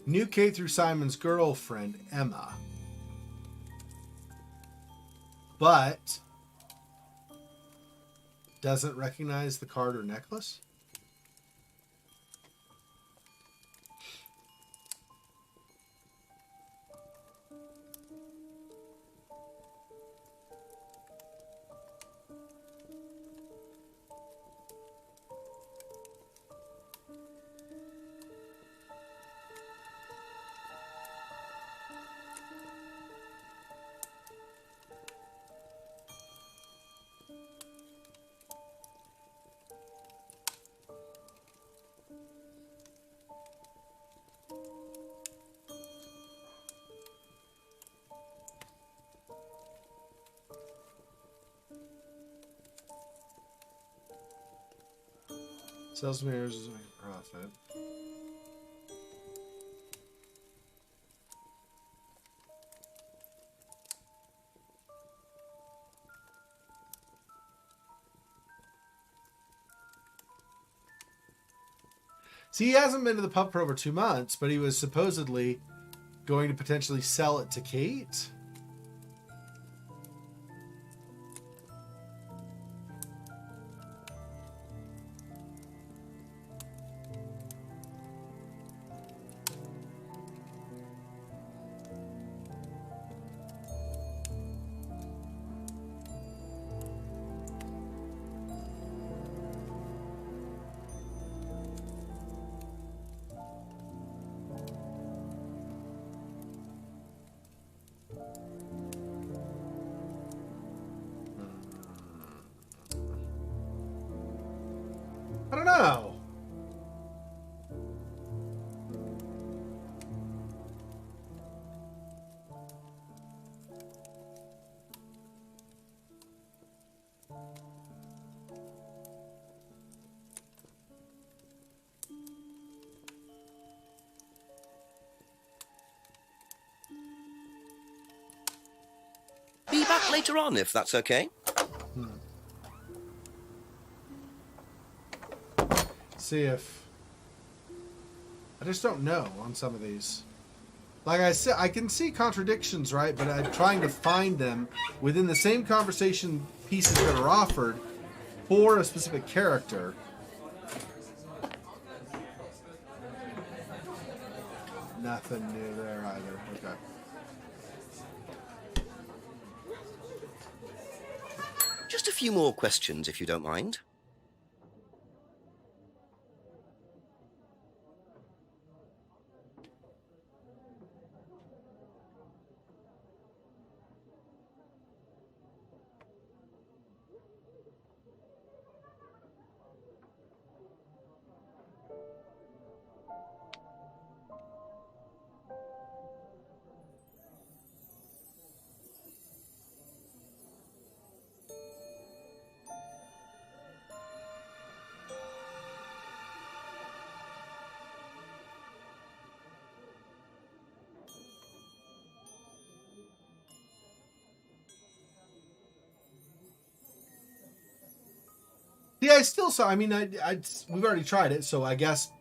Knew Kate through Simon's girlfriend, Emma. But doesn't recognize the card or necklace? Sales mirrors is making profit. See, he hasn't been to the pub for over 2 months, but he was supposedly going to potentially sell it to Kate. I don't know. Be back later on, if that's okay. See if... I just don't know on some of these. Like I said, I can see contradictions, right? But I'm trying to find them within the same conversation pieces that are offered for a specific character. Nothing new there either. Okay. Just a few more questions, if you don't mind. Yeah, I still saw. I mean, we've already tried it, so I guess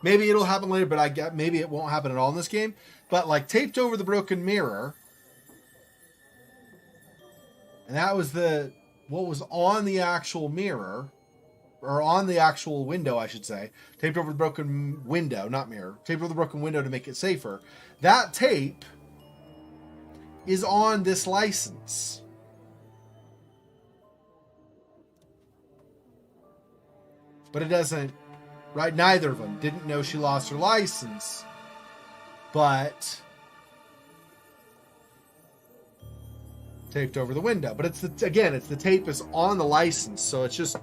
maybe it'll happen later. But I get maybe it won't happen at all in this game. But like taped over the broken mirror, and that was what was on the actual mirror, or on the actual window, I should say. Taped over the broken window, not mirror. Taped over the broken window to make it safer. That tape is on this license. But it doesn't, right? Neither of them didn't know she lost her license. But taped over the window. But it's the tape is on the license, so it's just,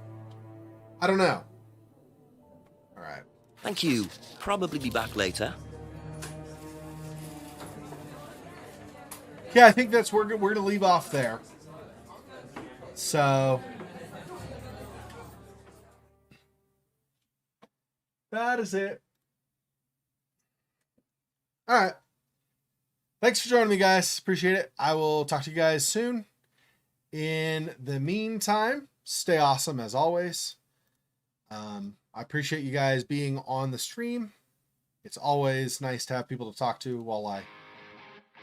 I don't know. All right. Thank you. Probably be back later. Yeah, I think that's we're gonna leave off there. So that is it. All right. Thanks for joining me, guys. Appreciate it. I will talk to you guys soon. In the meantime, stay awesome as always. I appreciate you guys being on the stream. It's always nice to have people to talk to while I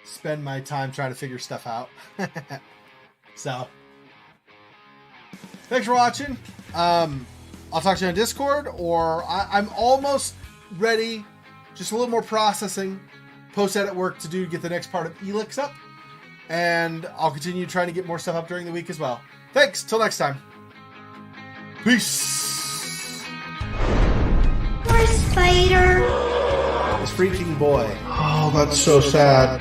spend my time trying to figure stuff out. So, thanks for watching. I'll talk to you on Discord, or I'm almost ready. Just a little more processing, post-edit work to do to get the next part of Elix up. And I'll continue trying to get more stuff up during the week as well. Thanks. Till next time. Peace. Poor spider. This freaking boy. Oh, that's so sad.